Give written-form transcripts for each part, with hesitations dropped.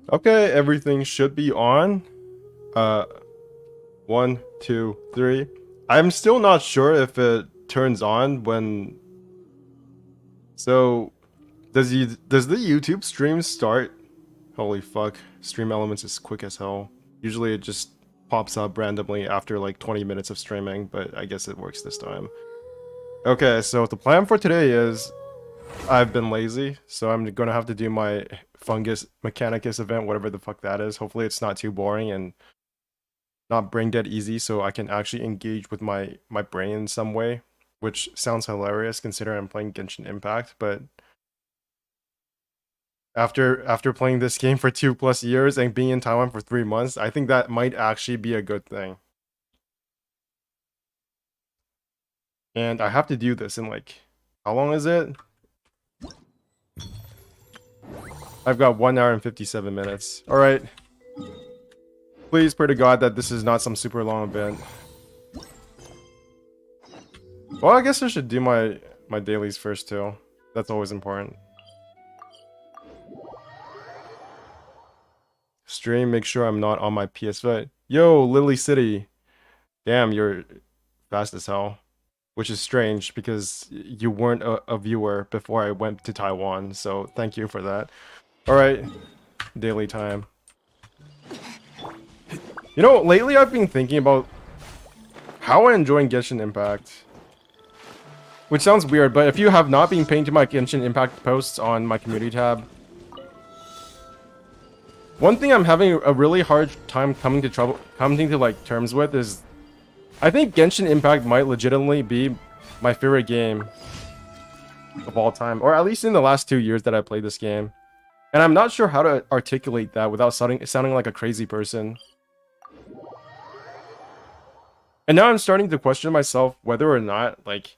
Okay, everything should be on. Uh, 1, 2, 3. I'm still not sure if it turns on when. So, does the YouTube stream start? Holy fuck, Stream Elements is quick as hell. Usually it just pops up randomly after like 20 minutes of streaming, but I guess it works this time. Okay, so the plan for today is I've been lazy, so I'm gonna have to do my Fungus Mechanicus event, whatever the fuck that is. Hopefully it's not too boring and not brain dead easy, so I can actually engage with my brain in some way, which sounds hilarious considering I'm playing Genshin Impact, but after playing this game for 2+ years and being in Taiwan for 3 months, I think that might actually be a good thing. And I have to do this in like, how long is it? I've got 1 hour and 57 minutes. Alright. Please pray to God that this is not some super long event. Well, I guess I should do my dailies first too. That's always important. Stream, make sure I'm not on my PS5. Yo, Lily City. Damn, you're fast as hell. Which is strange because you weren't a viewer before I went to Taiwan, so thank you for that. Alright, daily time. You know, lately I've been thinking about how I enjoy Genshin Impact. Which sounds weird, but if you have not been paying to my Genshin Impact posts on my community tab, one thing I'm having a really hard time coming to like terms with is I think Genshin Impact might legitimately be my favorite game of all time, or at least in the last 2 years that I played this game. And I'm not sure how to articulate that without sounding like a crazy person. And now I'm starting to question myself whether or not, like,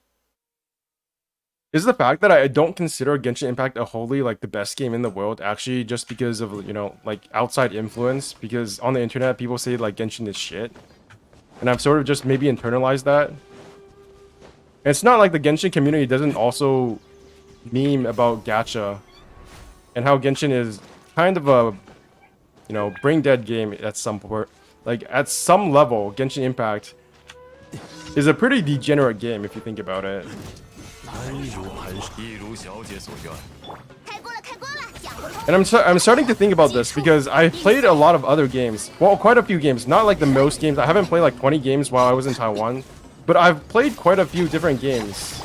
is the fact that I don't consider Genshin Impact a wholly, like, the best game in the world actually just because of, you know, like, outside influence? Because on the internet, people say, like, Genshin is shit. And I've sort of just maybe internalized that. And it's not like the Genshin community doesn't also meme about gacha. And how Genshin is kind of a, you know, brain dead game at some point. Like, at some level, Genshin Impact is a pretty degenerate game if you think about it. And I'm starting to think about this because I played a lot of other games. Well, quite a few games. Not like the most games. I haven't played like 20 games while I was in Taiwan. But I've played quite a few different games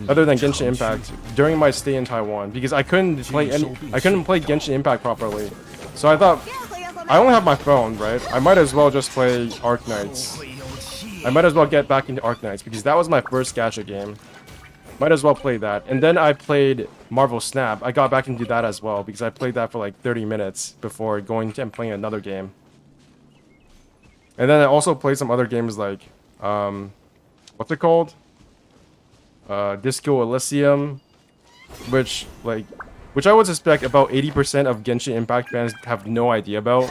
other than Genshin Impact during my stay in Taiwan because I couldn't play Genshin Impact properly. So I thought, I only have my phone, right? I might as well just play Arknights. I might as well get back into Arknights because that was my first gacha game. Might as well play that. And then I played Marvel Snap. I got back into that as well because I played that for like 30 minutes before going and playing another game. And then I also played some other games like, what's it called? Disco Elysium, which I would suspect about 80% of Genshin Impact fans have no idea about.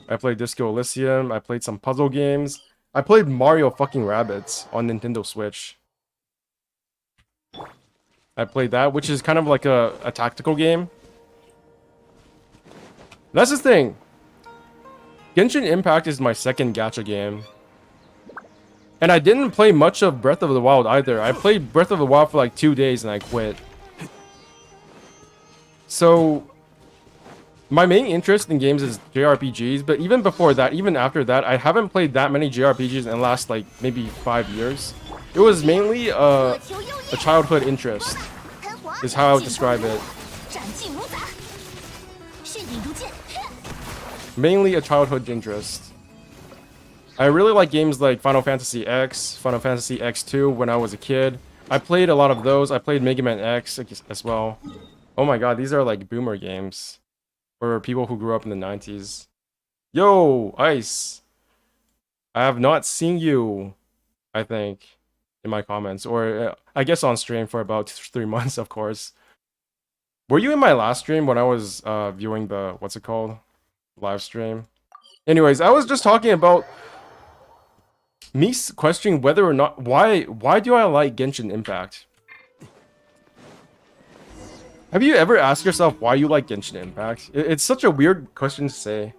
I played Disco Elysium. I played some puzzle games. I played Mario fucking Rabbids on Nintendo Switch. I played that, which is kind of like a tactical game. That's the thing. Genshin Impact is my second gacha game. And I didn't play much of Breath of the Wild either. I played Breath of the Wild for like 2 days and I quit. So, my main interest in games is JRPGs, but even before that, even after that, I haven't played that many JRPGs in the last like maybe 5 years. It was mainly a childhood interest, is how I would describe it. Mainly a childhood interest. I really like games like Final Fantasy X, Final Fantasy X2 when I was a kid. I played a lot of those. I played Mega Man X as well. Oh my god, these are like boomer games. For people who grew up in the 90s. Yo, Ice! I have not seen you, I think, in my comments. Or, I guess on stream for about 3 months, of course. Were you in my last stream when I was viewing the, what's it called? Live stream? Anyways, I was just talking about me questioning whether or not, why do I like Genshin Impact? Have you ever asked yourself why you like Genshin Impact? It's such a weird question to say.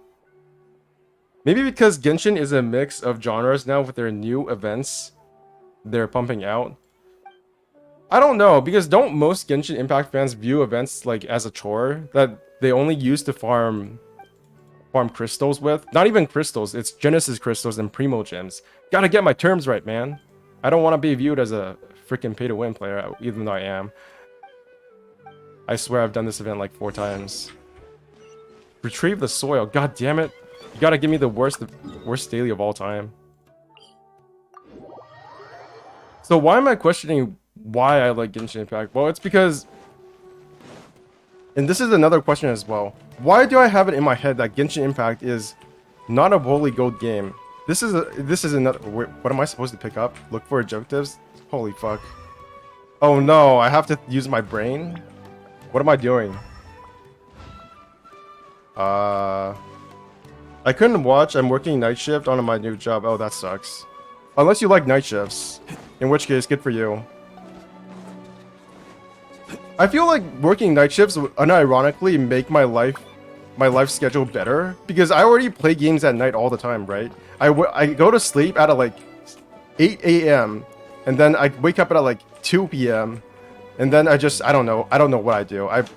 Maybe because Genshin is a mix of genres now with their new events they're pumping out. I don't know, because don't most Genshin Impact fans view events like as a chore that they only use to farm crystals with? Not even crystals, it's Genesis crystals and Primo gems. Gotta get my terms right, man. I don't want to be viewed as a freaking pay-to-win player, even though I am. I swear I've done this event like 4 times. Retrieve the soil. God damn it. You gotta give me the worst daily of all time. So why am I questioning why I like Genshin Impact? Well, it's because... And this is another question as well. Why do I have it in my head that Genshin Impact is not a wholly gold game? This is another... What am I supposed to pick up? Look for objectives? Holy fuck. Oh no, I have to use my brain? What am I doing? I couldn't watch. I'm working night shift on my new job. Oh, that sucks. Unless you like night shifts. In which case, good for you. I feel like working night shifts would unironically make my life schedule better. Because I already play games at night all the time, right? I go to sleep at like 8 a.m. And then I wake up at like 2 p.m. And then I don't know what I do. And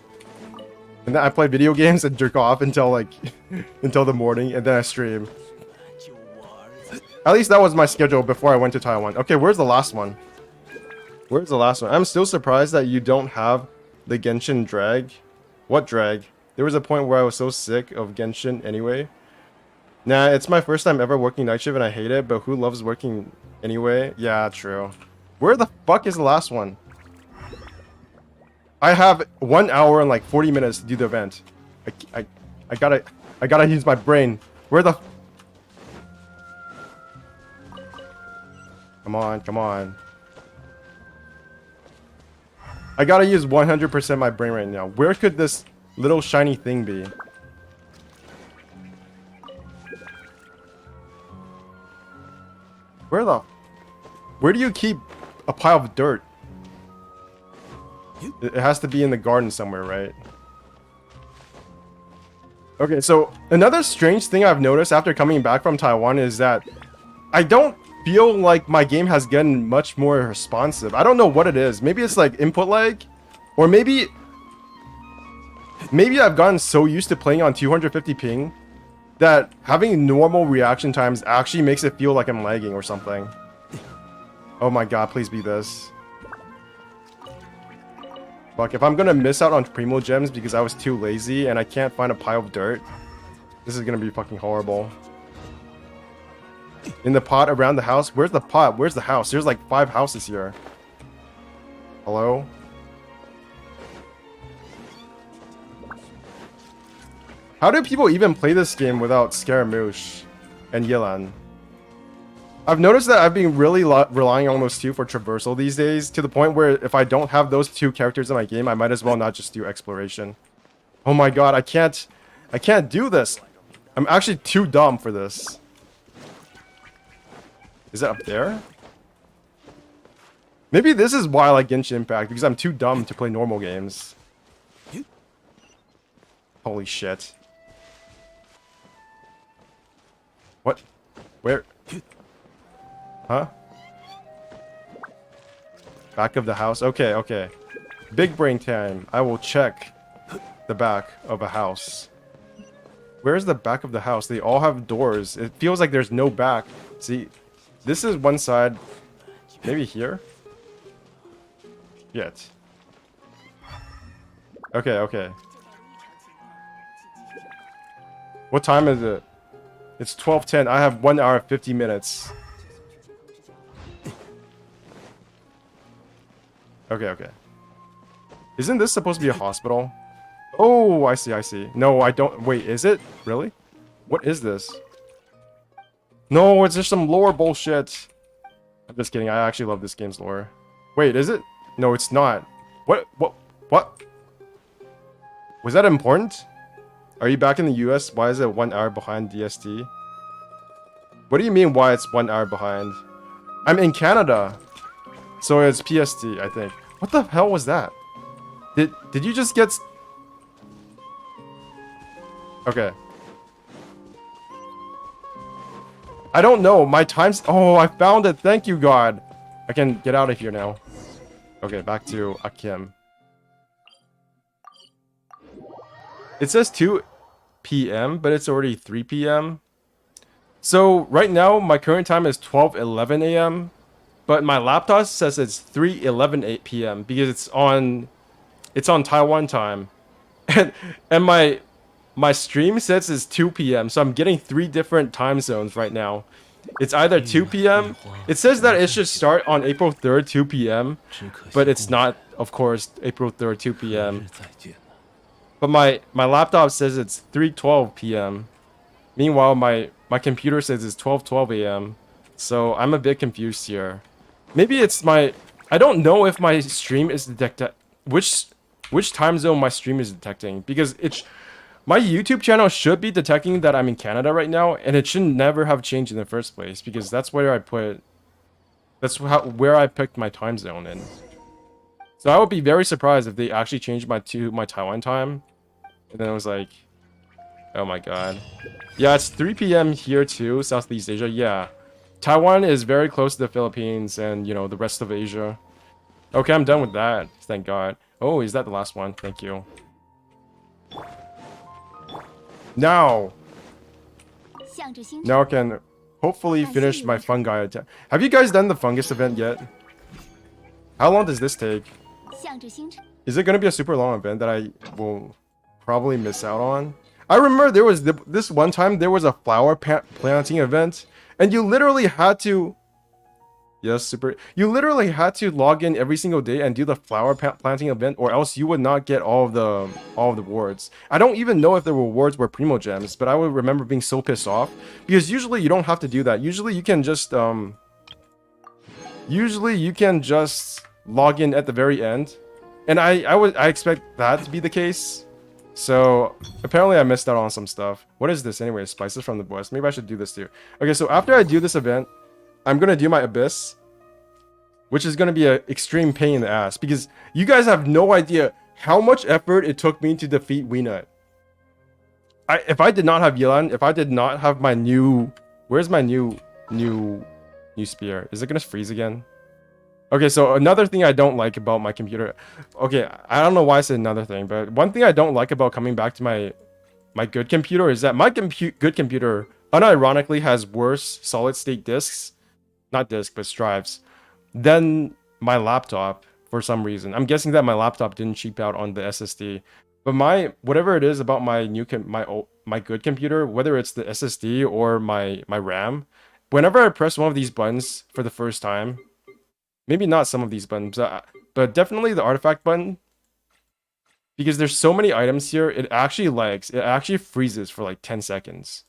then I play video games and jerk off until like until the morning, and then I stream. At least that was my schedule before I went to Taiwan. Okay, where's the last one? Where's the last one? I'm still surprised that you don't have the Genshin drag. What drag? There was a point where I was so sick of Genshin anyway. Nah, it's my first time ever working night shift and I hate it, but who loves working anyway? Yeah, true. Where the fuck is the last one? I have 1 hour and like 40 minutes to do the event. I gotta use my brain. Where the... Come on, come on. I gotta use 100% my brain right now. Where could this little shiny thing be? Where do you keep a pile of dirt? It has to be in the garden somewhere, right? Okay, so another strange thing I've noticed after coming back from Taiwan is that I don't feel like my game has gotten much more responsive. I don't know what it is. Maybe it's like input lag, or maybe I've gotten so used to playing on 250 ping that having normal reaction times actually makes it feel like I'm lagging or something. Oh my god, please be this. Fuck, if I'm gonna miss out on Primo gems because I was too lazy and I can't find a pile of dirt, this is gonna be fucking horrible. In the pot around the house? Where's the pot? Where's the house? There's like 5 houses here. Hello? How do people even play this game without Scaramouche and Yelan? I've noticed that I've been really relying on those two for traversal these days, to the point where if I don't have those 2 characters in my game, I might as well not just do exploration. Oh my god, I can't do this. I'm actually too dumb for this. Is that up there? Maybe this is why I like Genshin Impact, because I'm too dumb to play normal games. Holy shit. What? Where? Huh? Back of the house? Okay, okay. Big brain time. I will check the back of a house. Where's the back of the house? They all have doors. It feels like there's no back. See, this is one side. Maybe here? Yet. Okay, okay. What time is it? It's 12:10. I have 1 hour 50 minutes. Okay, okay. Isn't this supposed to be a hospital? Oh, I see, I see. No, I don't... Wait, is it? Really? What is this? No, it's just some lore bullshit. I'm just kidding. I actually love this game's lore. Wait, is it? No, it's not. What? Was that important? Are you back in the US? Why is it 1 hour behind DST? What do you mean why it's 1 hour behind? I'm in Canada. So it's PST, I think. What the hell was that? Did you just get... Okay. I don't know. My time's... Oh, I found it. Thank you, God. I can get out of here now. Okay, back to Akim. It says 2 p.m., but it's already 3 p.m. So right now, my current time is 12:11 a.m. But my laptop says it's 3:11 p.m. because it's on Taiwan time. And my stream says it's 2 p.m. So I'm getting 3 different time zones right now. It's either 2 p.m. It says that it should start on April 3rd, 2 p.m. But it's not, of course, April 3rd, 2 p.m. But my laptop says it's 3:12 p.m. Meanwhile, my computer says it's 12:12 a.m. So I'm a bit confused here. Maybe it's my... I don't know if my stream is detected... Which time zone my stream is detecting. Because it's... My YouTube channel should be detecting that I'm in Canada right now. And it should never have changed in the first place. Because that's where I put... That's where I picked my time zone in. So I would be very surprised if they actually changed my Taiwan time. And then I was like... Oh my god. Yeah, it's 3 p.m. here too, Southeast Asia. Yeah. Taiwan is very close to the Philippines and, you know, the rest of Asia. Okay, I'm done with that. Thank God. Oh, is that the last one? Thank you. Now I can hopefully finish my fungi attack. Have you guys done the fungus event yet? How long does this take? Is it going to be a super long event that I will probably miss out on? I remember there was this one time there was a flower planting event, and you literally had to... Yes, super... You literally had to log in every single day and do the flower planting event, or else you would not get all of the rewards. I don't even know if the rewards were primo gems, but I would remember being so pissed off, because usually you don't have to do that. Usually you can just log in at the very end, and I expect that to be the case. So apparently I missed out on some stuff. What is this anyway? Spices from the West. Maybe I should do this too. Okay, so after I do this event, I'm gonna do my Abyss, which is gonna be an extreme pain in the ass, because you guys have no idea how much effort it took me to defeat Weenut. If I did not have Yelan, if I did not have my new... Where's my new spear? Is it gonna freeze again? Okay, so another thing I don't like about my computer... Okay, I don't know why I said another thing, but one thing I don't like about coming back to my good computer is that my good computer unironically has worse solid-state disks, not disks, but drives, than my laptop for some reason. I'm guessing that my laptop didn't cheap out on the SSD. But whatever it is about my good computer, whether it's the SSD or my RAM, whenever I press one of these buttons for the first time... Maybe not some of these buttons, but definitely the artifact button. Because there's so many items here, it actually lags. It actually freezes for like 10 seconds.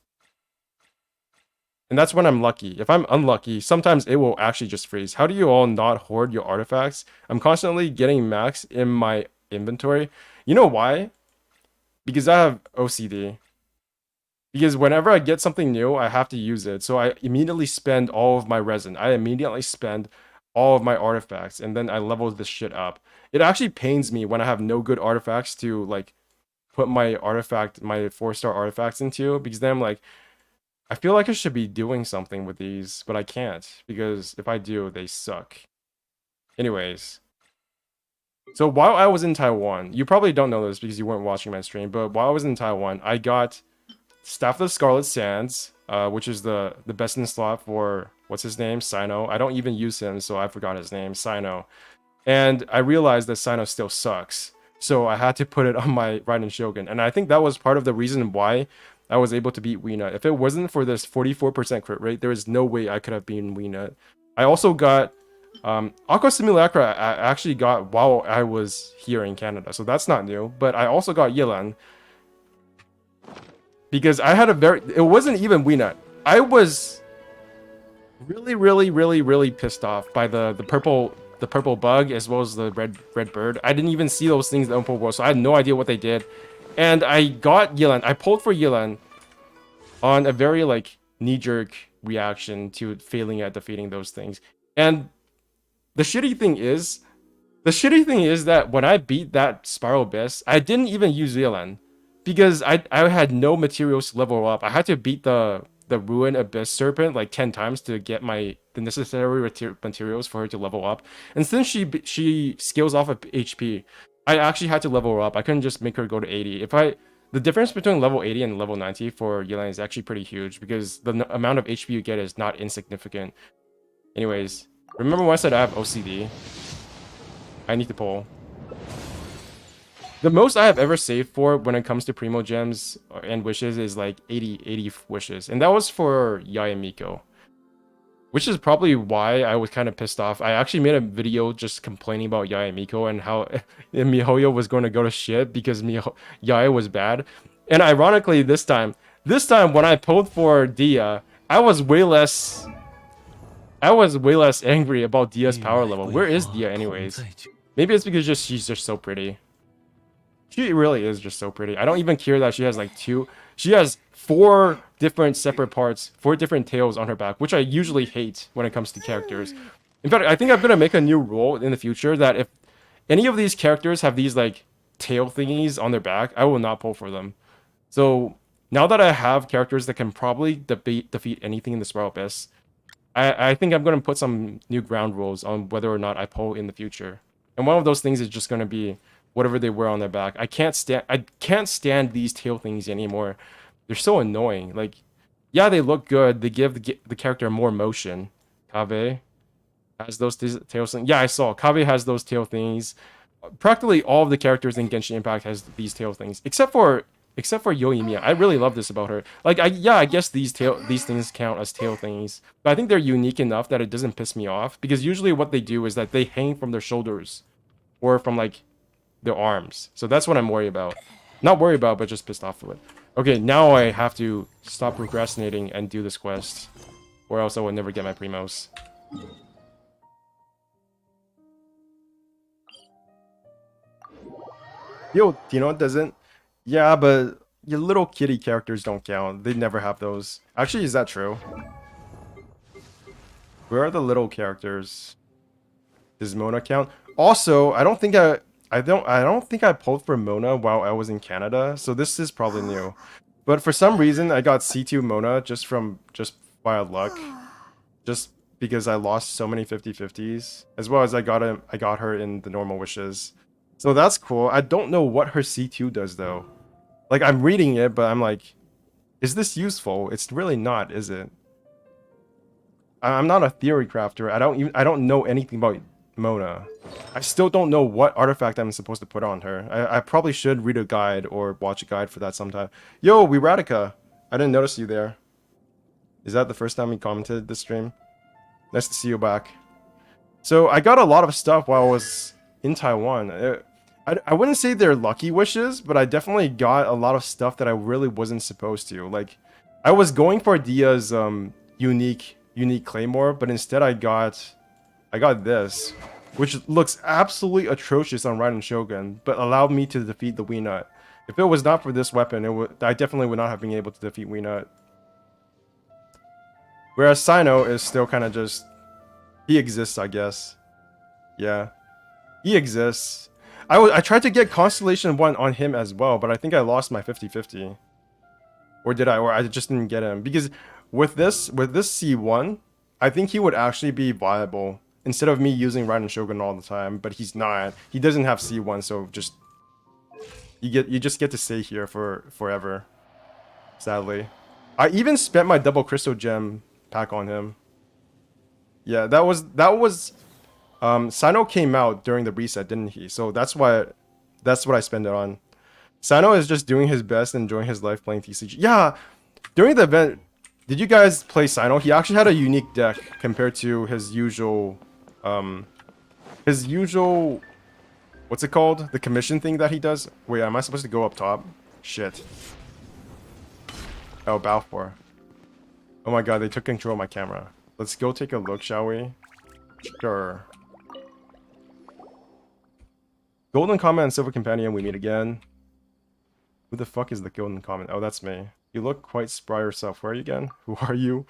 And that's when I'm lucky. If I'm unlucky, sometimes it will actually just freeze. How do you all not hoard your artifacts? I'm constantly getting max in my inventory. You know why? Because I have OCD. Because whenever I get something new, I have to use it. So I immediately spend all of my resin. I immediately spend all of my artifacts, and then I level this shit up. It actually pains me when I have no good artifacts to like put my 4-star artifacts into, because then I'm like, I feel like I should be doing something with these, but I can't, because if I do, they suck. Anyways, so while I was in Taiwan, you probably don't know this because you weren't watching my stream, but while I was in Taiwan, I got Staff of Scarlet Sands, which is the best in slot for... What's his name? Sino. I don't even use him, so I forgot his name. Sino. And I realized that Sino still sucks. So I had to put it on my Raiden Shogun. And I think that was part of the reason why I was able to beat Weenut. If it wasn't for this 44% crit rate, there is no way I could have beaten Weenut. I also got... Aqua Simulacra I actually got while I was here in Canada. So that's not new. But I also got Yelan. Because I had a very... It wasn't even Weenut. I was... really pissed off by the purple bug as well as the red bird. I didn't even see those things in the open world, so I had no idea what they did. And I got Yelan. I pulled for Yelan on a very like knee-jerk reaction to failing at defeating those things. And the shitty thing is, The shitty thing is that when I beat that Spiral Abyss, I didn't even use VLN because I had no materials to level up. I had to beat the Ruin Abyss Serpent like 10 times to get the necessary materials for her to level up. And since she scales off of HP, I actually had to level her up. I couldn't just make her go to 80. The difference between level 80 and level 90 for Yelan is actually pretty huge because the amount of HP you get is not insignificant. Anyways, remember when I said I have OCD? I need to pull. The most I have ever saved for when it comes to Primo Gems and wishes is like 80 wishes. And that was for Yae and Miko. Which is probably why I was kind of pissed off. I actually made a video just complaining about Yae and Miko and how MiHoYo was going to go to shit because Yae was bad. And ironically this time when I pulled for Dia, I was way less angry about Dia's power level. Where is Dia anyways? Maybe it's because she's just so pretty. She really is just so pretty. I don't even care that she has like she has 4 different separate parts, 4 different tails on her back, which I usually hate when it comes to characters. In fact, I think I'm gonna make a new rule in the future that if any of these characters have these like tail thingies on their back, I will not pull for them. So now that I have characters that can probably defeat anything in the Spiral Abyss, I think I'm gonna put some new ground rules on whether or not I pull in the future. And one of those things is just gonna be whatever they wear on their back. I can't stand these tail things anymore. They're so annoying. Like, yeah, they look good. They give the character more motion. Kaveh has those tail things. Yeah, I saw. Kaveh has those tail things. Practically all of the characters in Genshin Impact has these tail things, except for Yoimiya. I really love this about her. Like, I guess these things count as tail things, but I think they're unique enough that it doesn't piss me off because usually what they do is that they hang from their shoulders or from like their arms. So that's what I'm worried about. Not worried about, but just pissed off with it. Okay, now I have to stop procrastinating and do this quest, or else I will never get my primos. Yo, Tino doesn't. Yeah, but your little kitty characters don't count. They never have those. Actually, is that true? Where are the little characters? Does Mona count? Also, I don't think I pulled for Mona while I was in Canada, so this is probably new. But for some reason, I got C2 Mona just by luck, just because I lost so many 50/50s, as well as I got her in the normal wishes. So that's cool. I don't know what her C2 does though. Like, I'm reading it, but I'm like, is this useful? It's really not, is it? I'm not a theory crafter. I don't know anything about Mona. I still don't know what artifact I'm supposed to put on her. I probably should read a guide or watch a guide for that sometime. Yo, Wiratica! I didn't notice you there. Is that the first time you commented this stream? Nice to see you back. So I got a lot of stuff while I was in Taiwan. I wouldn't say they're lucky wishes, but I definitely got a lot of stuff that I really wasn't supposed to. Like, I was going for Dia's unique claymore, but instead I got this, which looks absolutely atrocious on Raiden Shogun, but allowed me to defeat the Weenut. If it was not for this weapon, I definitely would not have been able to defeat Weenut. Whereas Sino is still kind of just... he exists, I guess. Yeah. He exists. I tried to get Constellation 1 on him as well, but I think I lost my 50/50. Or did I? Or I just didn't get him. Because with this C1, I think he would actually be viable. Instead of me using Raiden Shogun all the time, but he's not. He doesn't have C1, so just... You just get to stay here for forever. Sadly. I even spent my double crystal gem pack on him. Yeah, that was Sino came out during the reset, didn't he? So that's what I spend it on. Sino is just doing his best, enjoying his life playing TCG. Yeah, during the event, did you guys play Sino? He actually had a unique deck compared to his usual what's it called? The commission thing that he does? Wait, am I supposed to go up top? Shit. Oh, Balfour. Oh my god, they took control of my camera. Let's go take a look, shall we? Sure. Golden Comet and Silver Companion, we meet again. Who the fuck is the Golden Comet? Oh, that's me. You look quite spry yourself. Where are you again? Who are you?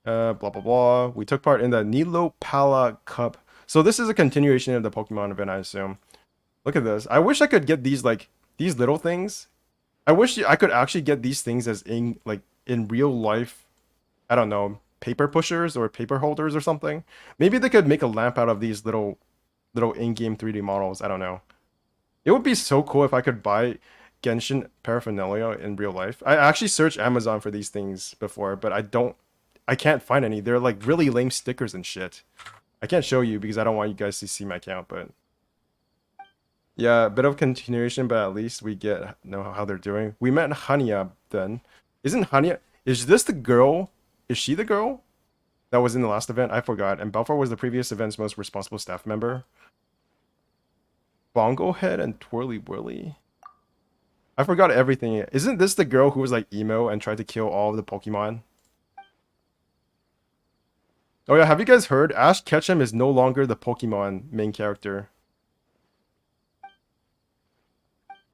Blah blah blah. We took part in the Nilo Pala Cup So this is a continuation of the Pokemon event, I assume. Look at this. I wish I could get these like these little things. I wish I could actually get these things as in like in real life. I don't know, paper pushers or paper holders or something. Maybe they could make a lamp out of these little in-game 3D models. I don't know. It would be so cool if I could buy Genshin paraphernalia in real life. I actually searched Amazon for these things before, but I can't find any. They're like really lame stickers and shit. I can't show you because I don't want you guys to see my account, but yeah, a bit of continuation, but at least we know how they're doing. We met Hania then. Isn't Hania, is this the girl? Is she the girl that was in the last event? I forgot. And Belfort was the previous event's most responsible staff member. Bongo Head and Twirly Whirly. I forgot everything. Isn't this the girl who was like emo and tried to kill all of the Pokemon? Oh yeah, have you guys heard? Ash Ketchum is no longer the Pokemon main character.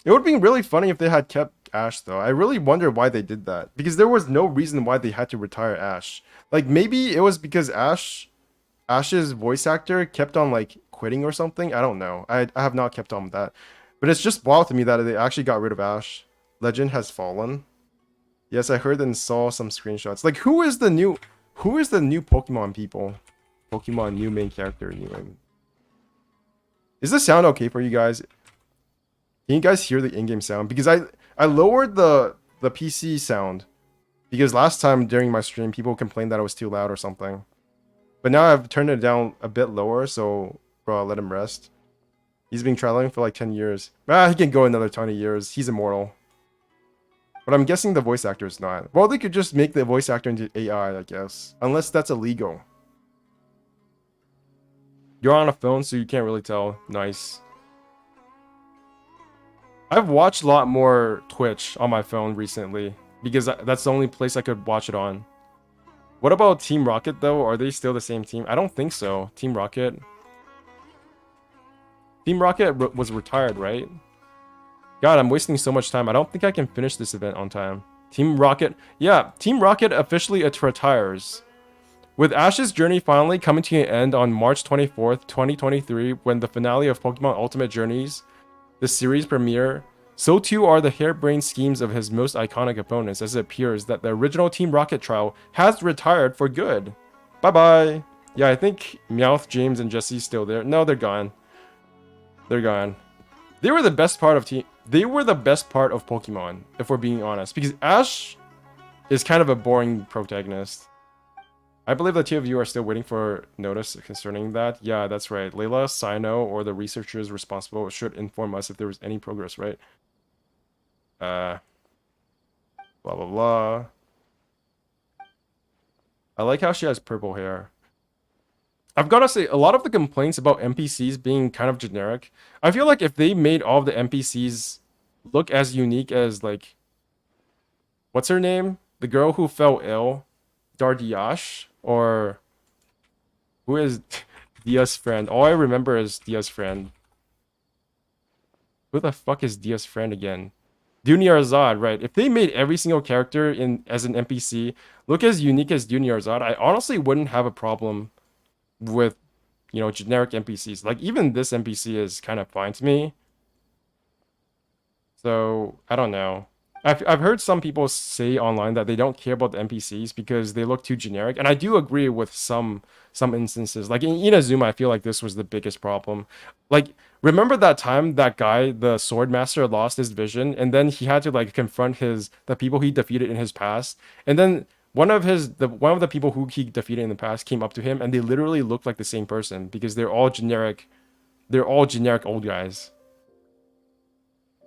It would be really funny if they had kept Ash though. I really wonder why they did that. Because there was no reason why they had to retire Ash. Like maybe it was because Ash's voice actor kept on like quitting or something. I don't know. I have not kept on with that. But it's just wild to me that they actually got rid of Ash. Legend has fallen. Yes, I heard and saw some screenshots. Like who is the new Pokemon people? Pokemon new main character new. Is this sound okay for you guys? Can you guys hear the in-game sound? Because I lowered the PC sound because last time during my stream people complained that it was too loud or something. But now I've turned it down a bit lower, so bro, I'll let him rest. He's been traveling for like 10 years. He can go another 20 years. He's immortal. But I'm guessing the voice actor is not. Well, they could just make the voice actor into AI, I guess. Unless that's illegal. You're on a phone, so you can't really tell. Nice. I've watched a lot more Twitch on my phone recently. Because that's the only place I could watch it on. What about Team Rocket, though? Are they still the same team? I don't think so. Team Rocket. Team Rocket was retired, right? God, I'm wasting so much time. I don't think I can finish this event on time. Team Rocket. Yeah, Team Rocket officially retires. With Ash's journey finally coming to an end on March 24th, 2023, when the finale of Pokemon Ultimate Journeys, the series premiere, so too are the harebrained schemes of his most iconic opponents, as it appears that the original Team Rocket trial has retired for good. Bye-bye. Yeah, I think Meowth, James, and Jesse's still there. No, they're gone. They're gone. They were the best part of Pokemon, if we're being honest, because Ash is kind of a boring protagonist. I believe the two of you are still waiting for notice concerning that. Yeah, that's right. Layla, Sino, or the researchers responsible should inform us if there was any progress, right? Blah, blah, blah. I like how she has purple hair. I've got to say, a lot of the complaints about NPCs being kind of generic, I feel like if they made all of the NPCs look as unique as, like, what's her name? The girl who fell ill, Dardiash, or who is Dia's friend? All I remember is Dia's friend. Who the fuck is Dia's friend again? Dunyarzad, right? If they made every single character as an NPC look as unique as Dunyarzad, I honestly wouldn't have a problem with, you know, generic NPCs. Like, even this NPC is kind of fine to me. So, I don't know. I've heard some people say online that they don't care about the NPCs because they look too generic, and I do agree with some instances. Like in Inazuma, I feel like this was the biggest problem. Like, remember that time that guy, the sword master, lost his vision, and then he had to like confront the people he defeated in his past, and then one of the people who he defeated in the past came up to him, and they literally looked like the same person because they're all generic old guys.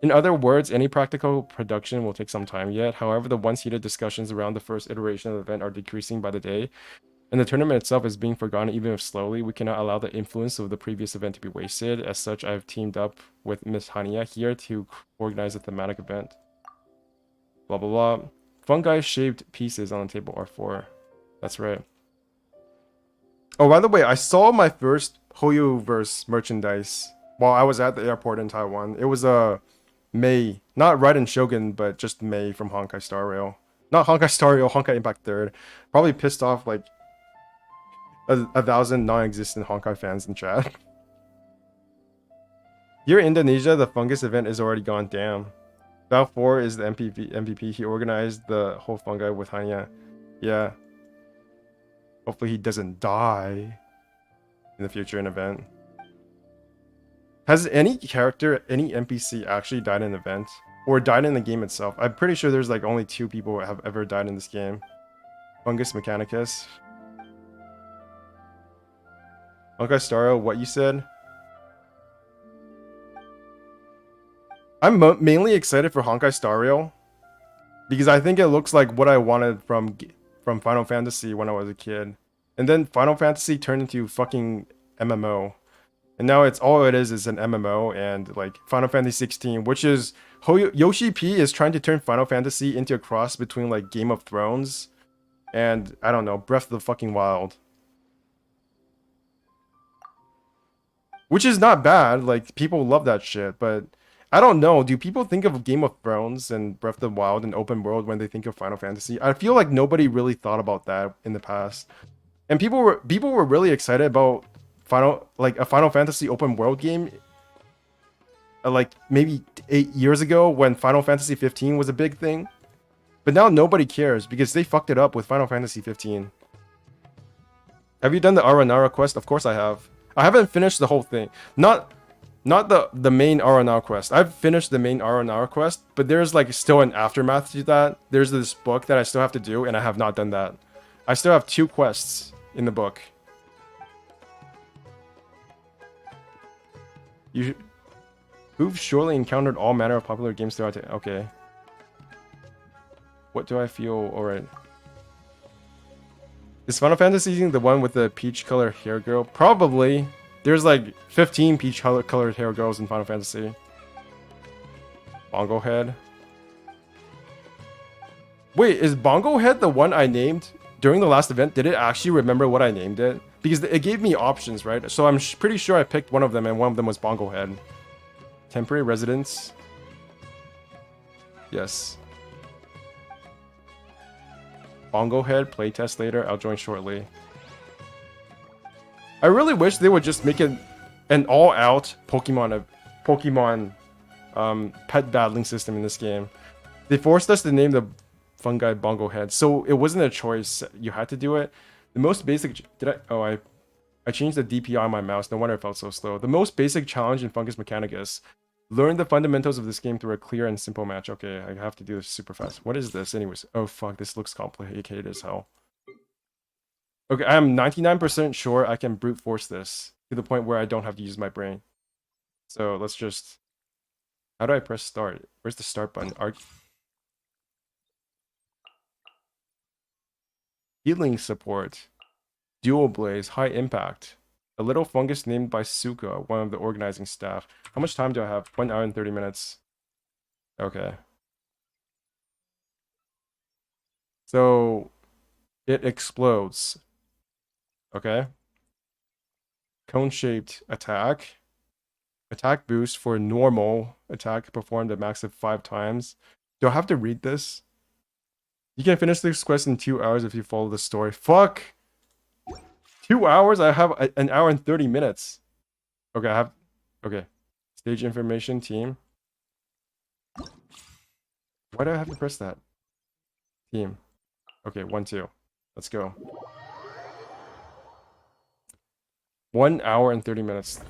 In other words, any practical production will take some time yet. However, the once heated discussions around the first iteration of the event are decreasing by the day, and the tournament itself is being forgotten even if slowly. We cannot allow the influence of the previous event to be wasted. As such, I've teamed up with Miss Hania here to organize a thematic event. Blah, blah, blah. Fungi-shaped pieces on the table are 4. That's right. Oh, by the way, I saw my first Hoyoverse merchandise while I was at the airport in Taiwan. It was a Mei, not Raiden Shogun, but just Mei from Honkai Star Rail. Not Honkai Star Rail, Honkai Impact 3rd. Probably pissed off like 1,000 non-existent Honkai fans in chat. Here in Indonesia, the fungus event is already gone. Damn. Val 4 is the MVP. He organized the whole fungi with Hanya. Yeah. Hopefully he doesn't die in the future in event. Has any character, any NPC actually died in an event? Or died in the game itself? I'm pretty sure there's like only 2 people who have ever died in this game. Fungus Mechanicus. Honkai Starro, what you said? I'm mainly excited for Honkai Star Rail because I think it looks like what I wanted from Final Fantasy when I was a kid. And then Final Fantasy turned into fucking MMO. And now it's all it is an MMO, and like Final Fantasy 16, which is Yoshi P is trying to turn Final Fantasy into a cross between like Game of Thrones and I don't know, Breath of the fucking Wild. Which is not bad, like people love that shit, but I don't know, do people think of Game of Thrones and Breath of the Wild and open world when they think of Final Fantasy? I feel like nobody really thought about that in the past. And people were really excited about a Final Fantasy open world game like maybe 8 years ago when Final Fantasy 15 was a big thing. But now nobody cares because they fucked it up with Final Fantasy 15. Have you done the Aranara quest? Of course I have. I haven't finished the whole thing. Not the main Aranara quest. I've finished the main Aranara quest, but there's like still an aftermath to that. There's this book that I still have to do, and I have not done that. I still have 2 quests in the book. Who've surely encountered all manner of popular games throughout it. Okay. What do I feel? Alright. Is Final Fantasy the one with the peach colored hair girl? Probably. There's like 15 peach colored hair girls in Final Fantasy. Bongo Head. Wait, is Bongo Head the one I named during the last event? Did it actually remember what I named it? Because it gave me options, right? So I'm pretty sure I picked one of them, and one of them was Bongo Head. Temporary residence. Yes. Bongo Head, playtest later. I'll join shortly. I really wish they would just make it an all-out Pokemon pet battling system in this game. They forced us to name the fungi Bongo Head, so it wasn't a choice. You had to do it. The most basic... I changed the DPI on my mouse. No wonder it felt so slow. The most basic challenge in Fungus Mechanicus. Learn the fundamentals of this game through a clear and simple match. Okay, I have to do this super fast. What is this anyways? Oh fuck, this looks complicated as hell. Okay, I am 99% sure I can brute force this to the point where I don't have to use my brain. So let's just... How do I press start? Where's the start button? Healing support. Dual Blaze, high impact. A little fungus named by Suka, one of the organizing staff. How much time do I have? 1 hour and 30 minutes. Okay. So it explodes. Okay. Cone-shaped attack. Attack boost for normal attack performed a max of 5 times. Do I have to read this? You can finish this quest in 2 hours if you follow the story. Fuck! 2 hours? I have an hour and 30 minutes. Okay, I have... Okay. Stage information, team. Why do I have to press that? Team. Okay, 1, 2. Let's go. 1 hour and 30 minutes.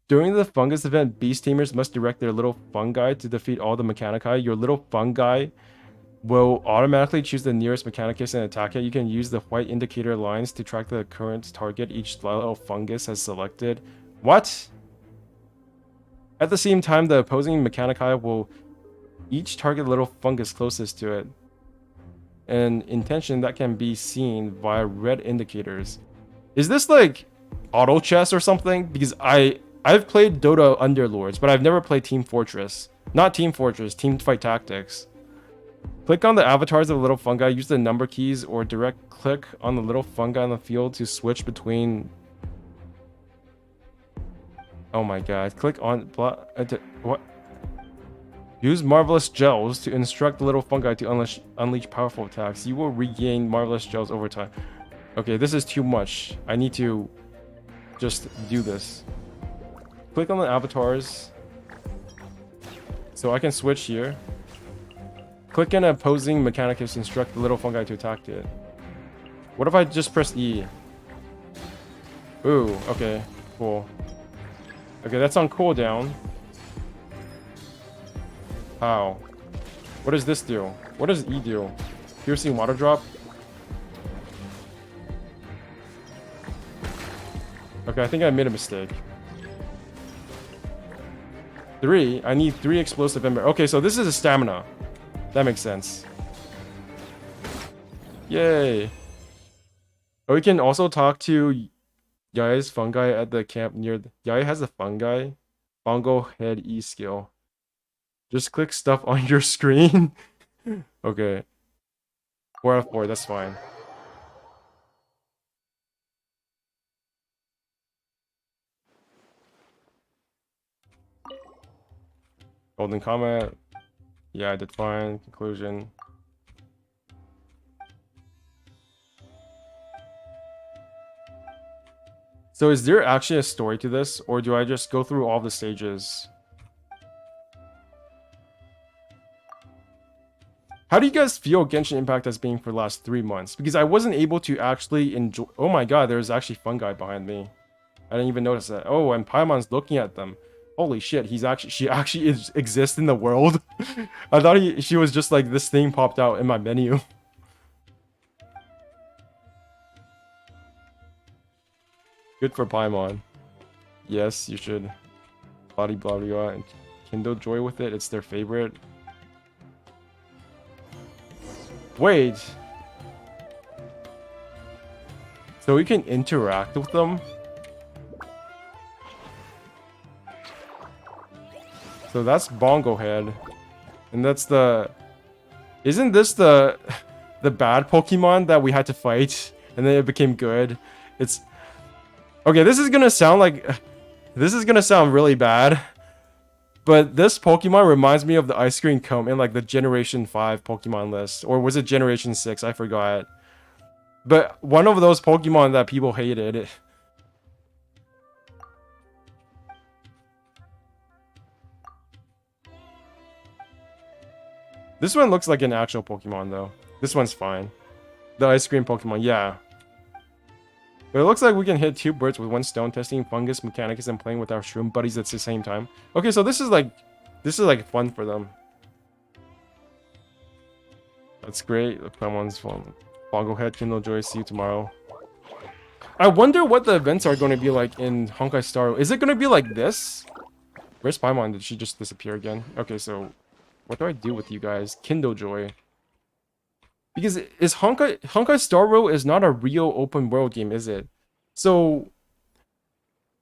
During the fungus event, beast tamers must direct their little fungi to defeat all the Mechanici. Your little fungi will automatically choose the nearest Mechanicus and attack it. You can use the white indicator lines to track the current target each little fungus has selected. What? At the same time, the opposing Mechanici will each target the little fungus closest to it. An intention that can be seen via red indicators. Is this like auto chess or something? Because I've played Dota Underlords, but I've never played Team Fortress. Not Team Fortress, Team Fight Tactics. Click on the avatars of the little fungi, use the number keys, or direct click on the little fungi on the field to switch between... Oh my god. Click on... What? Use Marvelous Gels to instruct the little fungi to unleash powerful attacks. You will regain Marvelous Gels over time. Okay, this is too much. I need to just do this. Click on the avatars. So I can switch here. Click an opposing Mechanicus, instruct the little fungi to attack it. What if I just press E? Ooh, okay, cool. Okay, that's on cooldown. How? What does this do? What does E do? Piercing water drop? Okay, I think I made a mistake. 3? I need 3 explosive ember. Okay, so this is a stamina. That makes sense. Yay. Oh, we can also talk to Yae's fungi at the camp near... Yae has a fungi. Bongo head E skill. Just click stuff on your screen. Okay. 4 out of 4, that's fine. Golden comment. Yeah, I did fine. Conclusion. So is there actually a story to this, or do I just go through all the stages? How do you guys feel Genshin Impact as being for the last 3 months? Because I wasn't able to actually enjoy... Oh my god, there's actually fungi behind me. I didn't even notice that. Oh, and Paimon's looking at them. Holy shit, she actually exists in the world. I thought she was just like this thing popped out in my menu. Good for Paimon. Yes, you should. Blah blah blah and Kindle Joy with it. It's their favorite. Wait. So we can interact with them? So that's Bongo Head. And that's the... Isn't this the bad Pokemon that we had to fight? And then it became good? It's... Okay, this is gonna sound like... This is gonna sound really bad. But this Pokemon reminds me of the Ice Cream Cone in like the Generation 5 Pokemon list. Or was it Generation 6? I forgot. But one of those Pokemon that people hated. This one looks like an actual Pokemon though. This one's fine. The Ice Cream Pokemon, yeah. But it looks like we can hit 2 birds with 1 stone, testing Fungus, Mechanicus, and playing with our Shroom buddies at the same time. Okay, so this is like fun for them. That's great. The Pokemon's fun. Bongo Head, Kindle Joy, see you tomorrow. I wonder what the events are going to be like in Honkai Star. Is it going to be like this? Where's Paimon? Did she just disappear again? Okay, so what do I do with you guys? Kindle Joy. Because is Honkai Star Rail is not a real open world game, is it? So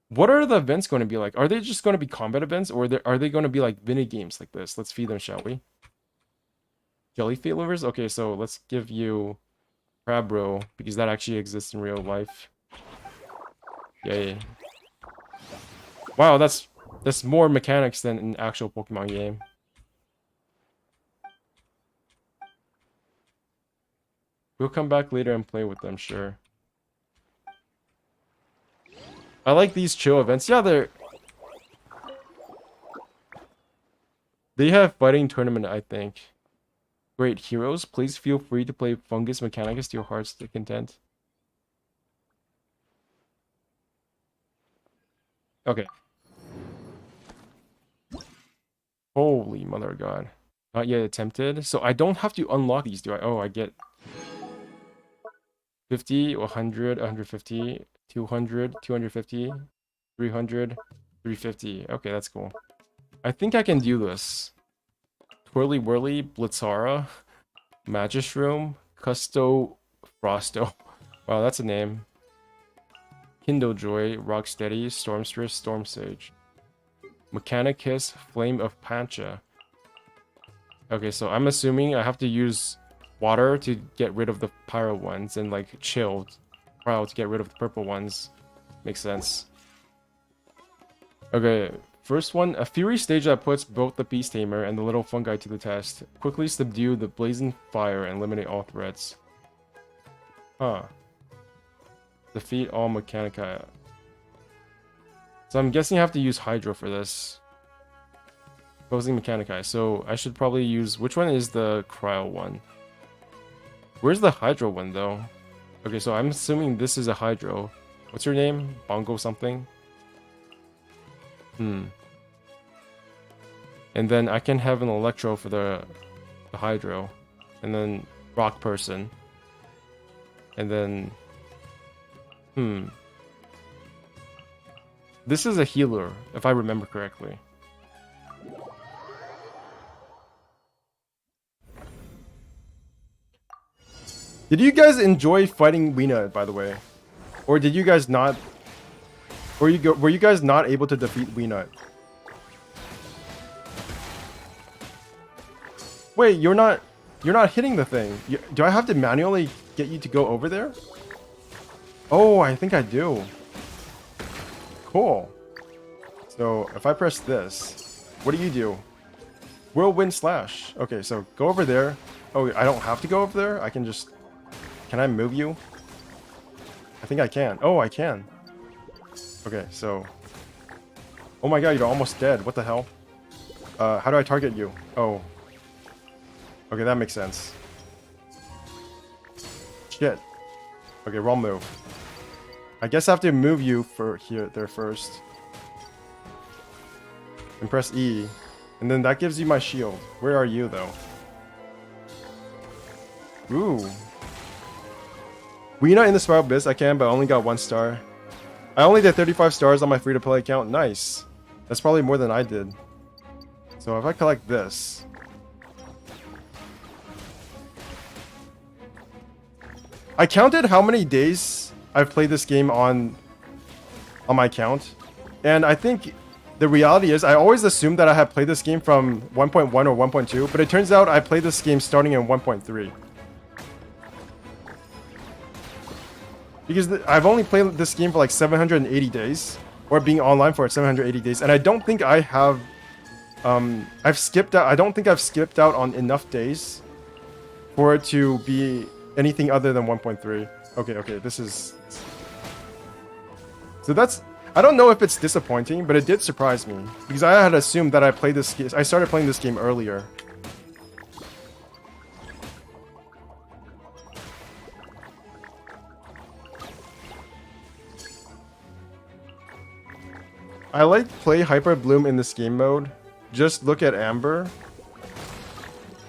what are the events going to be like? Are they just going to be combat events, or are they going to be like mini games like this? Let's feed them, shall we? Jelly flavors? Okay, so let's give you Crab Roll, because that actually exists in real life. Yay. Wow, that's more mechanics than an actual Pokemon game. We'll come back later and play with them, sure. I like these chill events. Yeah, they have fighting tournament, I think. Great heroes, please feel free to play Fungus Mechanicus to your heart's content. Okay. Holy mother of God. Not yet attempted. So I don't have to unlock these, do I? Oh, I get 50, 100, 150, 200, 250, 300, 350. Okay, that's cool. I think I can do this. Twirly Whirly, Blitzara, Magishroom, Custo, Frosto. Wow, that's a name. Kindle Joy, Rocksteady, Stormstress, Storm Sage. Mechanicus, Flame of Pancha. Okay, so I'm assuming I have to use water to get rid of the pyro ones, and like chill to get rid of the purple ones. Makes sense. Okay, first one, a fury stage that puts both the Beast Tamer and the little fungi to the test. Quickly subdue the blazing fire and eliminate all threats. Huh. Defeat all Mechanica. So I'm guessing I have to use Hydro for this. Opposing Mechanica. So I should probably use... Which one is the Cryo one? Where's the Hydro one, though? Okay, so I'm assuming this is a Hydro. What's your name? Bongo something? And then I can have an Electro for the Hydro. And then Rock Person. And then... This is a healer, if I remember correctly. Did you guys enjoy fighting Weena, by the way? Or did you guys not... Were you guys not able to defeat Weena? Wait, you're not hitting the thing. Do I have to manually get you to go over there? Oh, I think I do. Cool. So if I press this, what do you do? Whirlwind Slash. Okay, so go over there. Oh, I don't have to go over there? I can just... Can I move you? I think I can. Oh, I can. Okay, so... Oh my god, you're almost dead. What the hell? How do I target you? Oh. Okay, that makes sense. Shit. Okay, wrong move. I guess I have to move you there first. And press E. And then that gives you my shield. Where are you, though? Ooh. Weena in the Spiral Abyss, I can, but I only got 1 star. I only did 35 stars on my free-to-play account. Nice. That's probably more than I did. So if I collect this... I counted how many days I've played this game on my account. And I think the reality is I always assumed that I had played this game from 1.1 or 1.2. But it turns out I played this game starting in 1.3. Because I've only played this game for like 780 days. Or being online for 780 days. And I don't think I have... I've skipped out... I don't think I've skipped out on enough days for it to be anything other than 1.3. Okay, this is... So that's... I don't know if it's disappointing, but it did surprise me. Because I had assumed that I started playing this game earlier. I like play Hyper Bloom in this game mode. Just look at Amber.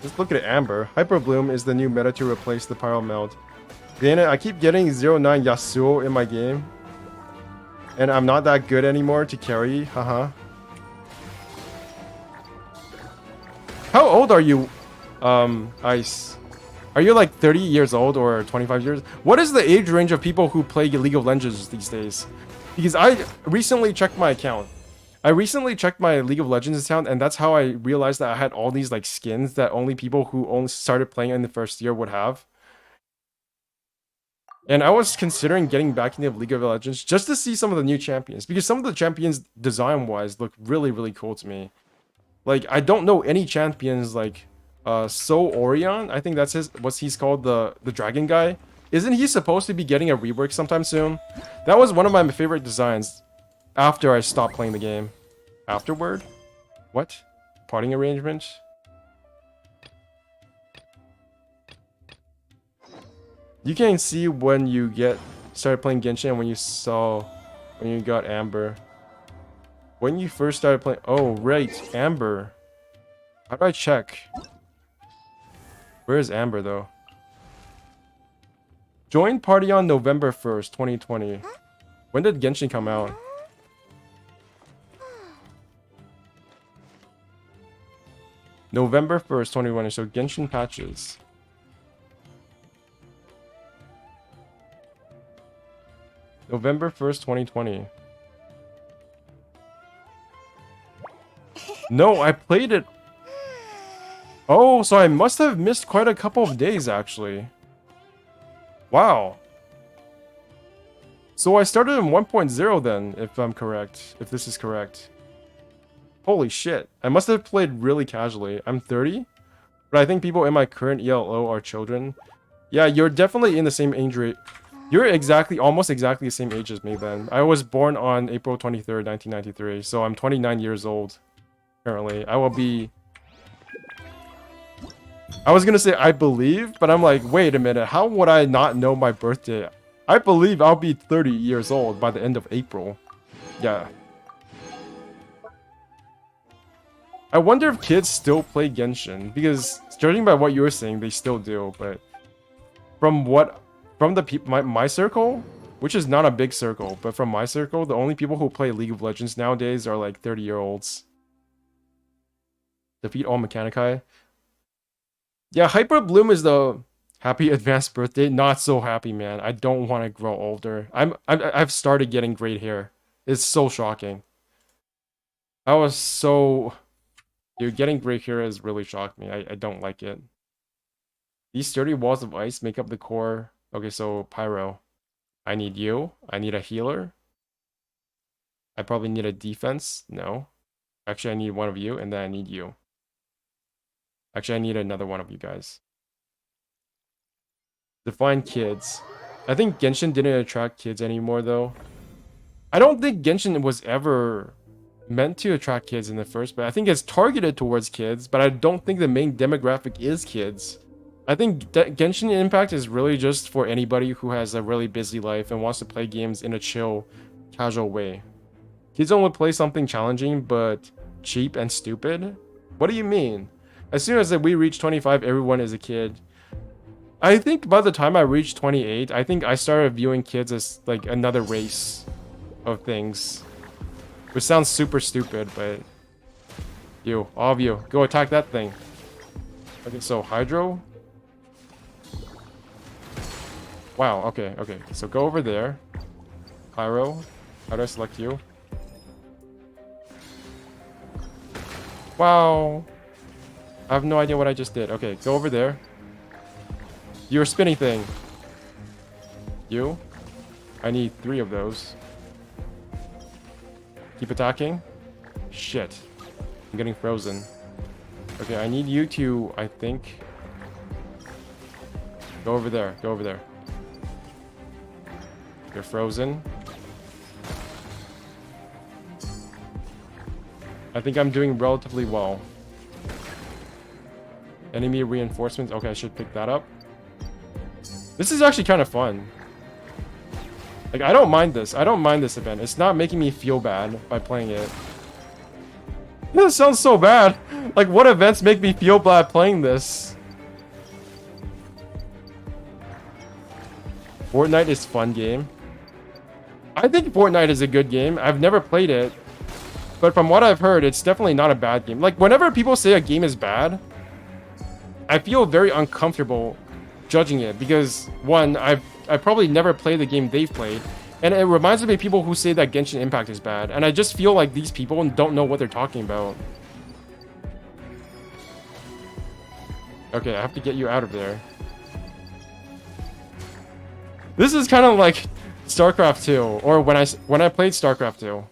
Just look at Amber. Hyper Bloom is the new meta to replace the Pyro Meld. Dana, I keep getting 09 Yasuo in my game. And I'm not that good anymore to carry. Haha. How old are you, Ice? Are you like 30 years old or 25 years? What is the age range of people who play League of Legends these days? Because I recently checked my account. I recently checked my League of Legends account, and that's how I realized that I had all these like skins that only people who only started playing in the first year would have. And I was considering getting back into League of Legends just to see some of the new champions. Because some of the champions, design-wise, look really, really cool to me. Like, I don't know any champions like So Orion. I think that's he's called, the dragon guy. Isn't he supposed to be getting a rework sometime soon? That was one of my favorite designs after I stopped playing the game. Afterward? What? Parting arrangement? You can see when you started playing Genshin and when you got Amber. When you first started playing... Oh, right. Amber. How do I check? Where is Amber, though? Join party on November 1st, 2020. When did Genshin come out? November 1st, 2020. So Genshin patches. November 1st, 2020. No, I played it. Oh, so I must have missed quite a couple of days, actually. Wow. So I started in 1.0 then, if I'm correct. If this is correct. Holy shit. I must have played really casually. I'm 30, but I think people in my current ELO are children. Yeah, you're definitely in the same age You're exactly, almost exactly the same age as me then. I was born on April 23rd, 1993, so I'm 29 years old currently. I will be... I was gonna say I believe, but I'm like, wait a minute, how would I not know my birthday? I believe I'll be 30 years old by the end of April. Yeah. I wonder if kids still play Genshin, because judging by what you were saying, they still do, but... From the people, my circle, which is not a big circle, but from my circle, the only people who play League of Legends nowadays are like 30-year-olds. Defeat all Mechanici. Yeah, Hyper Bloom is the happy advanced birthday. Not so happy, man. I don't want to grow older. I've started getting gray hair. It's so shocking. I was so... Dude, getting gray hair has really shocked me. I don't like it. These sturdy walls of ice make up the core. Okay, so Pyro. I need you. I need a healer. I probably need a defense. No. Actually, I need one of you, and then I need you. Actually, I need another one of you guys. Define kids. I think Genshin didn't attract kids anymore, though. I don't think Genshin was ever meant to attract kids in the first place. I think it's targeted towards kids, but I don't think the main demographic is kids. I think Genshin Impact is really just for anybody who has a really busy life and wants to play games in a chill, casual way. Kids only play something challenging, but cheap and stupid? What do you mean? As soon as we reach 25, everyone is a kid. I think by the time I reached 28, I think I started viewing kids as like another race of things. Which sounds super stupid, but... You, all of you, go attack that thing. Okay, so Hydro... Wow, okay, okay. So go over there. Pyro. How do I select you? Wow. I have no idea what I just did. Okay, go over there. You're a spinning thing. You. I need 3 of those. Keep attacking. Shit. I'm getting frozen. Okay, I need you to, I think... Go over there. Go over there. You're frozen. I think I'm doing relatively well. Enemy reinforcements. Okay, I should pick that up. This is actually kind of fun. Like, I don't mind this. I don't mind this event. It's not making me feel bad by playing it. This sounds so bad. Like, what events make me feel bad playing this? Fortnite is a fun game. I think Fortnite is a good game. I've never played it. But from what I've heard, it's definitely not a bad game. Like, whenever people say a game is bad, I feel very uncomfortable judging it. Because, one, I probably never played the game they've played. And it reminds me of people who say that Genshin Impact is bad. And I just feel like these people don't know what they're talking about. Okay, I have to get you out of there. This is kind of like StarCraft 2, or when I played StarCraft 2.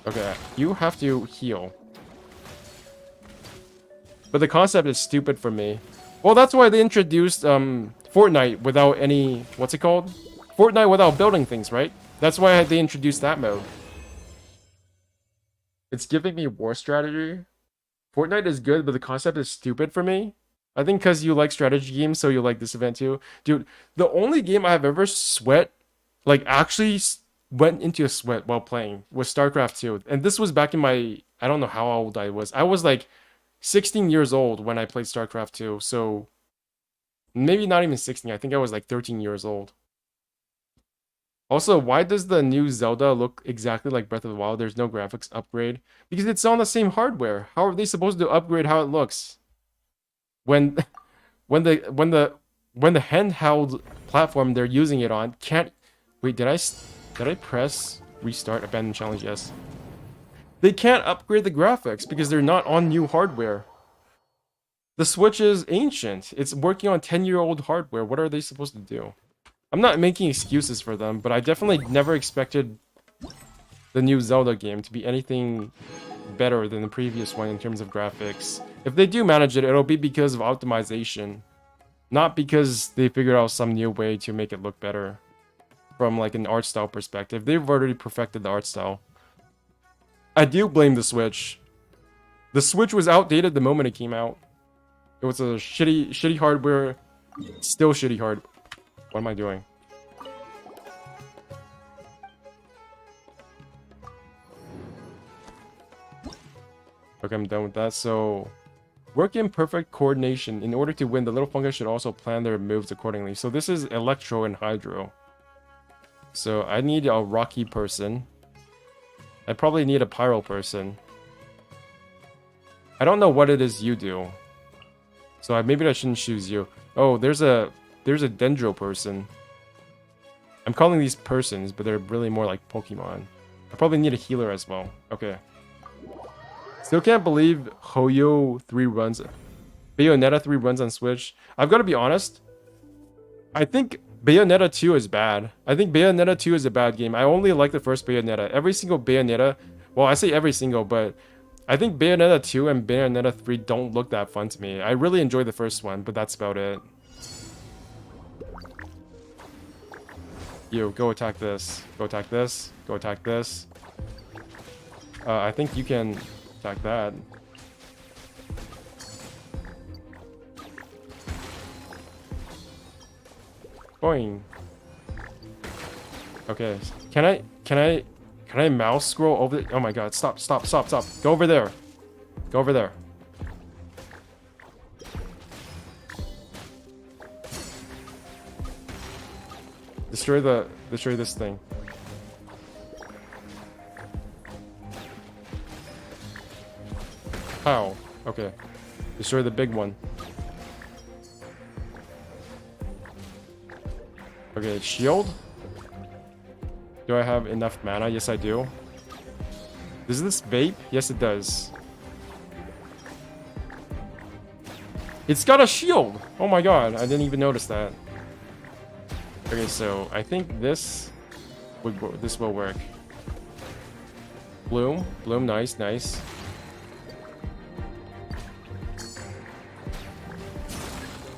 Okay, you have to heal. But the concept is stupid for me. Well, that's why they introduced Fortnite without any... What's it called? Fortnite without building things, right? That's why they introduced that mode. It's giving me war strategy. Fortnite is good, but the concept is stupid for me. I think because you like strategy games, so you like this event too. Dude, the only game I've ever sweat, like actually went into a sweat while playing, was StarCraft 2. And this was back in my... I don't know how old I was. I was like 16 years old when I played StarCraft 2. So maybe not even 16. I think I was like 13 years old. Also, why does the new Zelda look exactly like Breath of the Wild? There's no graphics upgrade. Because it's on the same hardware. How are they supposed to upgrade how it looks? When the handheld platform they're using it on can't... Wait, did I press restart abandon challenge? Yes. They can't upgrade the graphics because they're not on new hardware. The Switch is ancient. It's working on 10-year-old hardware. What are they supposed to do? I'm not making excuses for them, but I definitely never expected the new Zelda game to be anything better than the previous one in terms of graphics. If they do manage it, it'll be because of optimization, Not because they figured out some new way to make it look better from like an art style perspective. They've already perfected the art style. I do blame the Switch. The Switch was outdated the moment it came out. It was a shitty hardware. Still shitty hard. What am I doing? Okay, I'm done with that. So, work in perfect coordination. In order to win, the little fungus should also plan their moves accordingly. So this is Electro and Hydro. So I need a Rocky person. I probably need a Pyro person. I don't know what it is you do. So maybe I shouldn't choose you. Oh, there's a Dendro person. I'm calling these persons, but they're really more like Pokemon. I probably need a healer as well. Okay. Still can't believe Bayonetta 3 runs on Switch. I've got to be honest. I think Bayonetta 2 is bad. I think Bayonetta 2 is a bad game. I only like the first Bayonetta. Every single Bayonetta, well, I say every single, but I think Bayonetta 2 and Bayonetta 3 don't look that fun to me. I really enjoy the first one, but that's about it. You, go attack this. Go attack this. Go attack this. I think you can attack that. Boing. Okay. Can I mouse scroll over the, oh my god, stop. Go over there. Go over there. Destroy this thing. How? Okay. Destroy the big one. Okay, shield? Do I have enough mana? Yes, I do. Does this vape? Yes, it does. It's got a shield! Oh my god, I didn't even notice that. Okay, so I think this will work. Bloom, nice.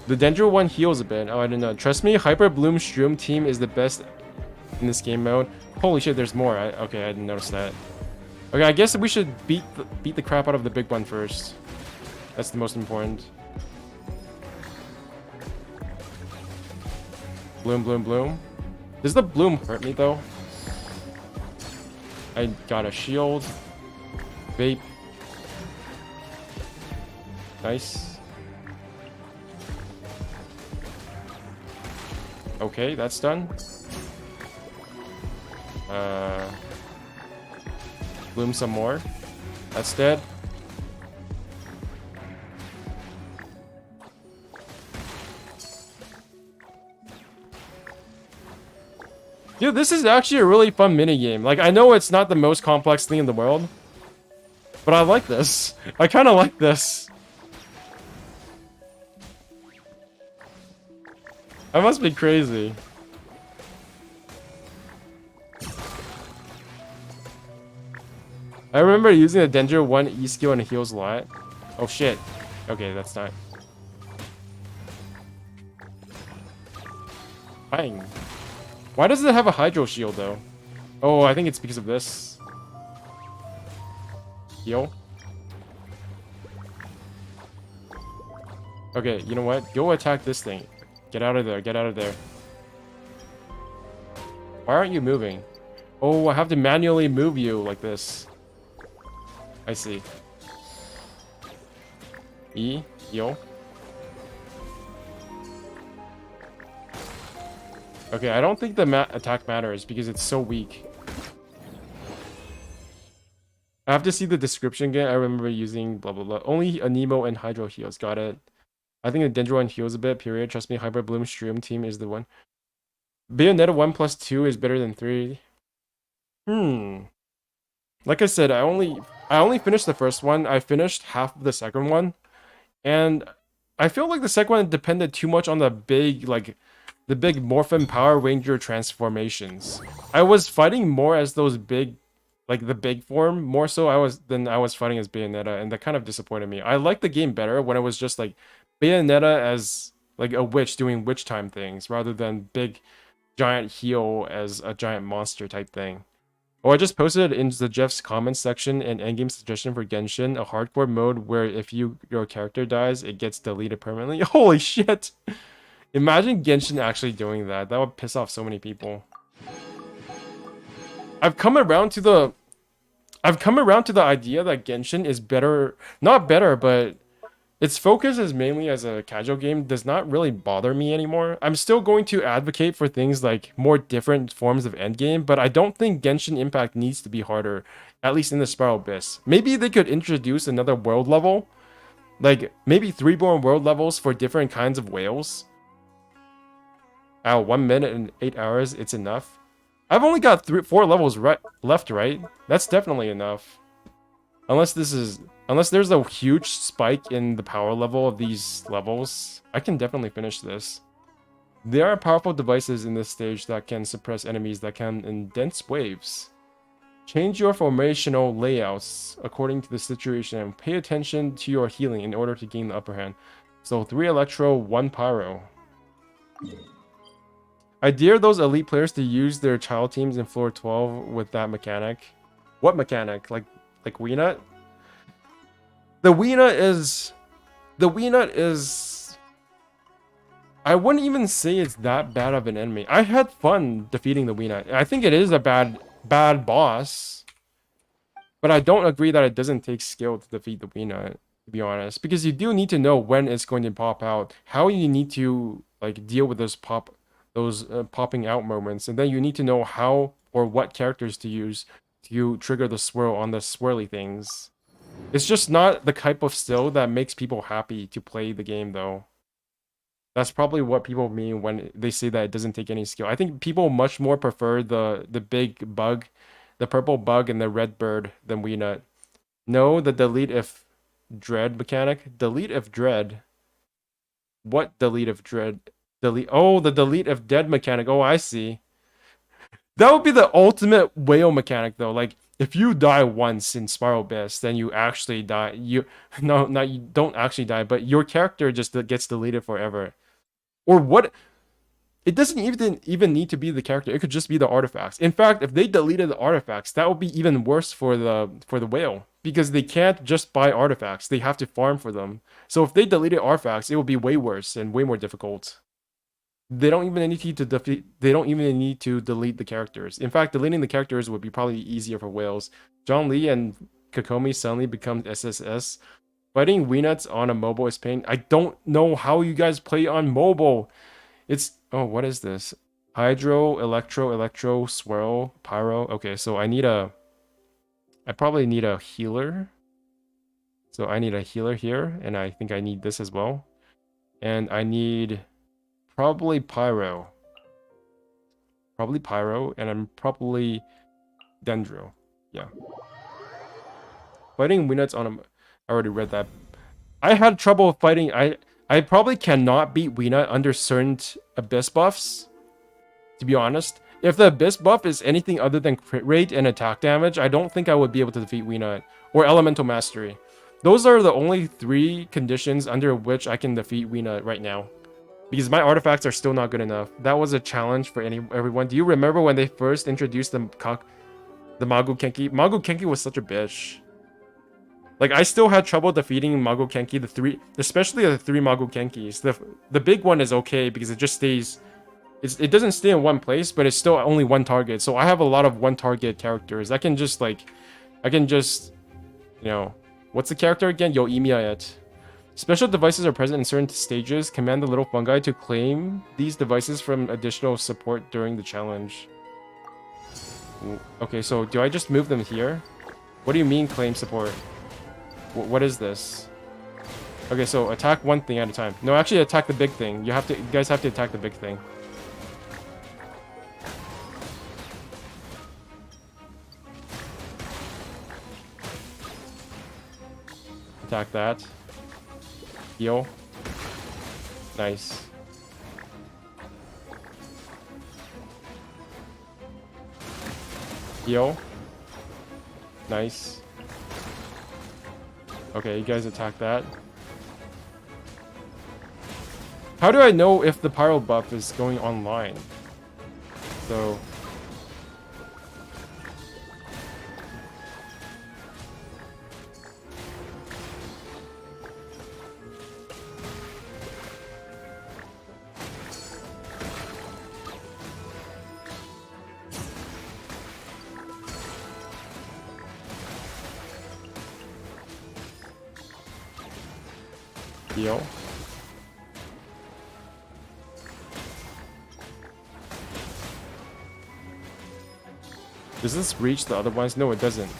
The Dendro one heals a bit. Oh, I don't know. Trust me, Hyper Bloom Shroom team is the best in this game mode. Holy shit, there's more. Okay, I didn't notice that. Okay, I guess we should beat the crap out of the big one first. That's the most important. Bloom. Does the bloom hurt me though? I got a shield. Vape. Nice. Okay, that's done. Bloom some more. That's dead. Dude, this is actually a really fun minigame. Like, I know it's not the most complex thing in the world, but I like this. I kind of like this. I must be crazy. I remember using the Dendro 1 E skill and it heals a lot. Oh shit. Okay, that's not. Bang. Why does it have a Hydro Shield though? Oh, I think it's because of this. Heal. Okay, you know what? Go attack this thing. Get out of there. Get out of there. Why aren't you moving? Oh, I have to manually move you like this. I see. E. Heal. Okay, I don't think the attack matters because it's so weak. I have to see the description again. I remember using blah blah blah. Only Anemo and Hydro heals. Got it. I think the Dendro one heals a bit, period. Trust me, Hyper Bloom Stream team is the one. Bayonetta 1+2 is better than 3. Like I said, I only finished the first one. I finished half of the second one. And I feel like the second one depended too much on the big Morphin Power Ranger transformations. I was fighting more as those big, like the big form, more so than I was fighting as Bayonetta, and that kind of disappointed me. I liked the game better when it was just like Bayonetta as like a witch doing witch time things rather than big giant heal as a giant monster type thing. Oh, I just posted it into the Jeff's comments section an endgame suggestion for Genshin, a hardcore mode where if your character dies, it gets deleted permanently. Holy shit! Imagine Genshin actually doing that. That would piss off so many people. I've come around to the idea that Genshin is better, not better, but its focus is mainly as a casual game does not really bother me anymore. I'm still going to advocate for things like more different forms of endgame, but I don't think Genshin Impact needs to be harder, at least in the Spiral Abyss. Maybe they could introduce another world level, like maybe 3 more world levels for different kinds of whales. 1 minute and 8 hours, it's enough. I've only got 4 levels left, right? That's definitely enough. Unless there's a huge spike in the power level of these levels, I can definitely finish this. There are powerful devices in this stage that can suppress enemies that come in dense waves. Change your formational layouts according to the situation and pay attention to your healing in order to gain the upper hand. So 3 Electro, 1 Pyro. I dare those elite players to use their child teams in floor 12 with that mechanic. What mechanic? Like Weenut? The Weenut is... I wouldn't even say it's that bad of an enemy. I had fun defeating the Weenut. I think it is a bad boss. But I don't agree that it doesn't take skill to defeat the Weenut, to be honest. Because you do need to know when it's going to pop out. How you need to like deal with those popping out moments. And then you need to know how or what characters to use to trigger the swirl on the swirly things. It's just not the type of skill that makes people happy to play the game, though. That's probably what people mean when they say that it doesn't take any skill. I think people much more prefer the big bug, the purple bug and the red bird than Weenut. No, the delete if dread mechanic. Delete if dread. What delete if dread? Delete. Oh, the delete if dead mechanic. Oh, I see. That would be the ultimate whale mechanic, though. Like, if you die once in Spiral Abyss, then you actually die. You don't actually die, but your character just gets deleted forever. Or what? It doesn't even need to be the character. It could just be the artifacts. In fact, if they deleted the artifacts, that would be even worse for the whale, because they can't just buy artifacts. They have to farm for them. So if they deleted artifacts, it would be way worse and way more difficult. They don't even need to delete the characters. In fact, deleting the characters would be probably easier for whales. John Lee and Kokomi suddenly become SSS. Fighting Weenuts on a mobile is pain. I don't know how you guys play on mobile. It's... Oh, what is this? Hydro, Electro, Swirl, Pyro. Okay, so I probably need a healer. So I need a healer here, and I think I need this as well. And I need... Probably Pyro, and I'm probably Dendro. Yeah. Fighting Weenuts on a... I already read that. I had trouble fighting... I probably cannot beat Weenut under certain Abyss buffs, to be honest. If the Abyss buff is anything other than crit rate and attack damage, I don't think I would be able to defeat Weenut. Or Elemental Mastery. Those are the only 3 conditions under which I can defeat Weenut right now. Because my artifacts are still not good enough. That was a challenge for everyone. Do you remember when they first introduced the Magu Kenki? Magu Kenki was such a bitch. Like, I still had trouble defeating Magu Kenki, especially the 3 Magu Kenkis. The big one is okay because it just stays... It doesn't stay in one place, but it's still only one target. So I have a lot of one target characters. I can just, you know... What's the character again? Yoimiya. Special devices are present in certain stages. Command the little fungi to claim these devices from additional support during the challenge. Okay, so do I just move them here? What do you mean claim support? What is this? Okay, so attack one thing at a time. No, actually attack the big thing. You guys have to attack the big thing. Attack that. Heal. Nice. Heal. Nice. Okay, you guys attack that. How do I know if the pyro buff is going online? So... Deal. Does this reach the other ones? No, it doesn't.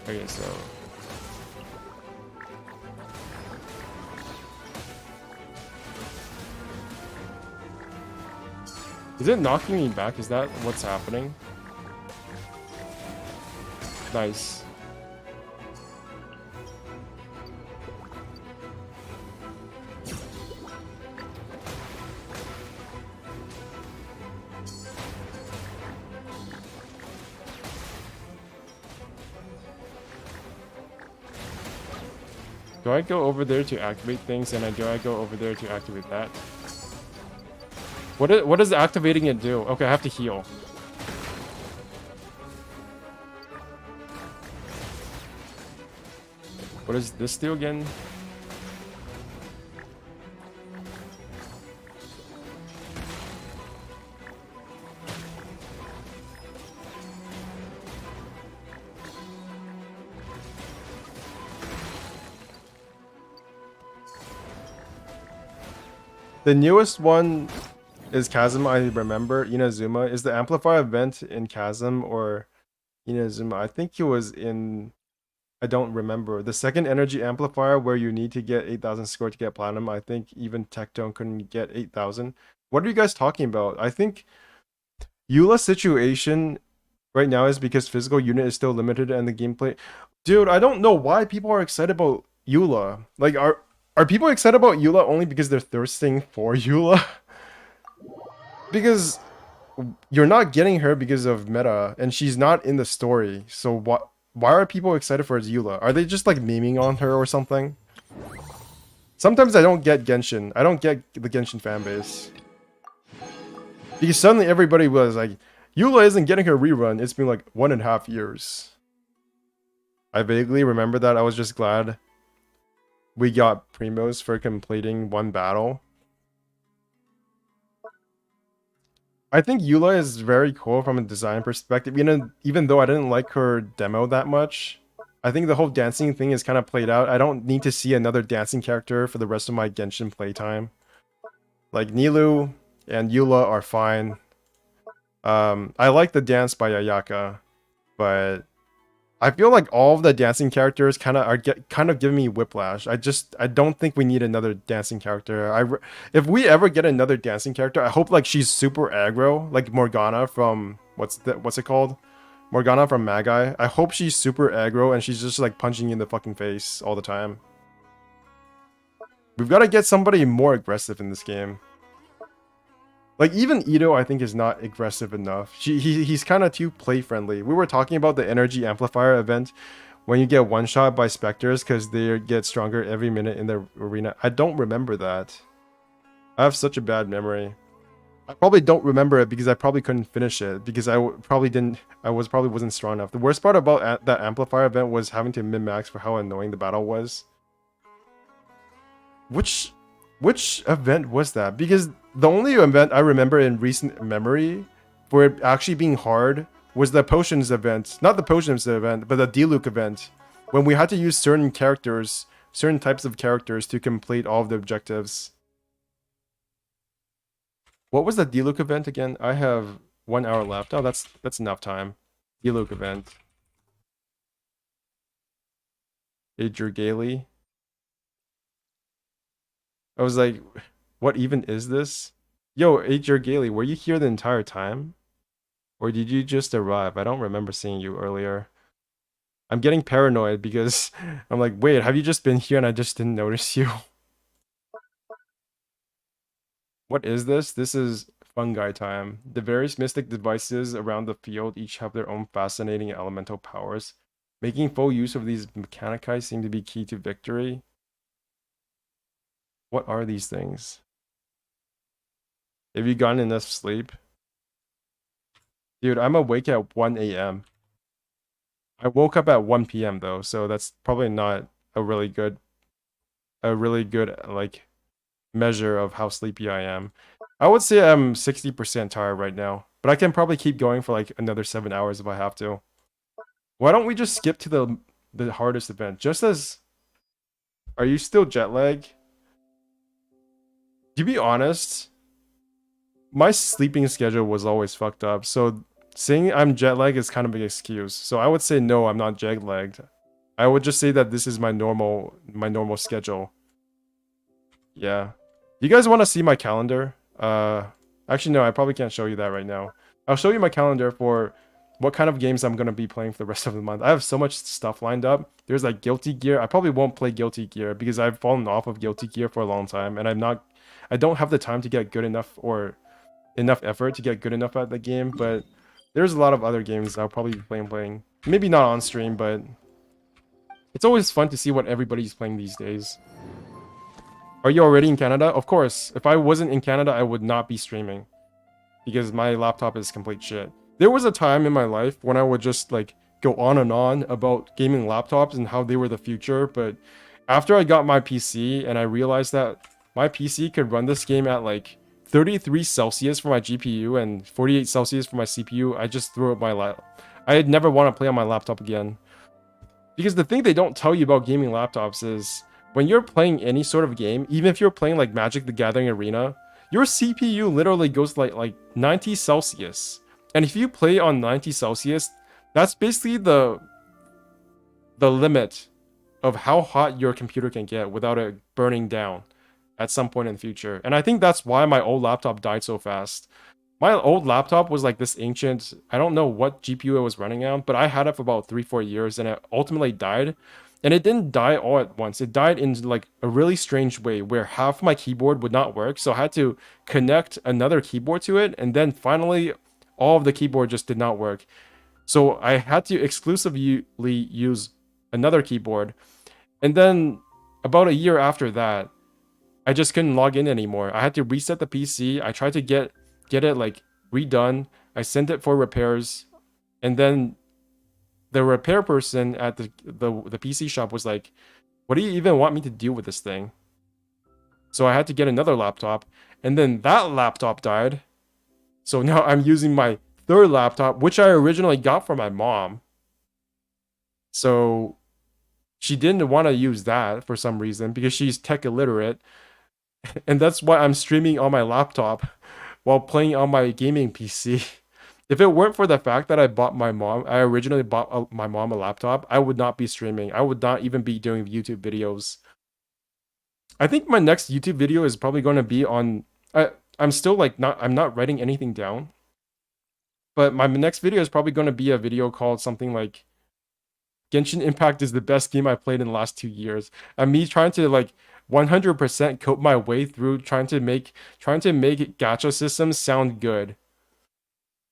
Okay, so... Is it knocking me back? Is that what's happening? Nice. Do I go over there to activate things, and do I go over there to activate that? What does activating it do? Okay, I have to heal. What does this do again? The newest one is Chasm, I remember. Inazuma. Is the Amplifier event in Chasm or Inazuma? I think it was in... I don't remember. The second energy amplifier where you need to get 8,000 score to get platinum. I think even Tectone couldn't get 8,000. What are you guys talking about? I think Eula's situation right now is because physical unit is still limited and the gameplay... Dude, I don't know why people are excited about Eula. Like, are people excited about Eula only because they're thirsting for Eula? Because you're not getting her because of meta, and she's not in the story. So why are people excited for Eula? Are they just like memeing on her or something? Sometimes I don't get Genshin. I don't get the Genshin fanbase. Because suddenly everybody was like, Eula isn't getting her rerun. It's been like 1.5 years. I vaguely remember that. I was just glad we got Primos for completing one battle. I think Eula is very cool from a design perspective. Even though I didn't like her demo that much, I think the whole dancing thing is kind of played out. I don't need to see another dancing character for the rest of my Genshin playtime. Like, Nilou and Eula are fine. I like the dance by Ayaka, but I feel like all of the dancing characters kind of giving me whiplash. I don't think we need another dancing character. If we ever get another dancing character, I hope like she's super aggro, like Morgana from what's it called? Morgana from Magi. I hope she's super aggro and she's just like punching you in the fucking face all the time. We've got to get somebody more aggressive in this game. Like, even Ito, I think, is not aggressive enough. He's kind of too play-friendly. We were talking about the Energy Amplifier event when you get one-shot by Spectres because they get stronger every minute in the arena. I don't remember that. I have such a bad memory. I probably don't remember it because I probably couldn't finish it because I probably wasn't strong enough. The worst part about that Amplifier event was having to min-max for how annoying the battle was. Which event was that? Because the only event I remember in recent memory for it actually being hard was the Potions event. Not the Potions event, but the Diluc event. When we had to use certain characters, certain types of characters to complete all of the objectives. What was the Diluc event again? I have 1 hour left. Oh, that's enough time. Diluc event. Adrian Gailey. I was like, what even is this? Yo, Adrian Gailey, were you here the entire time? Or did you just arrive? I don't remember seeing you earlier. I'm getting paranoid because I'm like, wait, have you just been here and I just didn't notice you? What is this? This is fungi time. The various mystic devices around the field each have their own fascinating elemental powers. Making full use of these mechanici seem to be key to victory. What are these things? Have you gotten enough sleep? Dude, I'm awake at 1 a.m. I woke up at 1 p.m. though, so that's probably not a really good like measure of how sleepy I am. I would say I'm 60% tired right now, but I can probably keep going for like another 7 hours if I have to. Why don't we just skip to the hardest event? Just as are you still jet lag? To be honest, my sleeping schedule was always fucked up, so saying I'm jet lagged is kind of an excuse. So I would say no, I'm not jet lagged. I would just say that this is my normal schedule. Yeah. You guys want to see my calendar? Actually no, I probably can't show you that right now. I'll show you my calendar for what kind of games I'm gonna be playing for the rest of the month. I have so much stuff lined up. There's like Guilty Gear. I probably won't play Guilty Gear because I've fallen off of Guilty Gear for a long time, and I don't have the time to get good enough or enough effort to get good enough at the game. But there's a lot of other games I'll probably be playing. Maybe not on stream, but it's always fun to see what everybody's playing these days. Are you already in Canada? Of course. If I wasn't in Canada, I would not be streaming because my laptop is complete shit. There was a time in my life when I would just like go on and on about gaming laptops and how they were the future, but after I got my PC and I realized that my PC could run this game at like 33 Celsius for my GPU and 48 Celsius for my CPU, I just threw up my I'd never want to play on my laptop again. Because the thing they don't tell you about gaming laptops is when you're playing any sort of game, even if you're playing like Magic the Gathering Arena, your CPU literally goes like 90 Celsius. And if you play on 90 Celsius, that's basically the limit of how hot your computer can get without it burning down at some point in the future. And I think that's why my old laptop died so fast. My old laptop was like this ancient, I don't know what GPU it was running on, but I had it for about 3-4 years and it ultimately died. And it didn't die all at once. It died in like a really strange way where half my keyboard would not work. So I had to connect another keyboard to it. And then finally, all of the keyboard just did not work. So I had to exclusively use another keyboard. And then about a year after that, I just couldn't log in anymore. I had to reset the PC. I tried to get it like redone. I sent it for repairs. And then the repair person at the PC shop was like, what do you even want me to do with this thing? So I had to get another laptop, and then that laptop died. So now I'm using my third laptop, which I originally got from my mom. So she didn't want to use that for some reason because she's tech illiterate. And that's why I'm streaming on my laptop while playing on my gaming PC. If it weren't for the fact that I originally bought my mom a laptop, I would not be streaming. I would not even be doing YouTube videos. I think my next YouTube video is probably going to be on, I'm still like I'm not writing anything down. But my next video is probably going to be a video called something like Genshin Impact is the best game I played in the last 2 years. And me trying to like 100% cope my way through trying to make gacha systems sound good.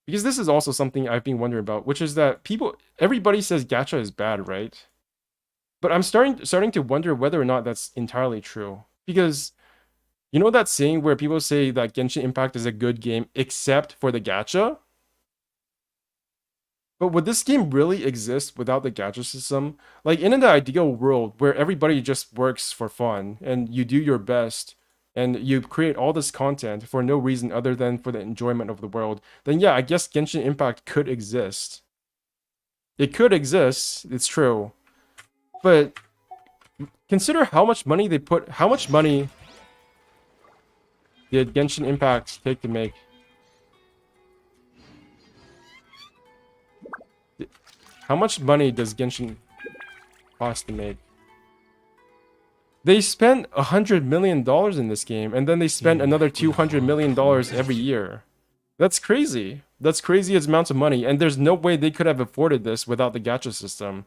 Because this is also something I've been wondering about, which is that everybody says gacha is bad, right? But I'm starting to wonder whether or not that's entirely true. Because you know that saying where people say that Genshin Impact is a good game except for the gacha? But would this game really exist without the gacha system? Like in an ideal world where everybody just works for fun and you do your best and you create all this content for no reason other than for the enjoyment of the world, then yeah, I guess Genshin Impact could exist. It could exist, it's true. But consider how much money did Genshin Impact take to make? How much money does Genshin cost to make? They spent $100 million in this game, and then they spend another $200 million every year. That's crazy. That's crazy amounts of money, and there's no way they could have afforded this without the gacha system.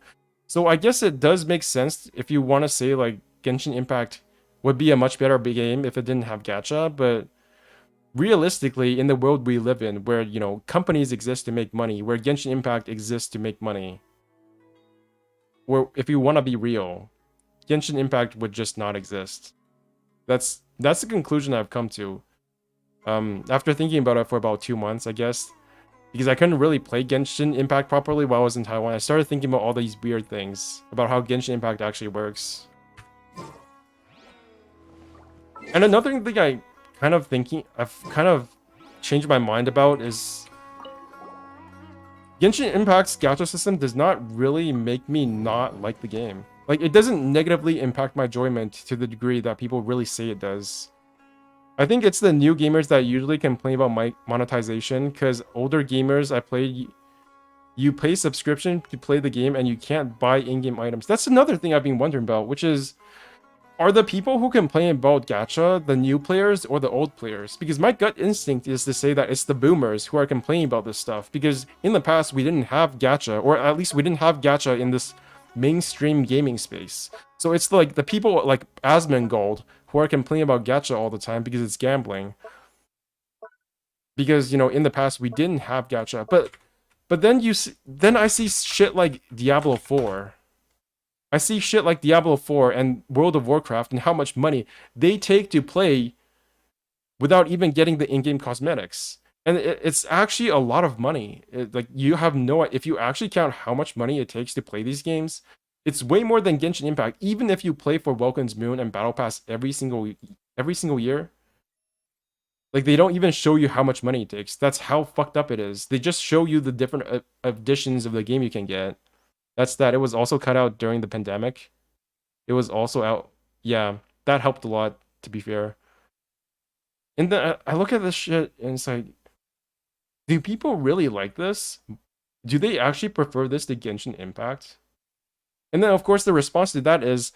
So I guess it does make sense if you want to say like Genshin Impact would be a much better game if it didn't have gacha, but realistically, in the world we live in, where, you know, companies exist to make money, where Genshin Impact exists to make money, where if you want to be real, Genshin Impact would just not exist. That's the conclusion I've come to. After thinking about it for about 2 months, I guess, because I couldn't really play Genshin Impact properly while I was in Taiwan, I started thinking about all these weird things about how Genshin Impact actually works. And another thing I've kind of changed my mind about is Genshin Impact's gacha system does not really make me not like the game. Like, it doesn't negatively impact my enjoyment to the degree that people really say it does. I think it's the new gamers that usually complain about my monetization, because older gamers you pay subscription to play the game and you can't buy in-game items. That's another thing I've been wondering about, which is, are the people who complain about gacha the new players or the old players? Because my gut instinct is to say that it's the boomers who are complaining about this stuff, because in the past we didn't have gacha, or at least we didn't have gacha in this mainstream gaming space. So it's like the people like Asmongold who are complaining about gacha all the time because it's gambling. Because, you know, in the past we didn't have gacha, but then I see shit like Diablo 4. I see shit like Diablo 4 and World of Warcraft and how much money they take to play without even getting the in-game cosmetics. And it's actually a lot of money. Like, you have no... If you actually count how much money it takes to play these games, it's way more than Genshin Impact. Even if you play for Welcome's Moon and Battle Pass every single year, like, they don't even show you how much money it takes. That's how fucked up it is. They just show you the different editions of the game you can get. That's that. It was also cut out during the pandemic. It was also out. Yeah, that helped a lot, to be fair. And then I look at this shit and it's like, do people really like this? Do they actually prefer this to Genshin Impact? And then, of course, the response to that is,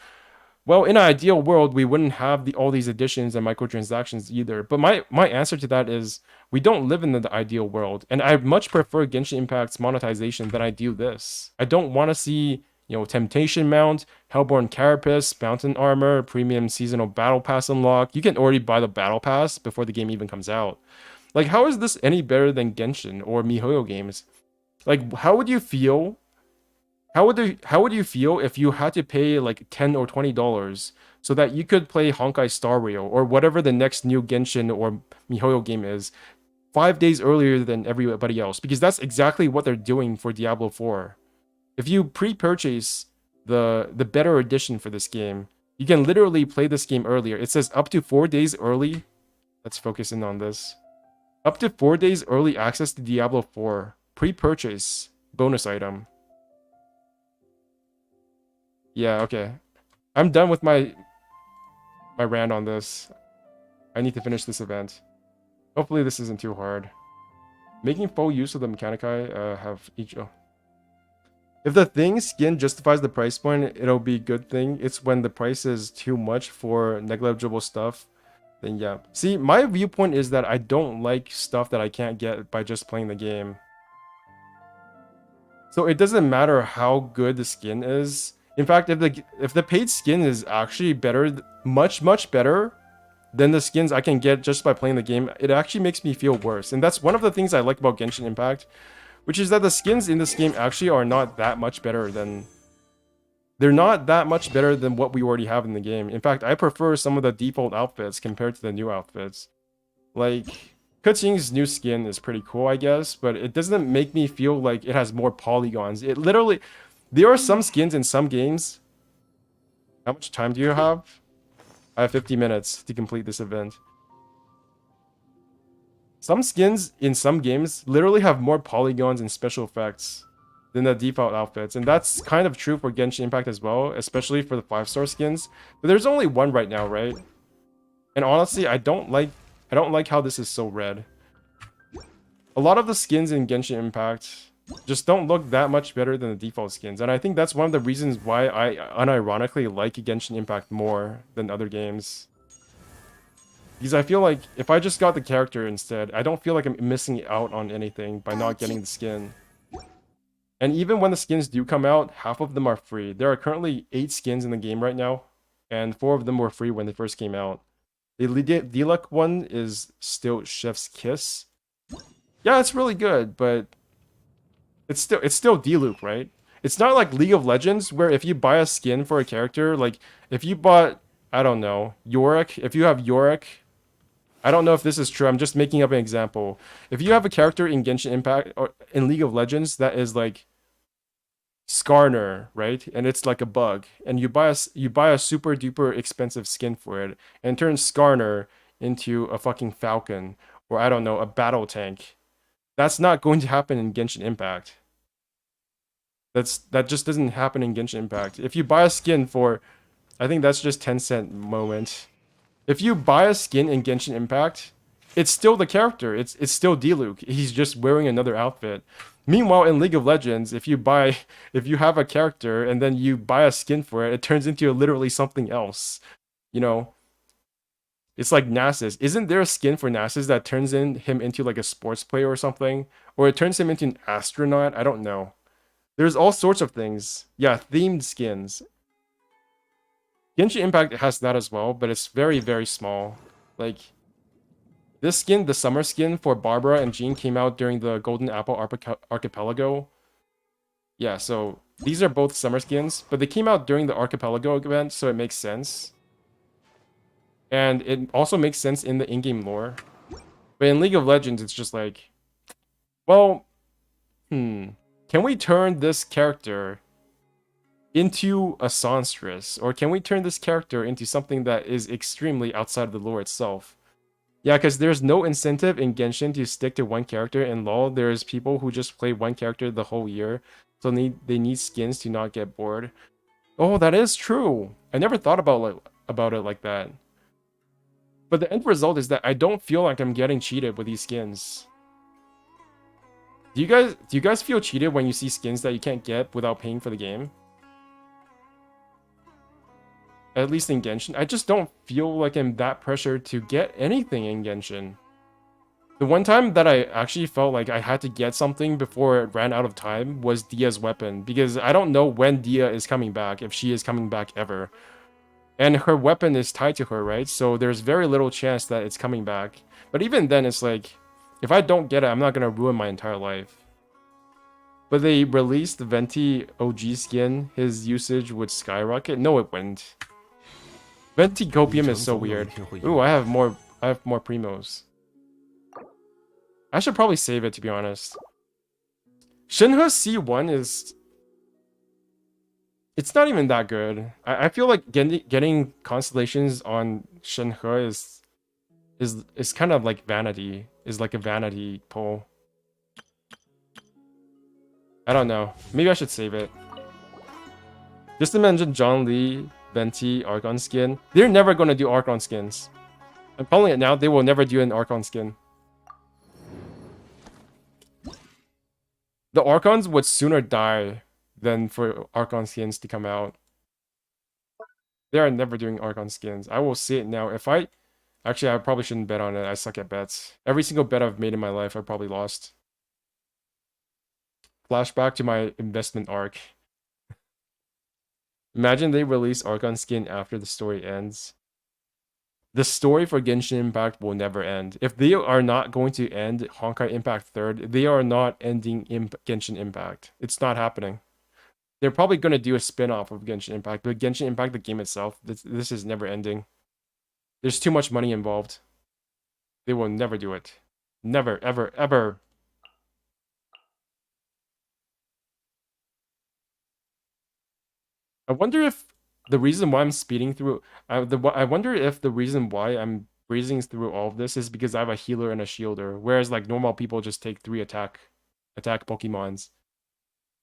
well, in an ideal world, we wouldn't have all these additions and microtransactions either. But my answer to that is, we don't live in the ideal world. And I much prefer Genshin Impact's monetization than I do this. I don't want to see, you know, Temptation Mount, Hellborn Carapace, Mountain Armor, Premium Seasonal Battle Pass unlock. You can already buy the Battle Pass before the game even comes out. Like, how is this any better than Genshin or MiHoYo games? Like, how would you feel? How would you feel if you had to pay like $10 or $20 so that you could play Honkai Star Rail or whatever the next new Genshin or MiHoYo game is 5 days earlier than everybody else? Because that's exactly what they're doing for Diablo 4. If you pre-purchase the better edition for this game, you can literally play this game earlier. It says up to 4 days early. Let's focus in on this. Up to 4 days early access to Diablo 4. Pre-purchase bonus item. Yeah, okay. I'm done with my rant on this. I need to finish this event. Hopefully this isn't too hard. Making full use of the Mechanikai have each... Oh. If the thing skin justifies the price point, it'll be a good thing. It's when the price is too much for negligible stuff, then yeah. See, my viewpoint is that I don't like stuff that I can't get by just playing the game. So it doesn't matter how good the skin is. In fact, if the paid skin is actually better, much better than the skins I can get just by playing the game, it actually makes me feel worse. And that's one of the things I like about Genshin Impact, which is that the skins in this game actually are not that much better than... They're not that much better than what we already have in the game. In fact, I prefer some of the default outfits compared to the new outfits. Like, Keqing's new skin is pretty cool, I guess, but it doesn't make me feel like it has more polygons. It literally... There are some skins in some games. How much time do you have? I have 50 minutes to complete this event. Some skins in some games literally have more polygons and special effects than the default outfits. And that's kind of true for Genshin Impact as well, especially for the 5-star skins. But there's only one right now, right? And honestly, I don't like how this is so red. A lot of the skins in Genshin Impact just don't look that much better than the default skins. And I think that's one of the reasons why I unironically like Genshin Impact more than other games. Because I feel like if I just got the character instead, I don't feel like I'm missing out on anything by not getting the skin. And even when the skins do come out, half of them are free. There are currently 8 skins in the game right now, and 4 of them were free when they first came out. The Diluc one is still Chef's Kiss. Yeah, it's really good, but it's still Diluc, right? It's not like League of Legends where if you buy a skin for a character, like if you bought, I don't know, Yorick. If you have Yorick, I don't know if this is true. I'm just making up an example. If you have a character in Genshin Impact or in League of Legends that is like Skarner, right? And it's like a bug, and you buy a super duper expensive skin for it, and turns Skarner into a fucking falcon, or I don't know, a battle tank. That's not going to happen in Genshin Impact. That just doesn't happen in Genshin Impact. If you buy a skin for, I think that's just 10-cent moment. If you buy a skin in Genshin Impact, it's still the character. It's still Diluc. He's just wearing another outfit. Meanwhile, in League of Legends, if you have a character and then you buy a skin for it, it turns into literally something else. You know, it's like Nasus. Isn't there a skin for Nasus that turns him into like a sports player or something? Or it turns him into an astronaut? I don't know. There's all sorts of things. Yeah, themed skins. Genshin Impact has that as well, but it's very, very small. Like, this skin, the summer skin for Barbara and Jean, came out during the Golden Apple Archipelago. Yeah, so these are both summer skins, but they came out during the Archipelago event, so it makes sense. And it also makes sense in the in-game lore. But in League of Legends, it's just like, well, can we turn this character into a songstress? Or can we turn this character into something that is extremely outside of the lore itself? Yeah, because there's no incentive in Genshin to stick to one character. In LoL, there's people who just play one character the whole year, so they need skins to not get bored. Oh, that is true. I never thought about it like that. But the end result is that I don't feel like I'm getting cheated with these skins. Do you guys feel cheated when you see skins that you can't get without paying for the game? At least in Genshin, I just don't feel like I'm that pressured to get anything in Genshin. The one time that I actually felt like I had to get something before it ran out of time was Dia's weapon, because I don't know when Dia is coming back, if she is coming back ever. And her weapon is tied to her, right? So there's very little chance that it's coming back. But even then, it's like, if I don't get it, I'm not gonna ruin my entire life. But they released the Venti OG skin, his usage would skyrocket? No, it wouldn't. Venti Copium is so weird. Ooh, I have more primos. I should probably save it, to be honest. Shinhe C1 is... It's not even that good. I feel like getting constellations on Shinhe is kind of like vanity. Is like a vanity pull. I don't know. Maybe I should save it. Just to mention John Lee, Venti, Archon skin. They're never going to do Archon skins. I'm calling it now. They will never do an Archon skin. The Archons would sooner die than for Archon skins to come out. They are never doing Archon skins. I will say it now. Actually, I probably shouldn't bet on it. I suck at bets. Every single bet I've made in my life, I probably lost. Flashback to my investment arc. Imagine they release Archon skin after the story ends. The story for Genshin Impact will never end. If they are not going to end Honkai Impact 3rd, they are not ending Genshin Impact. It's not happening. They're probably going to do a spin-off of Genshin Impact, but Genshin Impact, the game itself, this is never ending. There's too much money involved. They will never do it. Never, ever, ever. I wonder if the reason why I'm speeding through... I wonder if the reason why I'm breezing through all of this is because I have a healer and a shielder, whereas like normal people just take 3 attack Pokemons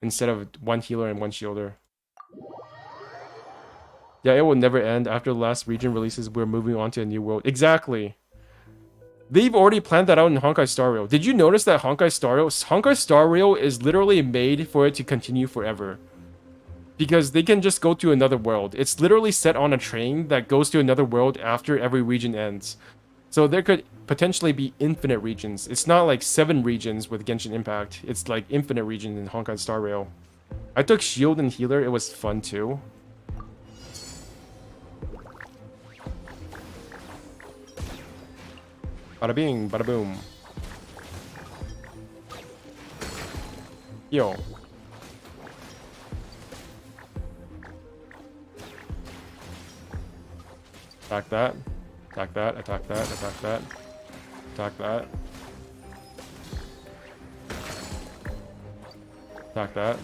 instead of 1 healer and 1 shielder. Yeah, it will never end. After the last region releases, we're moving on to a new world. Exactly. They've already planned that out in Honkai Star Rail. Did you notice that Honkai Star Rail is literally made for it to continue forever? Because they can just go to another world. It's literally set on a train that goes to another world after every region ends. So there could potentially be infinite regions. It's not like 7 regions with Genshin Impact. It's like infinite regions in Honkai Star Rail. I took Shield and Healer. It was fun too. Bada bing, bada boom. Yo. Attack that. Attack that. Attack that. Attack that. Attack that. Attack that.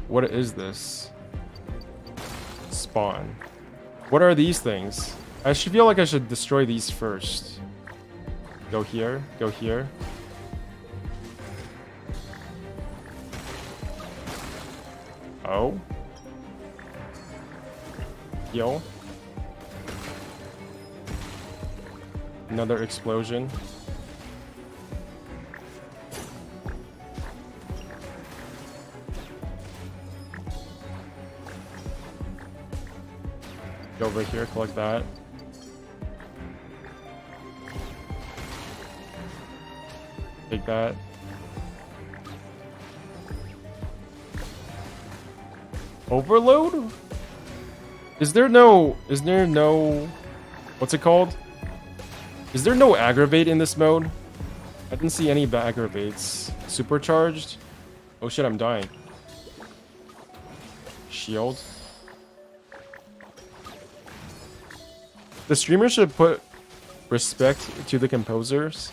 What is this? Spawn. What are these things? I should feel like I should destroy these first. Go here. Go here. Oh. Yo. Another explosion. Go over here, collect that. Take that. Overload? Is there no, what's it called? Is there no aggravate in this mode? I didn't see any aggravates. Supercharged? Oh shit, I'm dying. Shield. The streamer should put respect to the composers.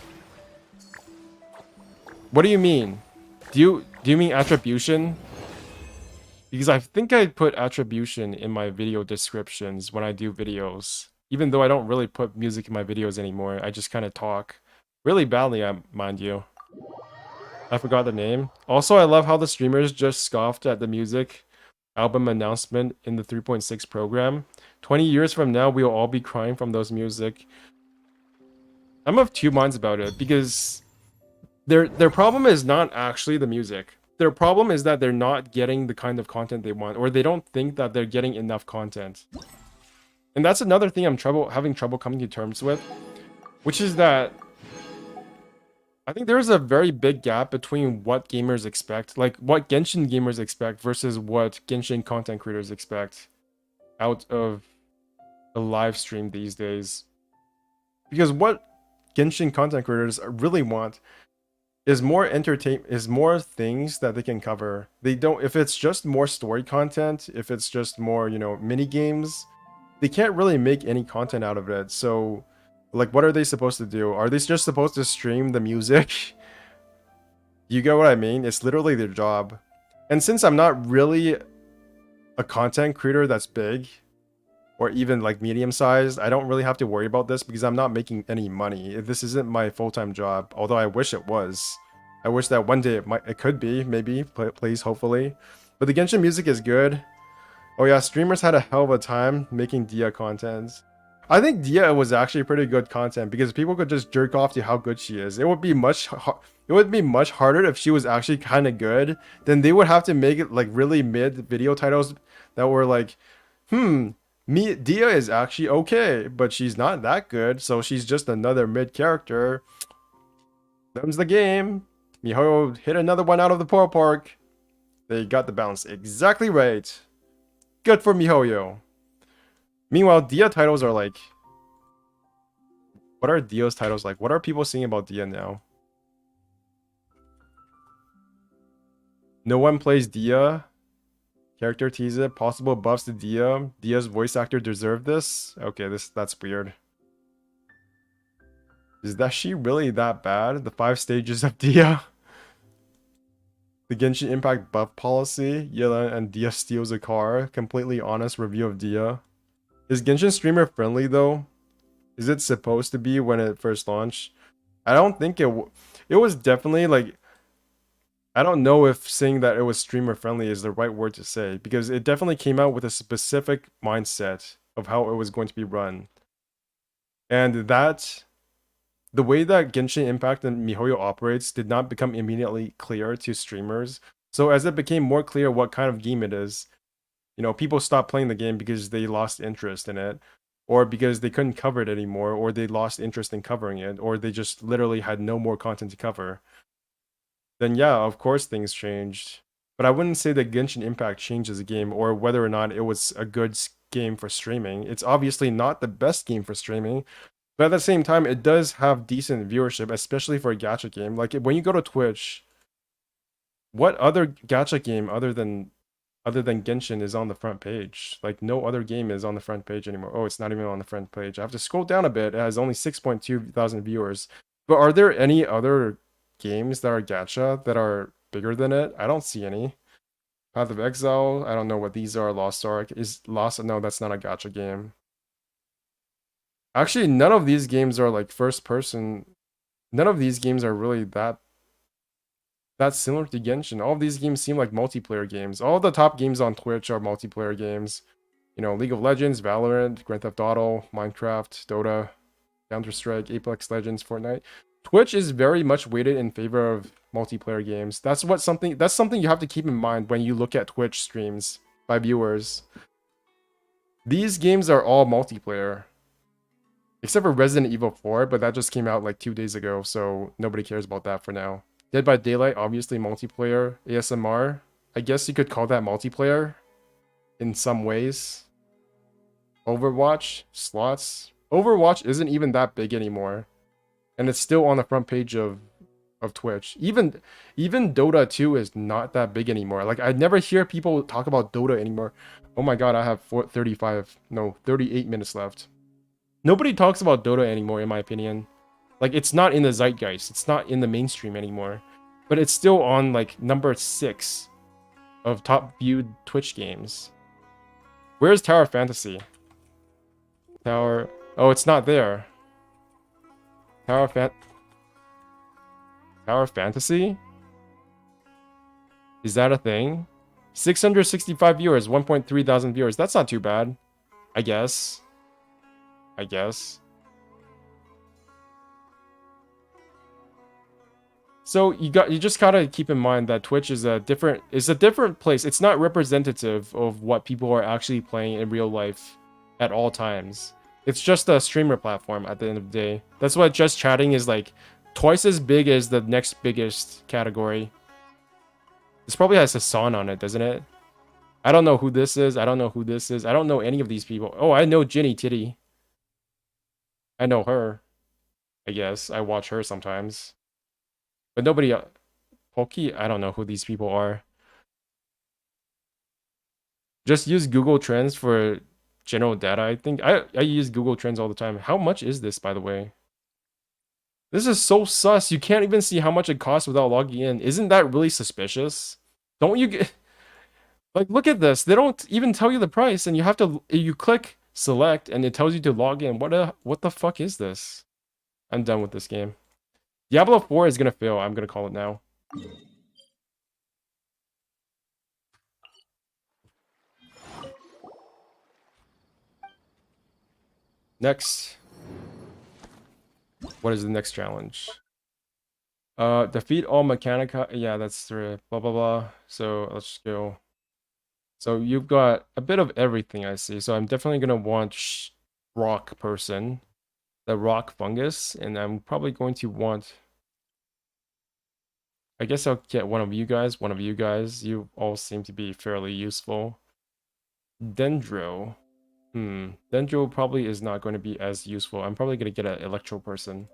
What do you mean? Do you mean attribution? Because I think I put attribution in my video descriptions when I do videos. Even though I don't really put music in my videos anymore, I just kind of talk. Really badly, mind you. I forgot the name. Also, I love how the streamers just scoffed at the music album announcement in the 3.6 program. 20 years from now, we'll all be crying from those music. I'm of two minds about it, because their problem is not actually the music. Their problem is that they're not getting the kind of content they want, or they don't think that they're getting enough content. And that's another thing I'm having trouble coming to terms with, which is that I think there's a very big gap between what gamers expect, like what Genshin gamers expect versus what Genshin content creators expect out of a live stream these days. Because what Genshin content creators really want is more things that they can cover. They don't, if it's just more story content, if it's just more, mini games, they can't really make any content out of it. So like, what are they supposed to do? Are they just supposed to stream the music? You get what I mean? It's literally their job. And since I'm not really a content creator that's big, or even like medium sized, I don't really have to worry about this because I'm not making any money. This isn't my full-time job, although I wish it was. I wish that one day it could be, maybe, please, hopefully. But the Genshin music is good. Oh yeah, streamers had a hell of a time making Dia content. I think Dia was actually pretty good content because people could just jerk off to how good she is. It would be much harder if she was actually kind of good. Then they would have to make it like really mid video titles that were like, Dia is actually okay, but she's not that good, so she's just another mid character. Them's the game. miHoYo hit another one out of the ballpark. They got the balance exactly right. Good for miHoYo. Meanwhile, Dia titles are like... What are Dia's titles like? What are people saying about Dia now? No one plays Dia. Character teaser. Possible buffs to Dia. Dia's voice actor deserved this? Okay, that's weird. Is that she really that bad? The 5 stages of Dia? The Genshin Impact buff policy. Yela and Dia steals a car. Completely honest review of Dia. Is Genshin streamer friendly though? Is it supposed to be when it first launched? I don't think it was definitely like... I don't know if saying that it was streamer friendly is the right word to say, because it definitely came out with a specific mindset of how it was going to be run. And that... The way that Genshin Impact and miHoYo operates did not become immediately clear to streamers. So as it became more clear what kind of game it is, people stopped playing the game because they lost interest in it, or because they couldn't cover it anymore, or they lost interest in covering it, or they just literally had no more content to cover. then yeah, of course things changed. But I wouldn't say that Genshin Impact changes the game or whether or not it was a good game for streaming. It's obviously not the best game for streaming, but at the same time, it does have decent viewership, especially for a gacha game. Like when you go to Twitch, what other gacha game other than Genshin is on the front page? Like no other game is on the front page anymore. Oh, it's not even on the front page. I have to scroll down a bit. It has only 6.2 thousand viewers. But are there any other games that are gacha that are bigger than it? I don't see any. Path of Exile, I don't know what these are. Lost Ark is Lost. No, that's not a gacha game. Actually, none of these games are like first person. None of these games are really that's similar to Genshin. All of these games seem like multiplayer games. All the top games on Twitch are multiplayer games. You know, League of Legends, Valorant, Grand Theft Auto, Minecraft, Dota, Counter-Strike, Apex Legends, Fortnite. Twitch is very much weighted in favor of multiplayer games. That's something you have to keep in mind when you look at Twitch streams by viewers. These games are all multiplayer. Except for Resident Evil 4, but that just came out like 2 days ago, so nobody cares about that for now. Dead by Daylight, obviously multiplayer. ASMR, I guess you could call that multiplayer in some ways. Overwatch, slots. Overwatch isn't even that big anymore. And it's still on the front page of Twitch. Even Dota 2 is not that big anymore. Like I never hear people talk about Dota anymore. Oh my god, I have 38 minutes left. Nobody talks about Dota anymore, in my opinion. Like, it's not in the zeitgeist. It's not in the mainstream anymore. But it's still on, like, number 6 of top viewed Twitch games. Where's Tower Fantasy? Tower... Oh, it's not there. Tower Fantasy? Is that a thing? 665 viewers, 1.3 thousand viewers. That's not too bad. I guess. So you just gotta keep in mind that Twitch is a different place. It's not representative of what people are actually playing in real life at all times. It's just a streamer platform at the end of the day. That's why just chatting is like twice as big as the next biggest category. This probably has Hassan on it, doesn't it? I don't know who this is. I don't know any of these people. Oh, I know Ginny Titty. I know her. I guess. I watch her sometimes. But nobody... Pokey? I don't know who these people are. Just use Google Trends for general data, I think. I use Google Trends all the time. How much is this, by the way? This is so sus. You can't even see how much it costs without logging in. Isn't that really suspicious? Don't you get... Like, look at this. They don't even tell you the price, and you have to... You click select, and it tells you to log in. What the fuck is this? I'm done with this game. Diablo 4 is gonna fail. I'm gonna call it now. Next. What is the next challenge? Defeat all Mechanica. Yeah, that's 3. Blah, blah, blah. So, let's just go. So, you've got a bit of everything, I see. So, I'm definitely going to want rock person. The rock fungus. And I'm probably going to want... I guess I'll get one of you guys. You all seem to be fairly useful. Dendro. Dendro probably is not going to be as useful. I'm probably going to get an electro person.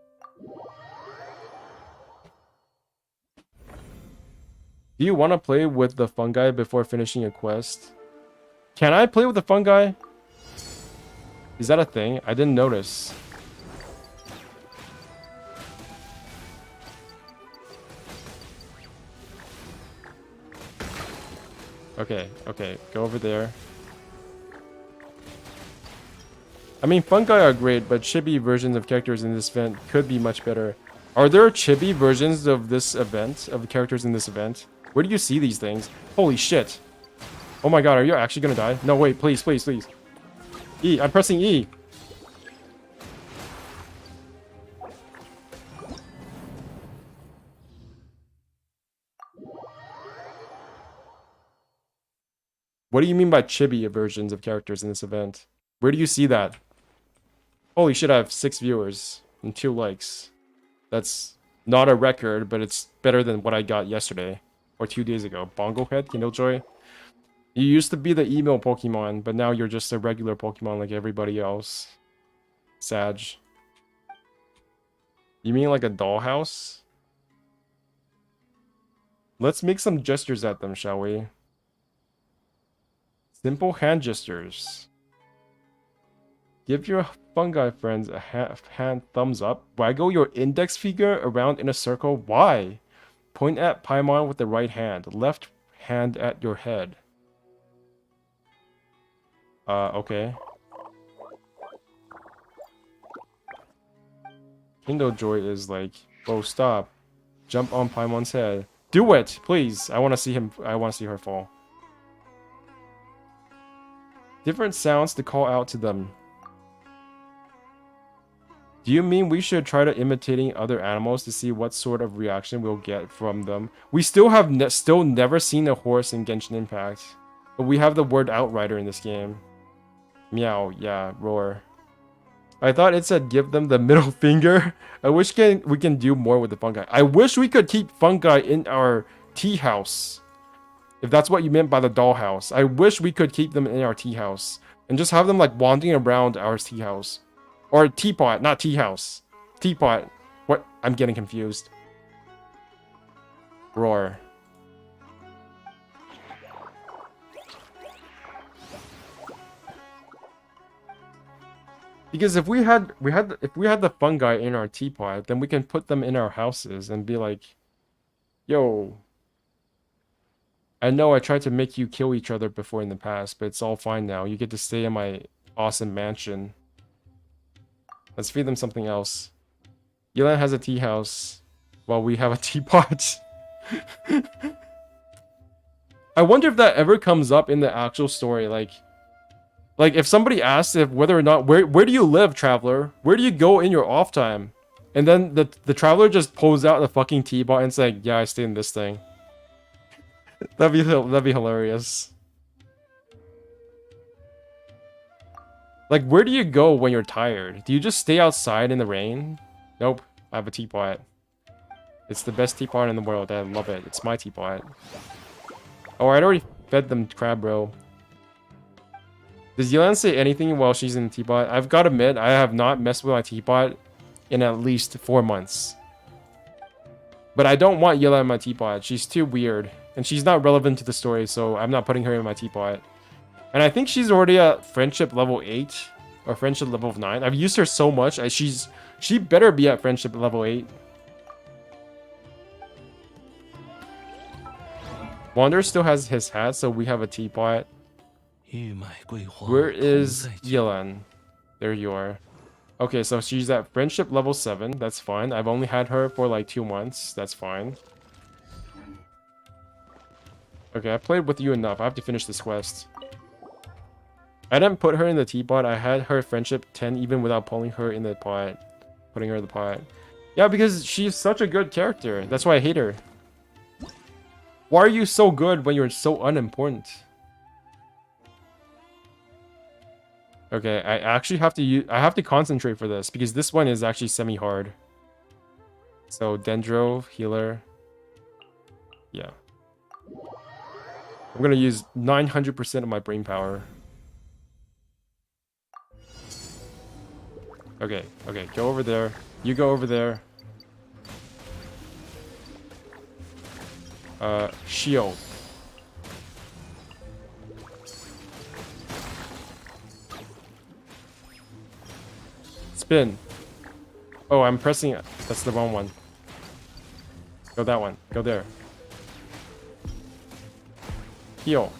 Do you want to play with the fungi before finishing a quest? Can I play with the fungi? Is that a thing? I didn't notice. Okay, go over there. I mean, fungi are great, but chibi versions of characters in this event could be much better. Are there chibi versions of this event, of the characters in this event? Where do you see these things? Holy shit. Oh my god, are you actually gonna die? No, wait, please. E, I'm pressing E. What do you mean by chibi versions of characters in this event? Where do you see that? Holy shit, I have 6 viewers and 2 likes. That's Not a record, but it's better than what I got yesterday or 2 days ago. Bongo Head, Killjoy. You used to be the emo Pokemon, but now you're just a regular Pokemon like everybody else. Sag. You mean like a dollhouse? Let's make some gestures at them, shall we? Simple hand gestures. Give your fungi friends a hand thumbs up. Waggle your index finger around in a circle. Why? Point at Paimon with the right hand. Left hand at your head. Okay. Killjoy is like, oh, stop. Jump on Paimon's head. Do it, please. I want to see him. I want to see her fall. Different sounds to call out to them. Do you mean we should try to imitating other animals to see what sort of reaction we'll get from them? We still have still never seen a horse in Genshin Impact. But we have the word outrider in this game. Meow, yeah, roar. I thought it said give them the middle finger. I wish we can do more with the fungi. I wish we could keep fungi in our tea house. If that's what you meant by the dollhouse. I wish we could keep them in our tea house. And just have them like wandering around our tea house. Or teapot, not tea house. Teapot. What? I'm getting confused. Roar. Because if we had the fungi in our teapot, then we can put them in our houses and be like, yo, I know I tried to make you kill each other before in the past, but it's all fine now. You get to stay in my awesome mansion. Let's feed them something else. Yelan has a tea house while we have a teapot. I wonder if that ever comes up in the actual story, like if somebody asks if whether or not where do you live, traveler? Where do you go in your off time? And then the traveler just pulls out the fucking teapot and it's like, yeah, I stay in this thing. that'd be hilarious. Like, where do you go when you're tired? Do you just stay outside in the rain? Nope, I have a teapot. It's the best teapot in the world. I love it. It's my teapot. Oh, I'd already fed them crab, bro. Does Yelan say anything while she's in the teapot? I've got to admit, I have not messed with my teapot in at least 4 months. But I don't want Yelan in my teapot. She's too weird. And she's not relevant to the story, so I'm not putting her in my teapot. And I think she's already at friendship level 8 or friendship level 9. I've used her so much. She better be at friendship level 8. Wander still has his hat, so we have a teapot. Where is Yelan? There you are. Okay, so she's at friendship level 7. That's fine. I've only had her for like 2 months. That's fine. Okay, I played with you enough. I have to finish this quest. I didn't put her in the teapot. I had her friendship 10 even without pulling her in the pot. Putting her in the pot. Yeah, because she's such a good character. That's why I hate her. Why are you so good when you're so unimportant? Okay, I actually have to I have to concentrate for this because this one is actually semi-hard. So Dendro, healer. Yeah. I'm gonna use 900% of my brain power. Okay, okay, go over there. You go over there. Shield. Spin. Oh, I'm pressing it. That's the wrong one. Go that one. Go there. Heal.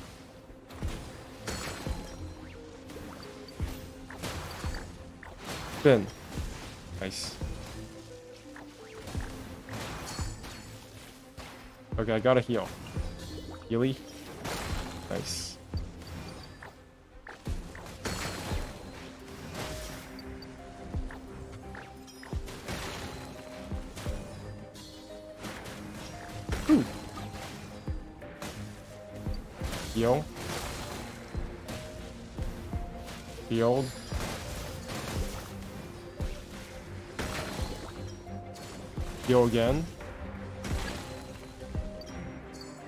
Spin. Nice. Okay, I gotta heal. Healy. Nice. Ooh. Heal. Healed. Heal again.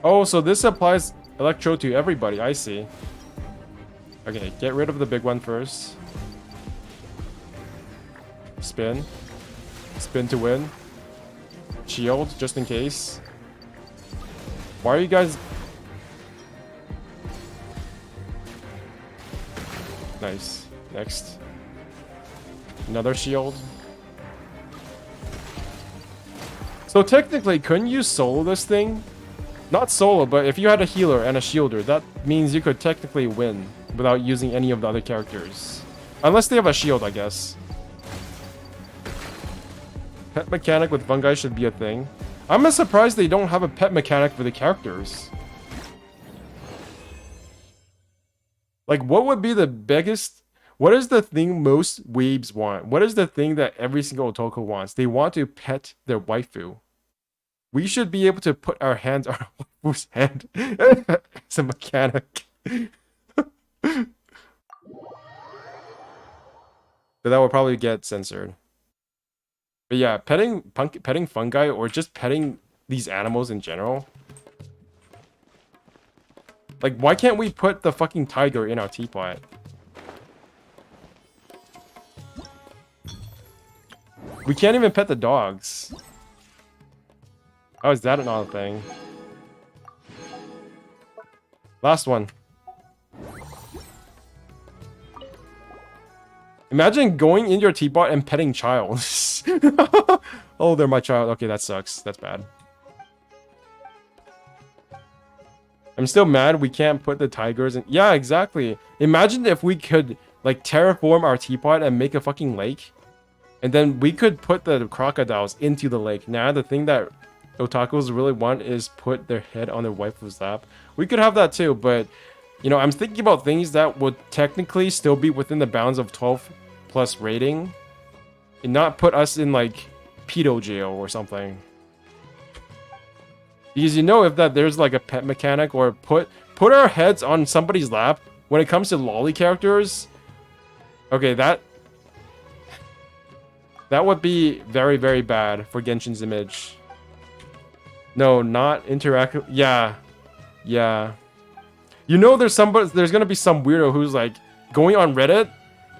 Oh, so this applies Electro to everybody. I see. Okay, get rid of the big one first. Spin. Spin to win. Shield, just in case. Why are you guys... Nice. Next. Another shield. So technically, couldn't you solo this thing? Not solo, but if you had a healer and a shielder, that means you could technically win without using any of the other characters. Unless they have a shield, I guess. Pet mechanic with fungi should be a thing. I'm surprised they don't have a pet mechanic for the characters. Like, what would be the biggest... What is the thing most weebs want? What is the thing that every single otaku wants? They want to pet their waifu. We should be able to put our hands on our waifu's head as a mechanic. But that will probably get censored. But yeah, petting fungi or just petting these animals in general. Like, why can't we put the fucking tiger in our teapot? We can't even pet the dogs. How is that another thing? Last one. Imagine going in your teapot and petting child. Oh, they're my child. Okay, that sucks. That's bad. I'm still mad we can't put the tigers in. Yeah, exactly. Imagine if we could, like, terraform our teapot and make a fucking lake. And then we could put the crocodiles into the lake. Now, the thing that otakus really want is put their head on their waifu's lap. We could have that too, but, you know, I'm thinking about things that would technically still be within the bounds of 12+ rating. And not put us in, like, pedo jail or something. Because you know if that there's, like, a pet mechanic or put our heads on somebody's lap when it comes to lolly characters. Okay, that would be very, very bad for Genshin's image. No, not interactive. Yeah. Yeah. You know there's gonna be some weirdo who's like going on Reddit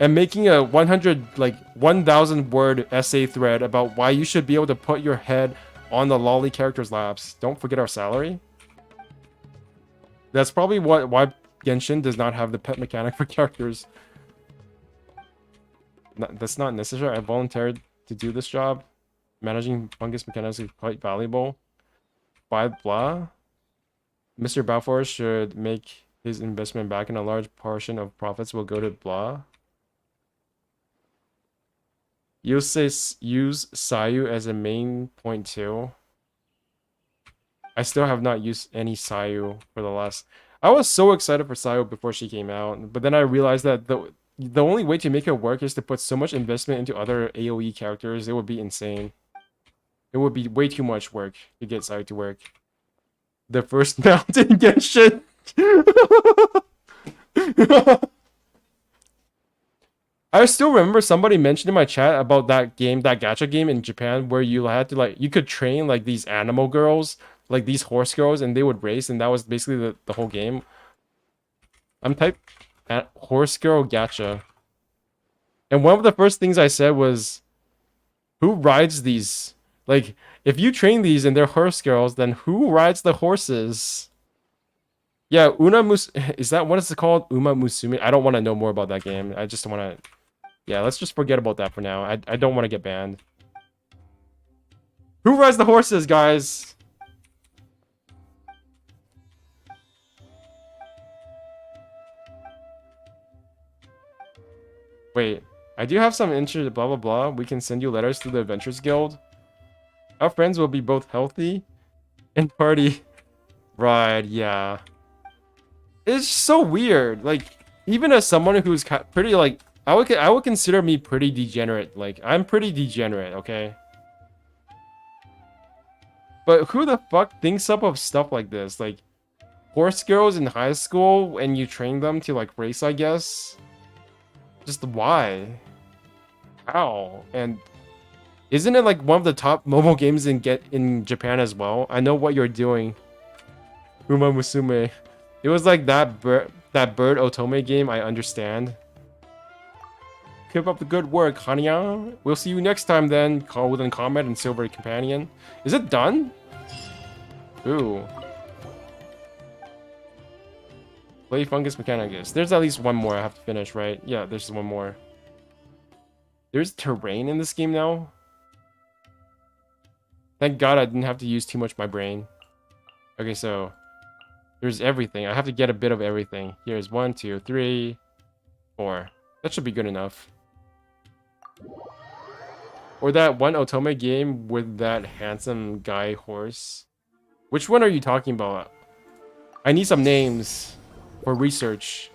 and making a 1,000 word essay thread about why you should be able to put your head on the lolly characters' laps. Don't forget our salary. That's probably why Genshin does not have the pet mechanic for characters. That's not necessary. I volunteered to do this job. Managing fungus mechanics is quite valuable. By blah. Mr. Balfour should make his investment back, and a large portion of profits will go to blah. You'll say use Sayu as a main point too. I still have not used any Sayu for the last... I was so excited for Sayu before she came out, but then I realized that the only way to make it work is to put so much investment into other AoE characters. It would be insane. It would be way too much work to get Sayu to work. The first mountain Genshin. I still remember somebody mentioned in my chat about that game, that gacha game in Japan, where you had to, like, you could train, like, these animal girls, like these horse girls, and they would race, and that was basically the whole game. I'm typed at horse girl gacha. And one of the first things I said was, who rides these? Like, if you train these and they're horse girls, then who rides the horses? Yeah, is that what is it called? Uma Musume? I don't want to know more about that game. I just want to... Yeah, let's just forget about that for now. I don't want to get banned. Who rides the horses, guys? Wait, I do have some interest, blah, blah, blah. We can send you letters to the Adventures Guild. Our friends will be both healthy and party. Right, yeah. It's so weird. Like, even as someone who's pretty, like, I would consider me pretty degenerate. Like, I'm pretty degenerate, okay? But who the fuck thinks up of stuff like this? Like, horse girls in high school and you train them to, like, race, I guess? Just why? How? And Isn't it like one of the top mobile games in Japan as well? I know what you're doing. Uma Musume. It was like that bird otome game, I understand. Keep up the good work, Hanya. We'll see you next time then, Golden Comet and Silver Companion. Is it done? Ooh. Play Fungus Mechanicus. There's at least one more I have to finish, right? Yeah, there's one more. There's terrain in this game now. Thank God I didn't have to use too much my brain. Okay, so there's everything. I have to get a bit of everything. Here's 1, 2, 3, 4. That should be good enough. Or that one Otome game with that handsome guy horse. Which one are you talking about? I need some names for research.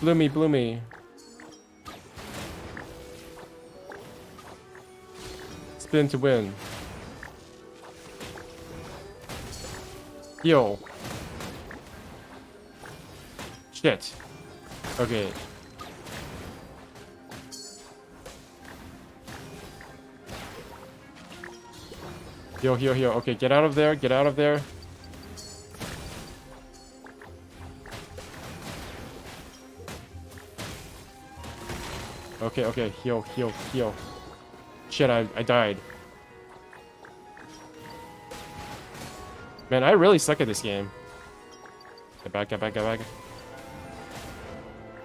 Bloomy, Bloomy. Spin to win. Yo. Shit. Okay. Yo, yo, yo. Okay, get out of there. Get out of there. Okay, okay. Heal, heal, heal. Shit, I died. Man, I really suck at this game. Get back, get back, get back.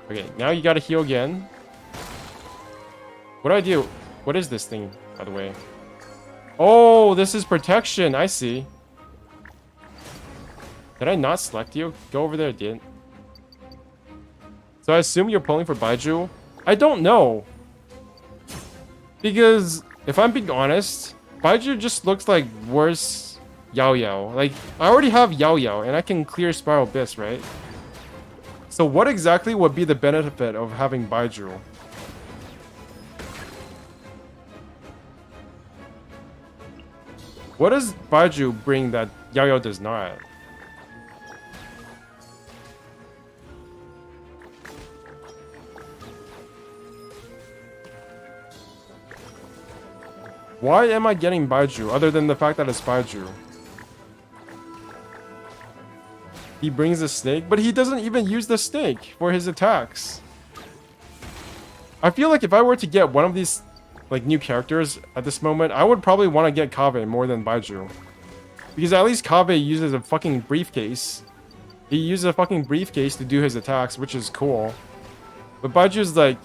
Okay, now you gotta heal again. What do I do? What is this thing, by the way? Oh, this is protection. I see. Did I not select you? Go over there, didn't. So I assume you're pulling for Baiju? I don't know. Because, if I'm being honest, Baiju just looks like worse Yao Yao. Like, I already have Yao Yao, and I can clear Spiral Abyss, right? So what exactly would be the benefit of having Baiju? What does Baiju bring that Yao Yao does not? Why am I getting Baiju other than the fact that it's Baiju? He brings a snake, but he doesn't even use the snake for his attacks. I feel like if I were to get one of these like new characters at this moment, I would probably want to get Kaveh more than Baiju. Because at least Kaveh uses a fucking briefcase. He uses a fucking briefcase to do his attacks, which is cool. But Baiju's like,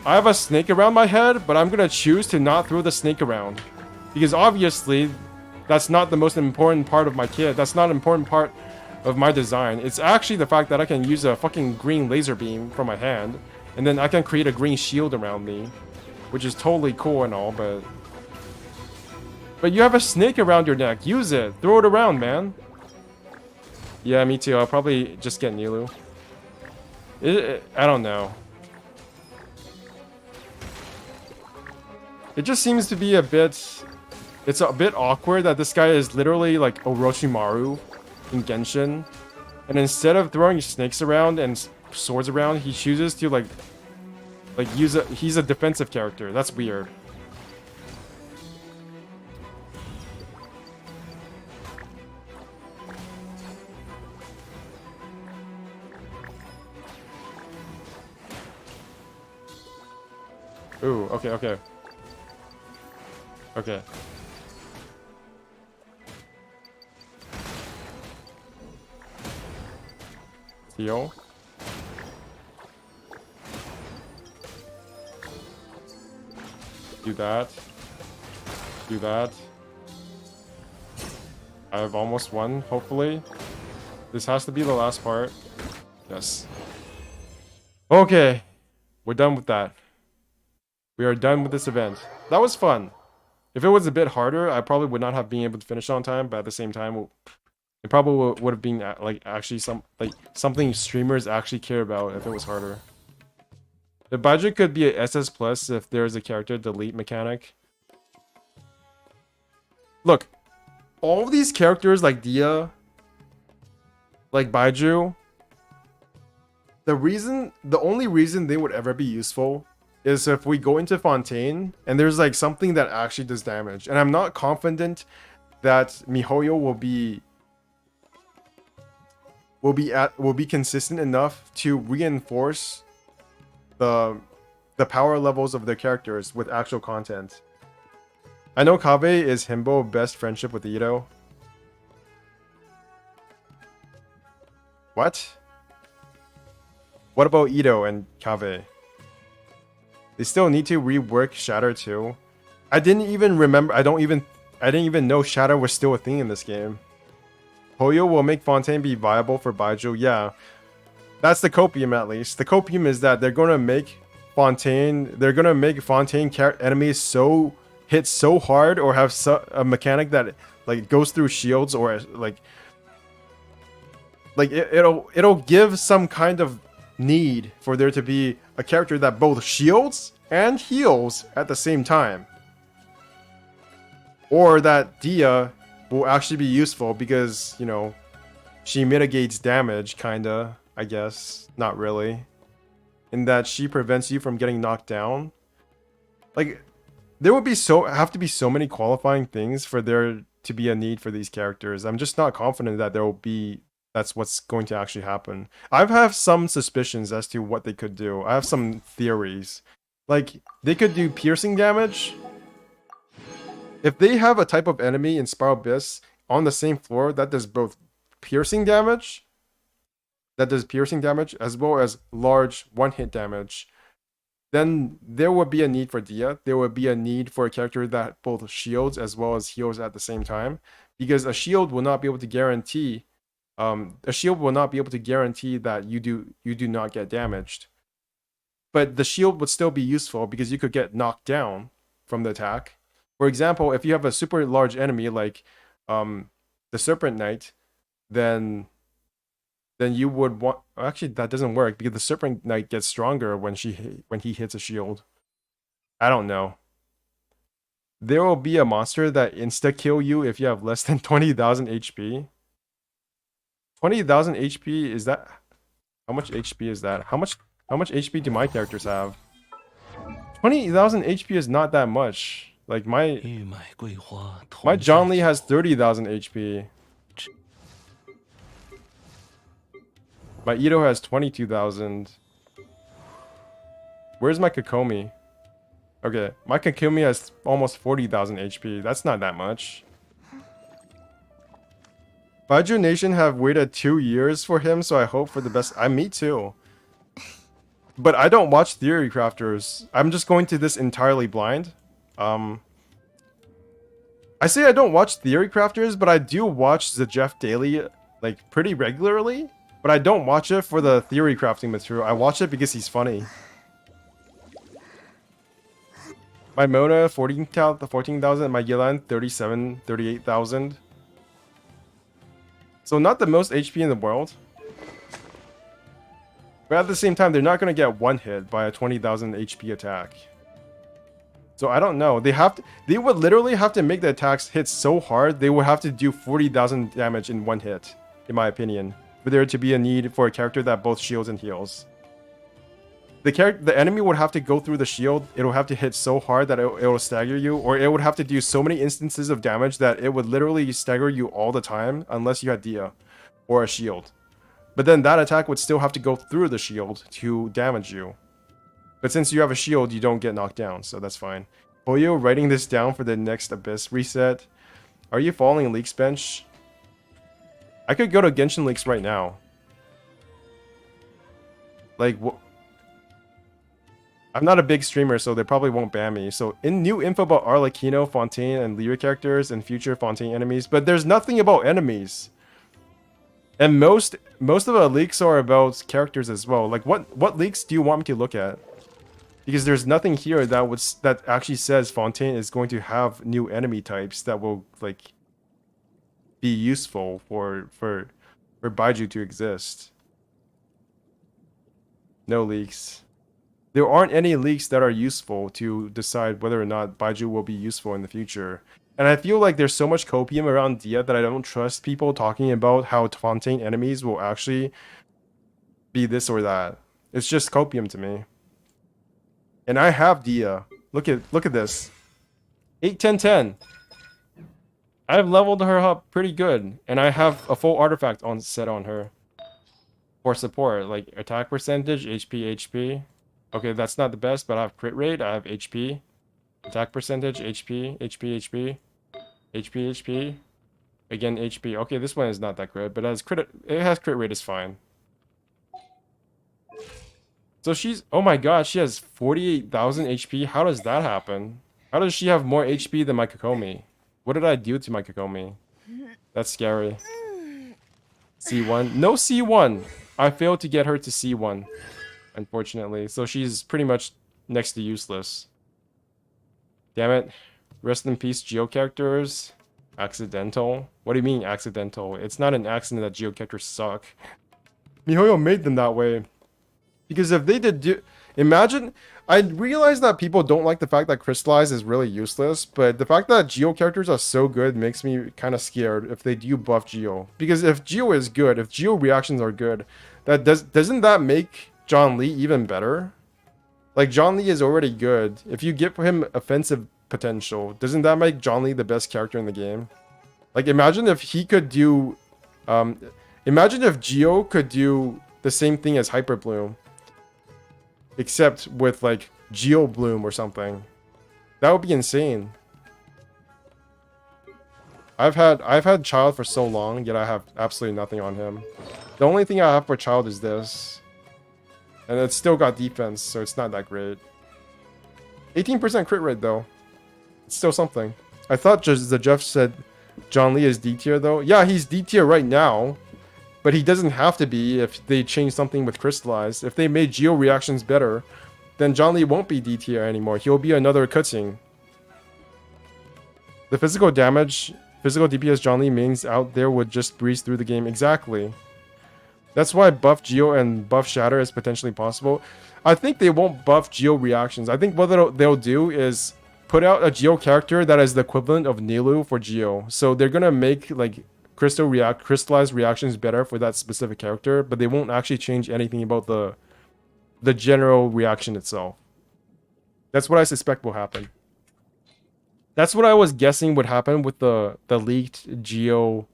I have a snake around my head, but I'm gonna choose to not throw the snake around. Because obviously, that's not the most important part of my kit. That's not an important part of my design. It's actually the fact that I can use a fucking green laser beam from my hand, and then I can create a green shield around me, which is totally cool and all, but you have a snake around your neck. Use it. Throw it around, man. Yeah, me too. I'll probably just get Nilu. I don't know. It just seems to be a bit... It's a bit awkward that this guy is literally like Orochimaru in Genshin, and instead of throwing snakes around and swords around, he chooses to like use a... He's a defensive character. That's weird. Ooh, okay, okay. Okay. Heal. Do that. Do that. I have almost won, hopefully. This has to be the last part. Yes. Okay. We're done with that. We are done with this event. That was fun. If it was a bit harder, I probably would not have been able to finish on time, but at the same time, it probably would have been like actually something streamers actually care about if it was harder. The budget could be a SS plus if there's a character delete mechanic. Look, all of these characters like Dia, like Baiju, The only reason they would ever be useful is if we go into Fontaine and there's like something that actually does damage. And I'm not confident that MiHoYo will be consistent enough to reinforce the power levels of their characters with actual content. I know Kaveh is Himbo best friendship with Ito. What? What about Ito and Kaveh? They still need to rework Shatter too. I didn't even remember. I didn't even know Shatter was still a thing in this game. Hoyo will make Fontaine be viable for Baiju. Yeah, that's the copium at least. The copium is that they're gonna make Fontaine. They're gonna make Fontaine enemies hit so hard or have a mechanic that like goes through shields or like it'll give some kind of need for there to be a character that both shields and heals at the same time, or that Dia will actually be useful because, you know, she mitigates damage kinda, I guess, not really, in that she prevents you from getting knocked down. Like, there would be have to be so many qualifying things for there to be a need for these characters. I'm just not confident that that's what's going to actually happen. I have some suspicions as to what they could do. I have some theories. Like, they could do piercing damage. If they have a type of enemy in Spiral Abyss on the same floor that does both piercing damage, as well as large one-hit damage, then there would be a need for Dia. There would be a need for a character that both shields as well as heals at the same time, because a shield will not be able to guarantee that you do not get damaged. But the shield would still be useful because you could get knocked down from the attack. For example, if you have a super large enemy like the Serpent Knight, then you would want... Actually, that doesn't work because the Serpent Knight gets stronger when he hits a shield. I don't know. There will be a monster that insta-kill you if you have less than 20,000 HP. 20,000 HP, is that... How much HP is that? How much HP do my characters have? 20,000 HP is not that much. Like, my Zhongli has 30,000 HP. My Ito has 22,000. Where's my Kokomi? Okay, my Kokomi has almost 40,000 HP. That's not that much. Baiju Nation have waited 2 years for him, so I hope for the best. Me too. But I don't watch Theory Crafters. I'm just going to this entirely blind. I say I don't watch Theory Crafters, but I do watch the Jeff Daily like pretty regularly. But I don't watch it for the theory crafting material. I watch it because he's funny. My Mona 14,000, my Yelan 38,000. So not the most HP in the world. But at the same time, they're not going to get one hit by a 20,000 HP attack. So I don't know. They would literally have to make the attacks hit so hard, they would have to do 40,000 damage in one hit, in my opinion, for there to be a need for a character that both shields and heals. The enemy would have to go through the shield. It'll have to hit so hard that it will stagger you, or it would have to do so many instances of damage that it would literally stagger you all the time unless you had Dia or a shield. But then that attack would still have to go through the shield to damage you. But since you have a shield, you don't get knocked down, so that's fine. Hoyo writing this down for the next Abyss reset. Are you following Leaks Bench? I could go to Genshin Leaks right now. Like, I'm not a big streamer, so they probably won't ban me. So, new info about Arlecchino, Fontaine, and Lyra characters and future Fontaine enemies. But there's nothing about enemies. And most of the leaks are about characters as well. Like, what leaks do you want me to look at? Because there's nothing here that actually says Fontaine is going to have new enemy types that will, like, be useful for Baiju to exist. No leaks. There aren't any leaks that are useful to decide whether or not Baiju will be useful in the future. And I feel like there's so much copium around Dia that I don't trust people talking about how Fontaine enemies will actually be this or that. It's just copium to me. And I have Dia. Look at this. 8, 10, 10. I've leveled her up pretty good, and I have a full artifact on set on her for support, like attack percentage, HP. Okay, that's not the best, but I have crit rate, I have HP, attack percentage, HP. Again, HP. Okay, this one is not that good, but it has crit rate is fine. So she's, oh my god, she has 48,000 HP. How does that happen? How does she have more HP than my Kokomi? What did I do to my Kokomi? That's scary. C1. No C1. I failed to get her to C1, unfortunately. So she's pretty much next to useless. Damn it. Rest in peace, Geo characters. Accidental. What do you mean accidental? It's not an accident that Geo characters suck. MiHoYo made them that way. Because if they did imagine, I realize that people don't like the fact that Crystallize is really useless, but the fact that Geo characters are so good makes me kind of scared if they do buff Geo. Because if Geo is good, if Geo reactions are good, doesn't that make John Lee even better? Like, John Lee is already good. If you give him offensive potential, doesn't that make John Lee the best character in the game? Like, imagine if he could do... imagine if Geo could do the same thing as Hyper Bloom, except with like Geo Bloom or something. That would be insane. I've had Child for so long, yet I have absolutely nothing on him. The only thing I have for Child is this. And it's still got defense, so it's not that great. 18% crit rate though. It's still something. I thought just the Jeff said John Lee is D tier though. Yeah, he's D tier right now. But he doesn't have to be if they change something with Crystallize. If they made Geo reactions better, then John Lee won't be D tier anymore. He'll be another cutscene. The physical damage, physical DPS John Lee mains out there would just breeze through the game. Exactly. That's why buff Geo and buff Shatter is potentially possible. I think they won't buff Geo reactions. I think what they'll do is put out a Geo character that is the equivalent of Nilu for Geo. So they're gonna make like crystallized reactions better for that specific character, but they won't actually change anything about the general reaction itself. That's what I suspect will happen. That's what I was guessing would happen with the leaked Geo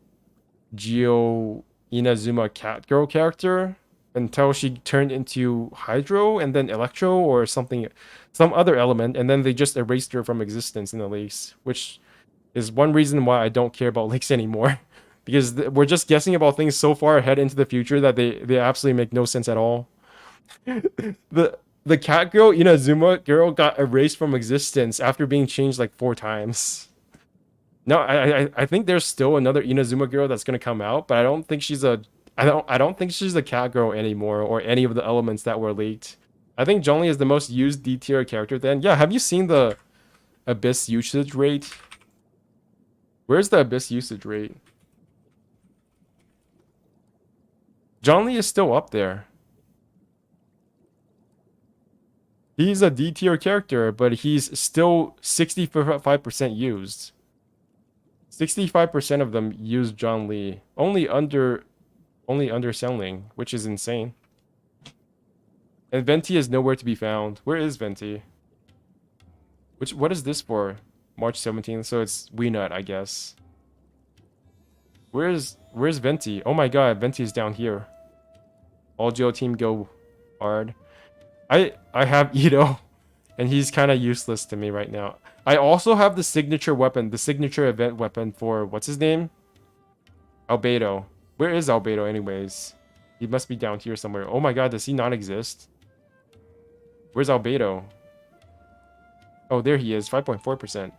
Inazuma Cat Girl character until she turned into Hydro and then Electro or something, some other element, and then they just erased her from existence in the leaks, which is one reason why I don't care about leaks anymore. Because we're just guessing about things so far ahead into the future that they absolutely make no sense at all. The cat girl, Inazuma girl, got erased from existence after being changed like 4 times. No, I think there's still another Inazuma girl that's gonna come out, but I don't think she's a cat girl anymore, or any of the elements that were leaked. I think Zhongli is the most used D tier character then. Yeah, have you seen the Abyss usage rate? Where's the Abyss usage rate? John Lee is still up there. He's a D tier character, but he's still 65% used. 65% of them use John Lee. Only under Xiangling, which is insane. And Venti is nowhere to be found. Where is Venti? What is this for? March 17th, so it's Weenut, I guess. Where's Venti? Oh my god, Venti is down here. All Geo team go hard. I have Ito, and he's kind of useless to me right now. I also have the signature weapon, the signature event weapon for, what's his name? Albedo. Where is Albedo anyways? He must be down here somewhere. Oh my god, does he not exist? Where's Albedo? Oh, there he is, 5.4%.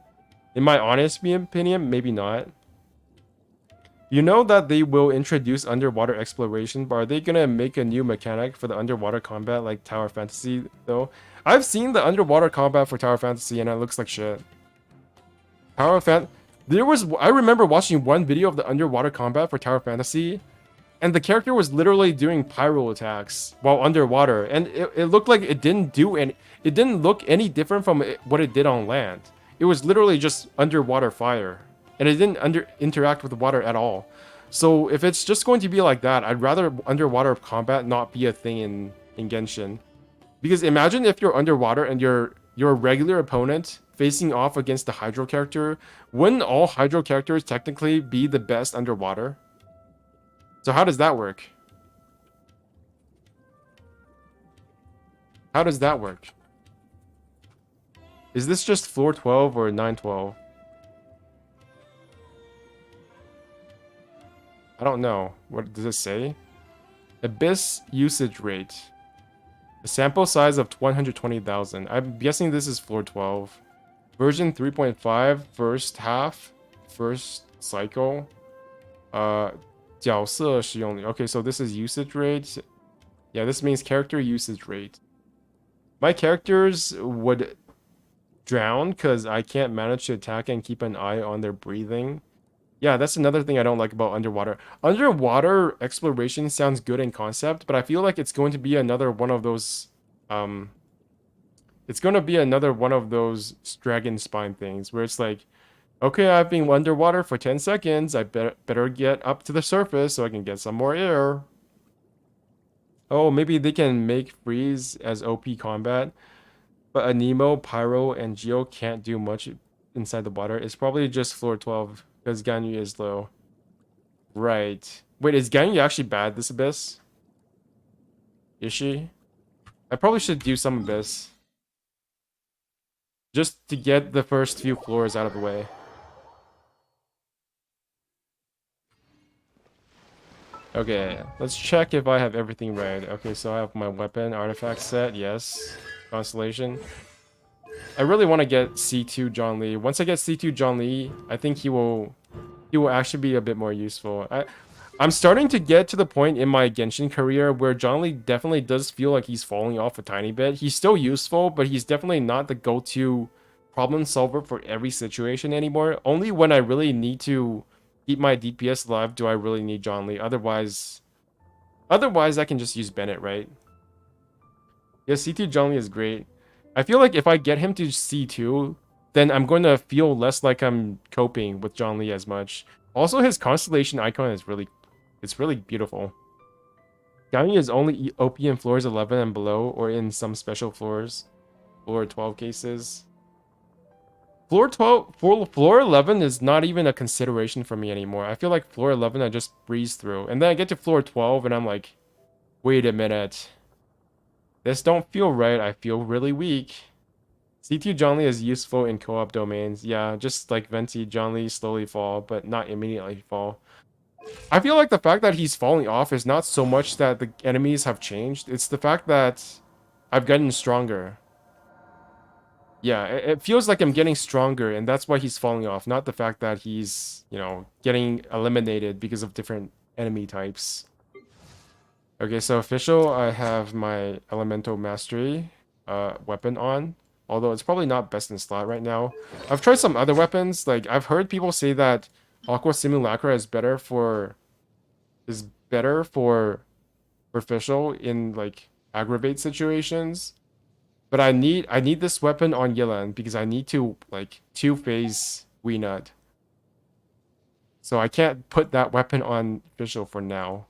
In my honest opinion, maybe not. You know that they will introduce underwater exploration, but are they gonna make a new mechanic for the underwater combat like Tower Fantasy though? I've seen the underwater combat for Tower Fantasy and it looks like shit. I remember watching one video of the underwater combat for Tower Fantasy, and the character was literally doing pyro attacks while underwater, and it looked like it didn't look any different from what it did on land. It was literally just underwater fire. And it didn't interact with the water at all. So if it's just going to be like that, I'd rather underwater combat not be a thing in Genshin. Because imagine if you're underwater and your regular opponent facing off against the Hydro character. Wouldn't all Hydro characters technically be the best underwater? So how does that work? How does that work? Is this just floor 12 or 912? I don't know. What does it say? Abyss usage rate. A sample size of 120,000. I'm guessing this is floor 12. Version 3.5, first half, first cycle. 角色使用率. Okay, so this is usage rate. Yeah, this means character usage rate. My characters would drown because I can't manage to attack and keep an eye on their breathing. Yeah, that's another thing I don't like about underwater. Underwater exploration sounds good in concept, but I feel like it's going to be another one of those it's going to be another one of those dragon spine things where it's like, okay, I've been underwater for 10 seconds. I better get up to the surface so I can get some more air. Oh, maybe they can make freeze as OP combat, but Anemo, Pyro, and Geo can't do much inside the water. It's probably just floor 12 because Ganyu is low. Right. Wait, is Ganyu actually bad, this Abyss? Is she? I probably should do some Abyss. Just to get the first few floors out of the way. Okay, let's check if I have everything right. Okay, so I have my weapon, artifact set, yes. Constellation. I really want to get C2 John Lee. Once I get C2 John Lee, I think he will actually be a bit more useful. I'm starting to get to the point in my Genshin career where John Lee definitely does feel like he's falling off a tiny bit. He's still useful, but he's definitely not the go-to problem solver for every situation anymore. Only when I really need to keep my DPS alive do I really need John Lee. Otherwise I can just use Bennett, right? Yeah, C2 John Lee is great. I feel like if I get him to C2, then I'm going to feel less like I'm coping with John Lee as much. Also, his constellation icon is really beautiful. Ganyu is only OP in floors 11 and below, or in some special floors. Floor 12 cases. Floor 11 is not even a consideration for me anymore. I feel like floor 11 I just breeze through. And then I get to floor 12 and I'm like, wait a minute. This don't feel right. I feel really weak. C2 John Lee is useful in co-op domains. Yeah, just like Venti, John Lee slowly fall, but not immediately fall. I feel like the fact that he's falling off is not so much that the enemies have changed. It's the fact that I've gotten stronger. Yeah, it feels like I'm getting stronger, and that's why he's falling off. Not the fact that he's, you know, getting eliminated because of different enemy types. Okay, so official, I have my Elemental Mastery weapon on. Although it's probably not best in slot right now. I've tried some other weapons. Like, I've heard people say that Aqua Simulacra is better for official in like aggravate situations. But I need this weapon on Yelan because I need to like 2-phase Weenut. So I can't put that weapon on official for now.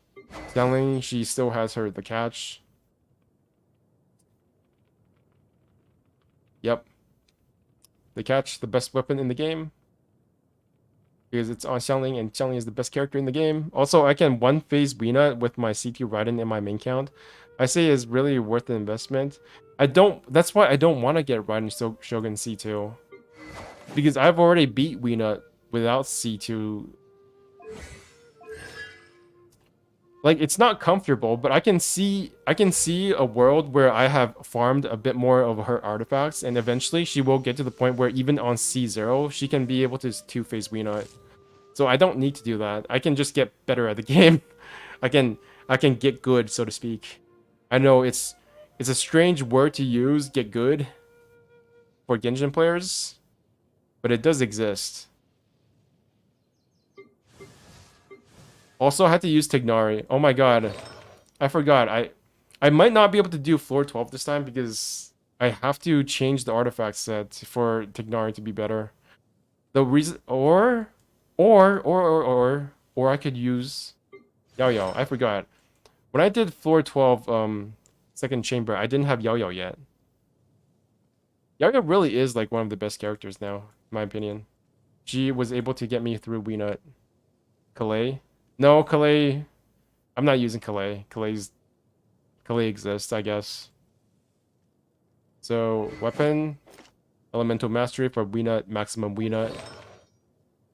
Xiangling, she still has the catch. Yep. The catch, the best weapon in the game. Because it's on Xiangling, and Xiangling is the best character in the game. Also, I can 1-phase Weenut with my CT Raiden in my main count. I say is really worth the investment. That's why I don't want to get Raiden Shogun C2. Because I've already beat Weenut without C2. Like, it's not comfortable, but I can see a world where I have farmed a bit more of her artifacts, and eventually she will get to the point where even on C0, she can be able to 2-phase Weenut. So I don't need to do that. I can just get better at the game. I can get good, so to speak. I know it's a strange word to use, get good, for Genshin players, but it does exist. Also, I had to use Tignari. Oh my god. I forgot. I might not be able to do floor 12 this time because I have to change the artifact set for Tignari to be better. The reason... Or... or I could use Yao Yao. I forgot. When I did floor 12, second chamber, I didn't have Yao Yao yet. Yao Yao really is like one of the best characters now, in my opinion. She was able to get me through Weenut. Calais? No, Calais. I'm not using Calais. Calais exists, I guess. So, weapon, elemental mastery for Weenut, maximum Weenut.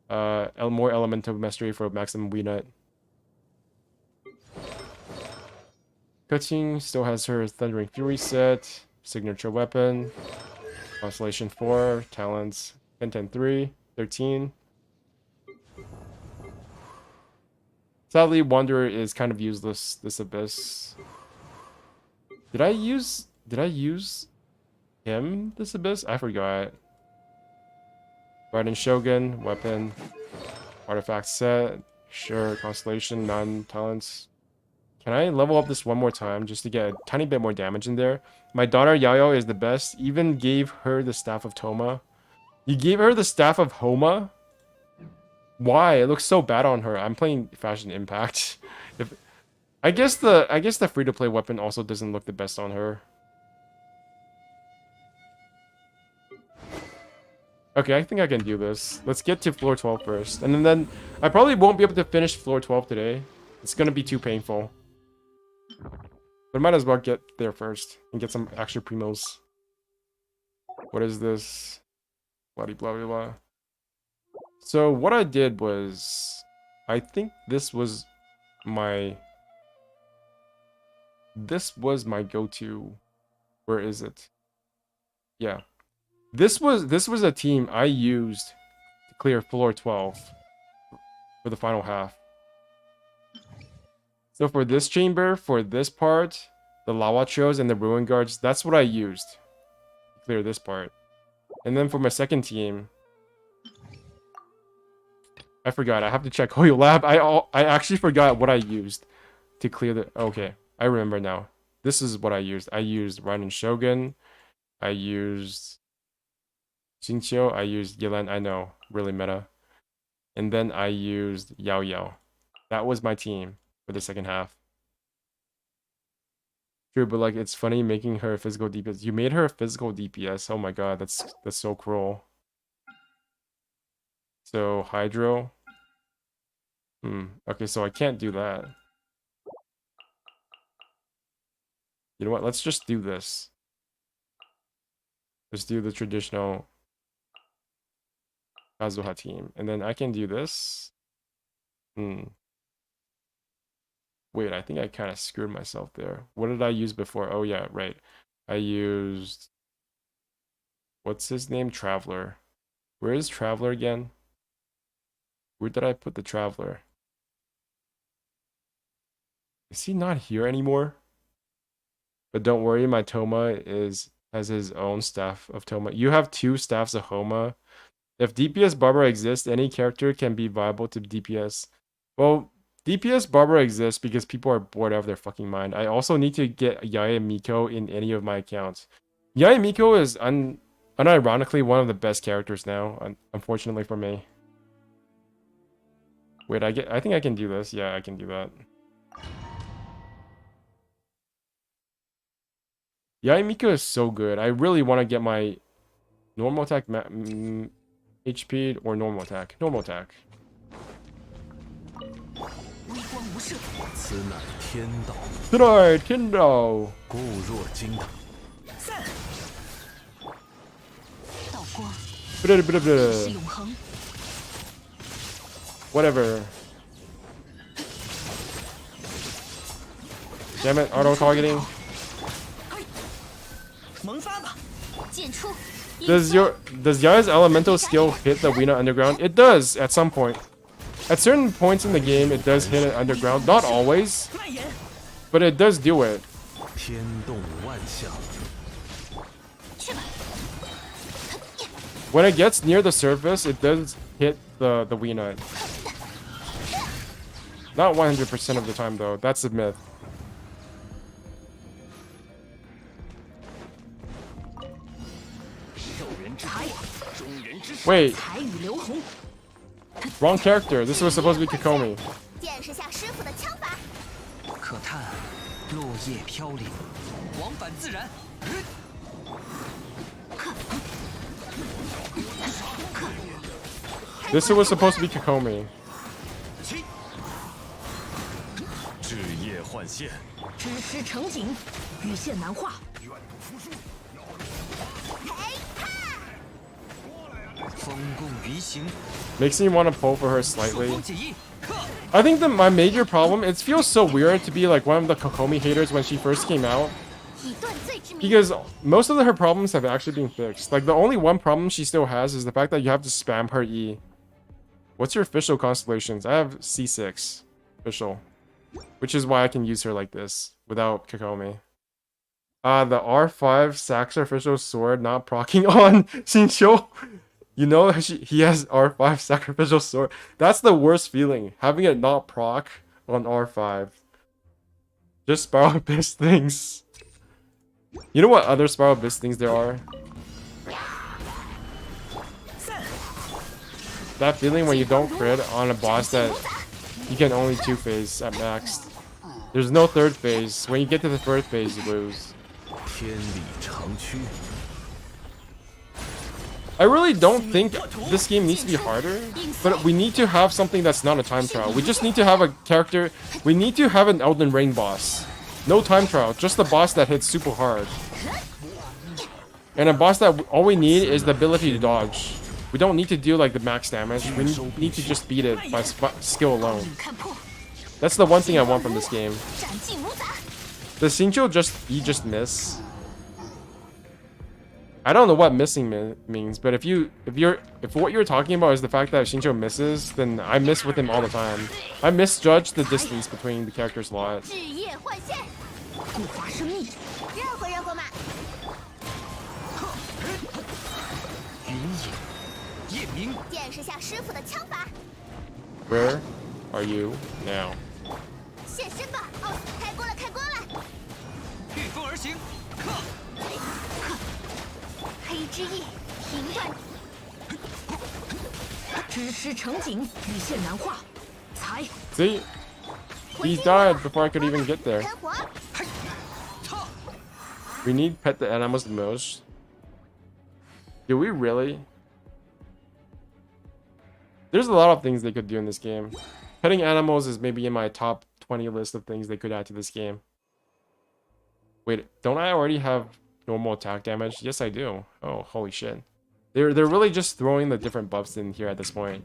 More elemental mastery for maximum Weenut. Kuching still has her Thundering Fury set, signature weapon, Constellation 4, talents 10, 10, 3, 13. Sadly, Wanderer is kind of useless this Abyss. Did I use him this Abyss? I forgot. Raiden Shogun, weapon, artifact set, sure, Constellation, none, talents. Can I level up this one more time just to get a tiny bit more damage in there? My daughter Yao Yao is the best. Even gave her the Staff of Toma. You gave her the Staff of Homa? Why? It looks so bad on her. I'm playing Fashion Impact. I guess the free-to-play weapon also doesn't look the best on her. Okay, I think I can do this. Let's get to floor 12 first. And then I probably won't be able to finish floor 12 today. It's gonna be too painful. But might as well get there first and get some extra primos. What is this? Blah blah blah blah. So what I did was, I think this was my go-to. Where is it? Yeah. This was a team I used to clear floor 12 for the final half. So for this chamber, for this part, the Lava Trios and the Ruin Guards, that's what I used to clear this part. And then for my second team, I forgot. I have to check Hoyo Lab. I actually forgot what I used to clear the... Okay, I remember now. This is what I used. I used Raiden Shogun. I used Xingqiu. I used Yelan. I know, really meta. And then I used Yao Yao. That was my team for the second half. True, but like it's funny making her a physical DPS. You made her a physical DPS. Oh my god, that's so cruel. So Hydro. Okay, so I can't do that. You know what? Let's just do this. Let's do the traditional Kazuha team. And then I can do this. Wait, I think I kind of screwed myself there. What did I use before? Oh yeah, right. I used... What's his name? Traveler. Where is Traveler again? Where did I put the Traveler? Is he not here anymore? But don't worry, my Toma has his own staff of Toma. You have 2 staffs of Homa. If DPS Barbara exists, any character can be viable to DPS. Well, DPS Barbara exists because people are bored out of their fucking mind. I also need to get Yae Miko in any of my accounts. Yae Miko is unironically one of the best characters now, unfortunately for me. Wait, I think I can do this. Yeah, I can do that. Yae Miko is so good. I really want to get my normal attack HP or normal attack. Normal attack. Tonight, Kendo. Whatever. Damn it, auto targeting. Does Yae's elemental skill hit the Weenut underground? It does at some point. At certain points in the game, it does hit it underground. Not always, but it does do it. When it gets near the surface, it does hit the Weenut. Not 100% of the time, though. That's a myth. Wait. Wrong character. This was supposed to be Kokomi. 见识下师傅的枪法。可叹落叶飘零，往返自然。 This was supposed to be Kokomi. 枝叶换线，知识成景，羽线难画。风共鱼行， Makes me want to pull for her slightly. 风解意，克。 I think that my major problem, it feels so weird to be like one of the Kokomi haters when she first came out. 以断罪之名。 Because most of her problems have actually been fixed. Like the only one problem she still has is the fact that you have to spam her E. What's your official constellations? I have C6 official, which is why I can use her like this without Kokomi. The R5 sacrificial sword not proccing on Shincho. You know he has R5 sacrificial sword. That's the worst feeling, having it not proc on R5. Just Spiral Abyss things. You know what other Spiral Abyss things there are? That feeling when you don't crit on a boss that you can only 2-phase at max. There's no 3rd phase. When you get to the 3rd phase, you lose. 天理长驱， I really don't think this game needs to be harder, but we need to have something that's not a time trial. We just need to have a character. We need to have an Elden Ring boss. No time trial, just a boss that hits super hard. And a boss that all we need is the ability to dodge. We don't need to do like the max damage. We need to just beat it by skill alone. That's the one thing I want from this game. 斩尽无杂。 Does Shincho just miss? I don't know what missing means, but if what you're talking about is the fact that Shincho misses, then I miss with him all the time. I misjudge the distance between the characters a lot. 枝叶换线，固化生命。热乎热乎嘛。云影，夜明，见识下师傅的枪法。 Where are you now? 现身吧！哦，开锅了，开锅了！御风而行，克。 黑之翼，平断。知识成景，羽线难画。才。 See? He died before I could even get there. 开火。 We need pet the animals the most. Do we really? There's a lot of things they could do in this game. Petting animals is maybe in my top 20 list of things they could add to this game. Wait, don't I already have normal attack damage? Yes, I do. Oh, holy shit. They're really just throwing the different buffs in here at this point.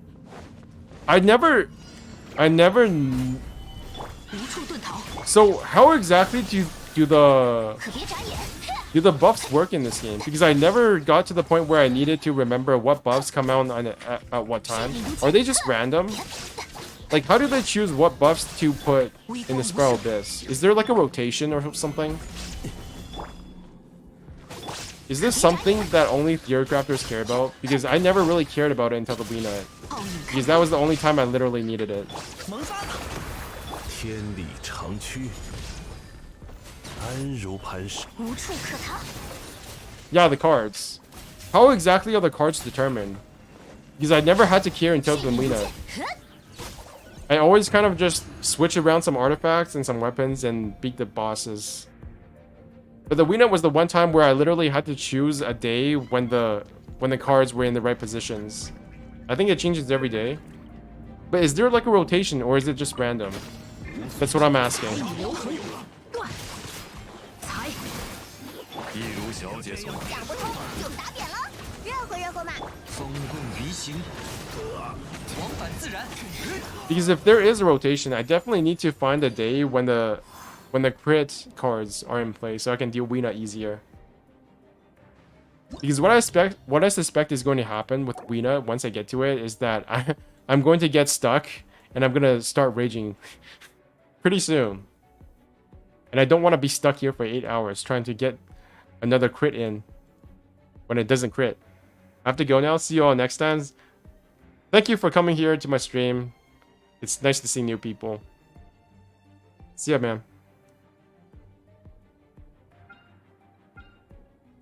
I never... So how exactly do the buffs work in this game? Because I never got to the point where I needed to remember what buffs come out at what time. Are they just random? Like, how do they choose what buffs to put in the Spiral Abyss? Is there like a rotation or something? Is this something that only Theorycrafters care about? Because I never really cared about it until the Wii Nut. Because that was the only time I literally needed it. 天理长驱，安如磐石。无处可逃。 Yeah, the cards. How exactly are the cards determined? Because I never had to care until the Wii Nut. I always kind of just switch around some artifacts and some weapons and beat the bosses. But the Wii Nut was the one time where I literally had to choose a day when the cards were in the right positions. I think it changes every day. But is there like a rotation or is it just random? That's what I'm asking. 一如小姐所想不通就打扁了，热乎热乎嘛。风共鱼行，往返自然。 Because if there is a rotation, I definitely need to find a day when the crit cards are in play so I can deal Wii Nut easier. Because what I suspect is going to happen with Wii Nut once I get to it is that I'm going to get stuck and I'm going to start raging pretty soon. And I don't want to be stuck here for 8 hours trying to get another crit in when it doesn't crit. I have to go now. See you all next time. Thank you for coming here to my stream. It's nice to see new people. See ya, man.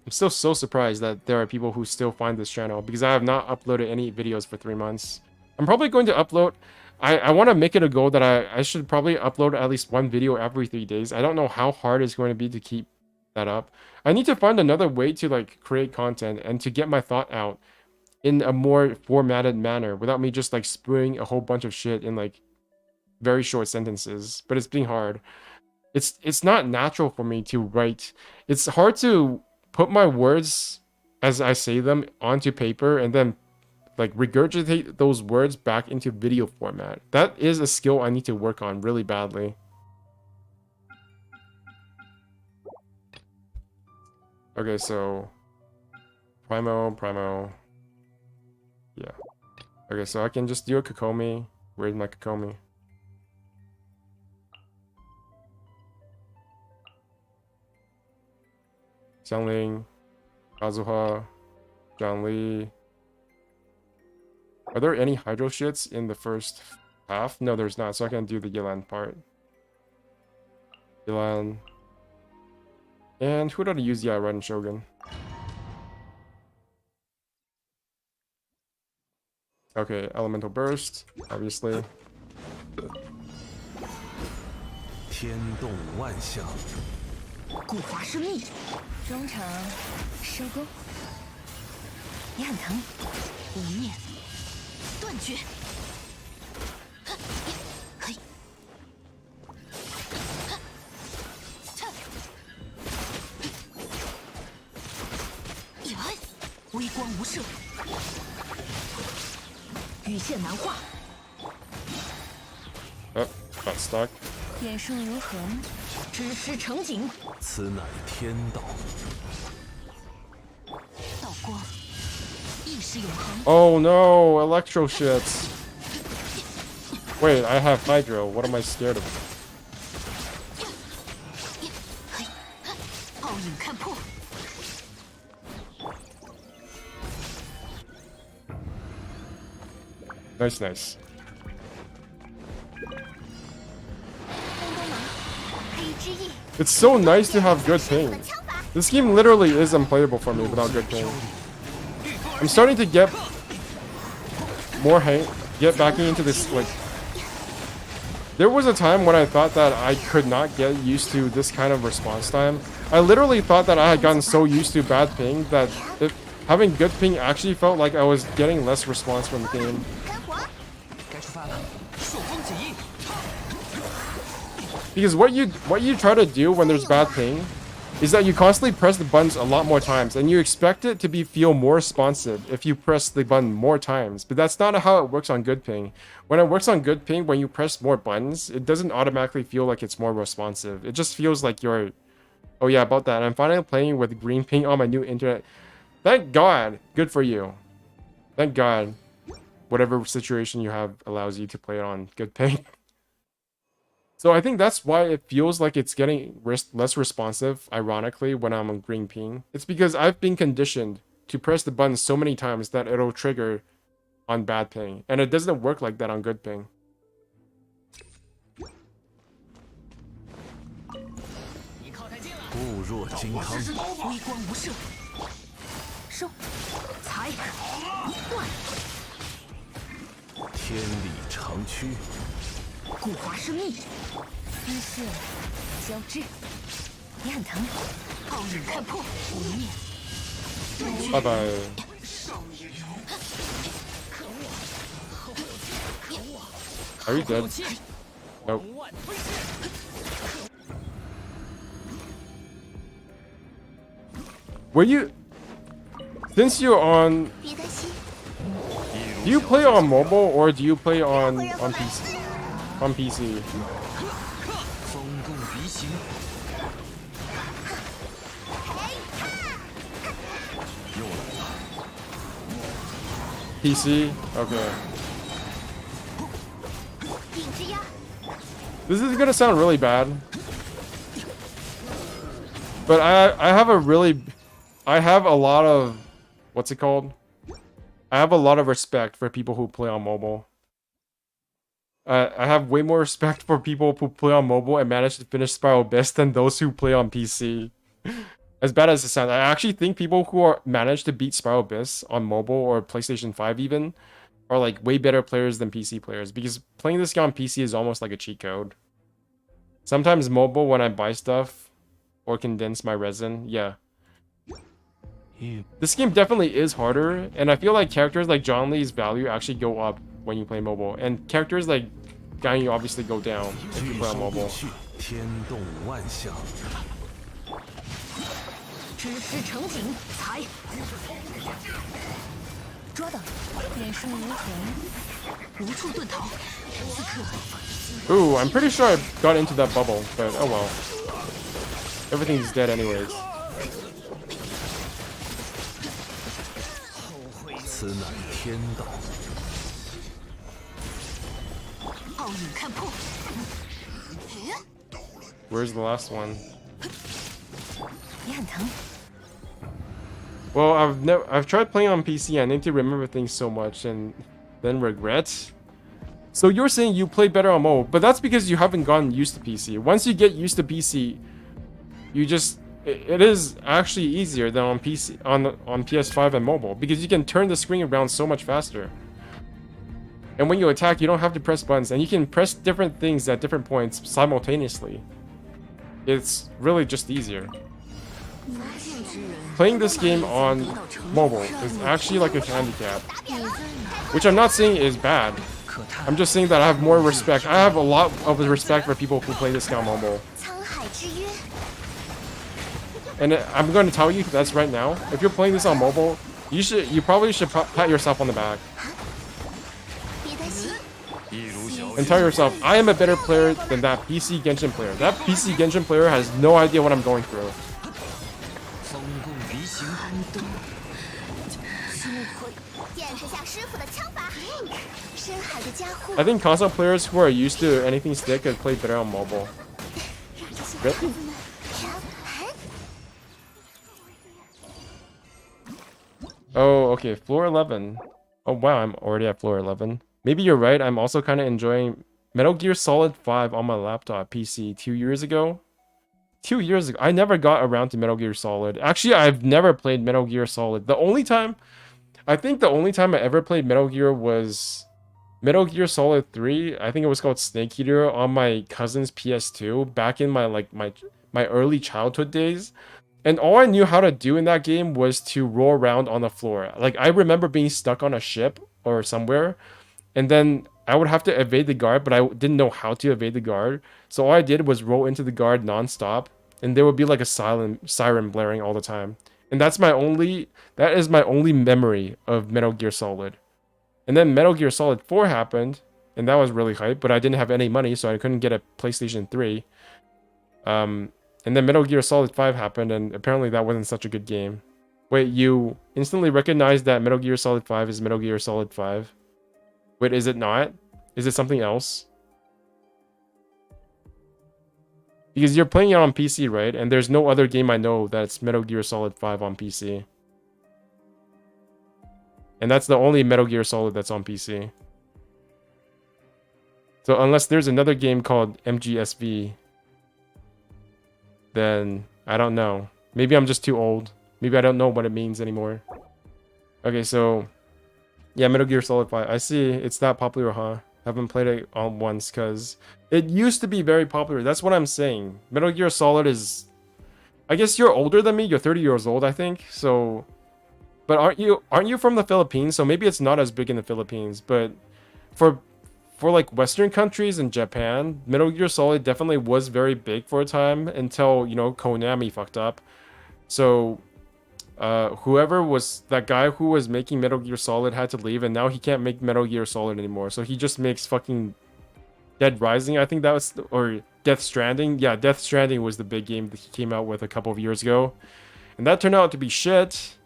I'm still so surprised that there are people who still find this channel because I have not uploaded any videos for 3 months. I'm probably going to upload. I want to make it a goal that I should probably upload at least one video every 3 days. I don't know how hard it's going to be to keep that up. I need to find another way to like create content and to get my thought out in a more formatted manner without me just like spewing a whole bunch of shit in like very short sentences. But it's being hard. It's not natural for me to write. It's hard to put my words as I say them onto paper and then like regurgitate those words back into video format. That is a skill I need to work on really badly. Okay, so Primo. Yeah. Okay, so I can just do a Kokomi. Where's my Kokomi? Xiangling, Kazuha, Zhangli. Are there any hydro shits in the first half? No, there's not, so I can do the Yilan part. Yilan. And who did I use? Yeah, Raiden Shogun. Okay, Elemental Burst, obviously. 天动万象，古华生密，中场收工。也很疼，无念断绝。嘿，微光无射，羽线难画。 Oh, got stuck. 眼术如何？知识成景。此乃天道。道光，意识永恒。 Oh no, electro shits. Wait, I have Hydro. What am I scared of? 奥影看破。 Nice, nice. It's so nice to have good ping. This game literally is unplayable for me without good ping. I'm starting to get more get backing into this, like... There was a time when I thought that I could not get used to this kind of response time. I literally thought that I had gotten so used to bad ping that having good ping actually felt like I was getting less response from the game. Because what you try to do when there's bad ping is that you constantly press the buttons a lot more times and you expect it to feel more responsive if you press the button more times. But that's not how it works on good ping. When it works on good ping, when you press more buttons, it doesn't automatically feel like it's more responsive. It just feels like you're... Oh yeah, about that. I'm finally playing with green ping on my new internet. Thank God. Good for you. Thank God. Whatever situation you have allows you to play it on good ping. So I think that's why it feels like it's getting less responsive, ironically, when I'm on green ping. It's because I've been conditioned to press the button so many times that it'll trigger on bad ping. And it doesn't work like that on good ping. Tian li changqu. 古华生密，一线交织，也很疼。奥影看破，无念。拜拜。Are you dead? Nope. Were you... Since you're on... Do you play on mobile or do you play on PC? On PC. PC? Okay. This is gonna sound really bad. But I have a lot of... What's it called? I have a lot of respect for people who play on mobile. I have way more respect for people who play on mobile and manage to finish Spiral Abyss than those who play on PC. As bad as it sounds, I actually think people who manage to beat Spiral Abyss on mobile or PlayStation 5 even are like way better players than PC players, because playing this game on PC is almost like a cheat code. Sometimes mobile, when I buy stuff or condense my resin, yeah. This game definitely is harder, and I feel like characters like John Lee's value actually go up when you play mobile, and characters like Ganyu obviously go down if you play on mobile. 天动万象，知识成景，才捉到，脸生无痕，无处遁逃。此刻， Ooh, I'm pretty sure I got into that bubble, but oh well. Everything's dead anyways. 此乃天道。奥影看破。 Where's the last one? 也很疼。 Well, I've tried playing on PC. I need to remember things so much and then regret. So you're saying you play better on mobile, but that's because you haven't gotten used to PC. Once you get used to PC, you just it is actually easier than on PC on PS5 and mobile, because you can turn the screen around so much faster. And when you attack, you don't have to press buttons, and you can press different things at different points simultaneously. It's really just easier. Playing this game on mobile is actually like a handicap, which I'm not saying is bad. I'm just saying that I have more respect. I have a lot of respect for people who play this game on mobile. And I'm going to tell you that's right now. If you're playing this on mobile, you probably should pat yourself on the back and tell yourself, I am a better player than that PC Genshin player. That PC Genshin player has no idea what I'm going through. I think console players who are used to anything stick could play better on mobile. Really? Oh, okay, floor 11. Oh wow, I'm already at floor 11. Maybe you're right, I'm also kind of enjoying Metal Gear Solid 5 on my laptop PC 2 years ago. 2 years ago, I never got around to Metal Gear Solid. Actually, I've never played Metal Gear Solid. I think the only time I ever played Metal Gear was Metal Gear Solid 3. I think it was called Snake Eater on my cousin's PS2 back in my early childhood days. And all I knew how to do in that game was to roll around on the floor. Like, I remember being stuck on a ship or somewhere, and then I would have to evade the guard, but I didn't know how to evade the guard. So all I did was roll into the guard non-stop, and there would be like a siren blaring all the time. And that is my only memory of Metal Gear Solid. And then Metal Gear Solid 4 happened, and that was really hype, but I didn't have any money, so I couldn't get a PlayStation 3. And then Metal Gear Solid 5 happened, and apparently that wasn't such a good game. Wait, you instantly recognized that Metal Gear Solid 5 is Metal Gear Solid 5? Wait, is it not? Is it something else? Because you're playing it on PC, right? And there's no other game I know that's Metal Gear Solid 5 on PC. And that's the only Metal Gear Solid that's on PC. So unless there's another game called MGSV, then I don't know. Maybe I'm just too old. Maybe I don't know what it means anymore. Okay, so yeah, Metal Gear Solid 5. I see it's that popular, huh? Haven't played it on once because it used to be very popular. That's what I'm saying. Metal Gear Solid is... I guess you're older than me. You're 30 years old, I think. So, but aren't you from the Philippines? So maybe it's not as big in the Philippines. But for like Western countries and Japan, Metal Gear Solid definitely was very big for a time until, you know, Konami fucked up. So whoever was that guy who was making Metal Gear Solid had to leave, and now he can't make Metal Gear Solid anymore. So he just makes fucking Dead Rising, I think that was, or Death Stranding. Yeah, Death Stranding was the big game that he came out with a couple of years ago, and that turned out to be shit.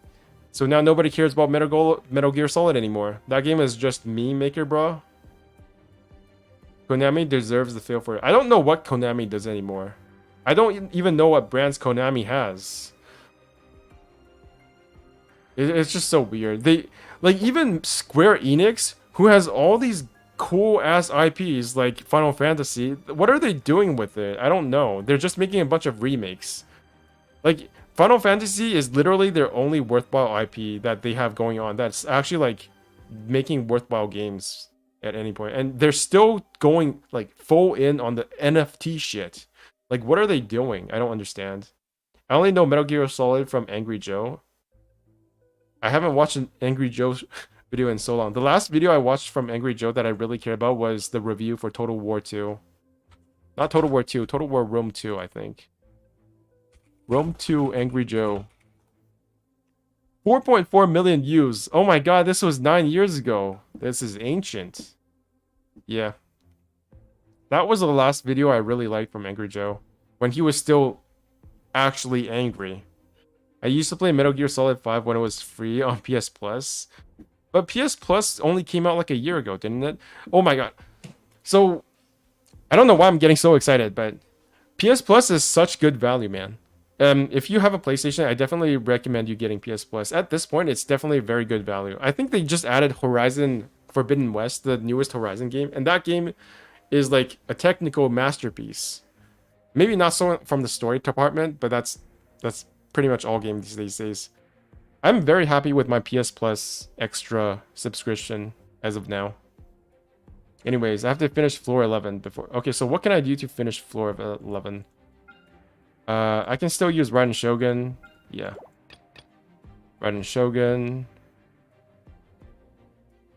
So now nobody cares about Metal Gear Solid anymore. That game is just meme maker, bro. Konami deserves the fail for it. I don't know what Konami does anymore. I don't even know what brands Konami has. It's just so weird. They, like, even Square Enix, who has all these cool ass IPs like Final Fantasy, what are they doing with it? I don't know. They're just making a bunch of remakes. Like, Final Fantasy is literally their only worthwhile IP that they have going on. That's actually like making worthwhile games at any point. And they're still going like full in on the NFT shit. Like, what are they doing? I don't understand. I only know Metal Gear Solid from Angry Joe. I haven't watched an Angry Joe video in so long. The last video I watched from Angry Joe that I really care about was the review for Total War 2. Not Total War 2, Total War Rome 2, I think. Rome 2 Angry Joe. 4.4 million views. Oh my god, this was 9 years ago. This is ancient. Yeah. That was the last video I really liked from Angry Joe. When he was still actually angry. I used to play Metal Gear Solid 5 when it was free on PS Plus. But PS Plus only came out like a year ago, didn't it? Oh my god. So, I don't know why I'm getting so excited, but PS Plus is such good value, man. If you have a PlayStation, I definitely recommend you getting PS Plus. At this point, it's definitely very good value. I think they just added Horizon Forbidden West, the newest Horizon game, and that game is like a technical masterpiece. Maybe not so from the story department, but that's pretty much all games these days. I'm very happy with my PS Plus extra subscription as of now. Anyways, I have to finish floor 11 before. Okay, so what can I do to finish floor 11? I can still use Raiden Shogun. Yeah. Raiden Shogun.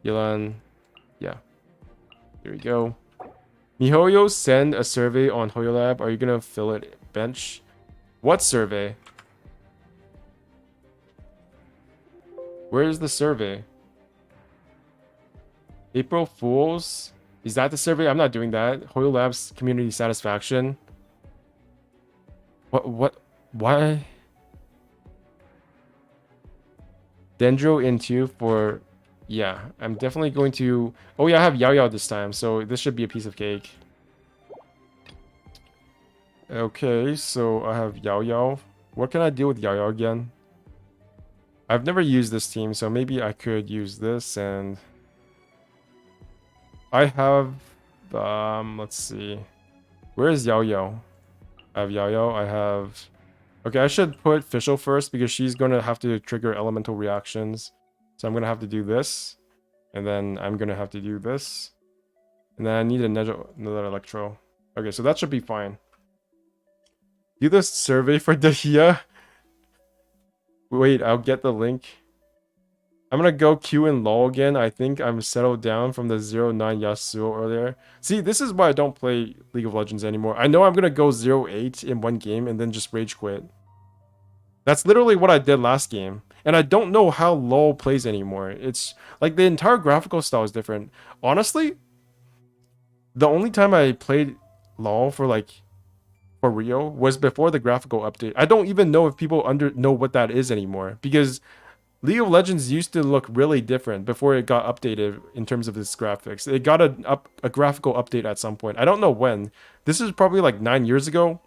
Yilan. Yeah. Here we go. MiHoYo send a survey on HoYoLab. Are you gonna fill it bench? What survey? Where is the survey? April Fools? Is that the survey? I'm not doing that. HoYoLab's community satisfaction. Why? Dendro into for... Yeah, I'm definitely going to... Oh yeah, I have Yao Yao this time, so this should be a piece of cake. Okay, so I have Yao Yao. What can I do with Yao Yao again? I've never used this team, so maybe I could use this, and... I have... let's see. Where is Yao Yao? I have Yao Yao, I have... Okay, I should put Fischl first, because she's going to have to trigger elemental reactions. So I'm going to have to do this. And then I'm going to have to do this. And then I need another Electro. Okay, so that should be fine. Do the survey for Dahia. Wait, I'll get the link. I'm going to go Q and LOL again. I think I'm settled down from the 0-9 Yasuo earlier. See, this is why I don't play League of Legends anymore. I know I'm going to go 0-8 in one game and then just rage quit. That's literally what I did last game. And I don't know how LoL plays anymore. It's like the entire graphical style is different. Honestly, the only time I played LoL for real was before the graphical update. I don't even know if people know what that is anymore, because League of Legends used to look really different before it got updated in terms of its graphics. It got a graphical update at some point. I don't know when. This is probably like 9 years ago,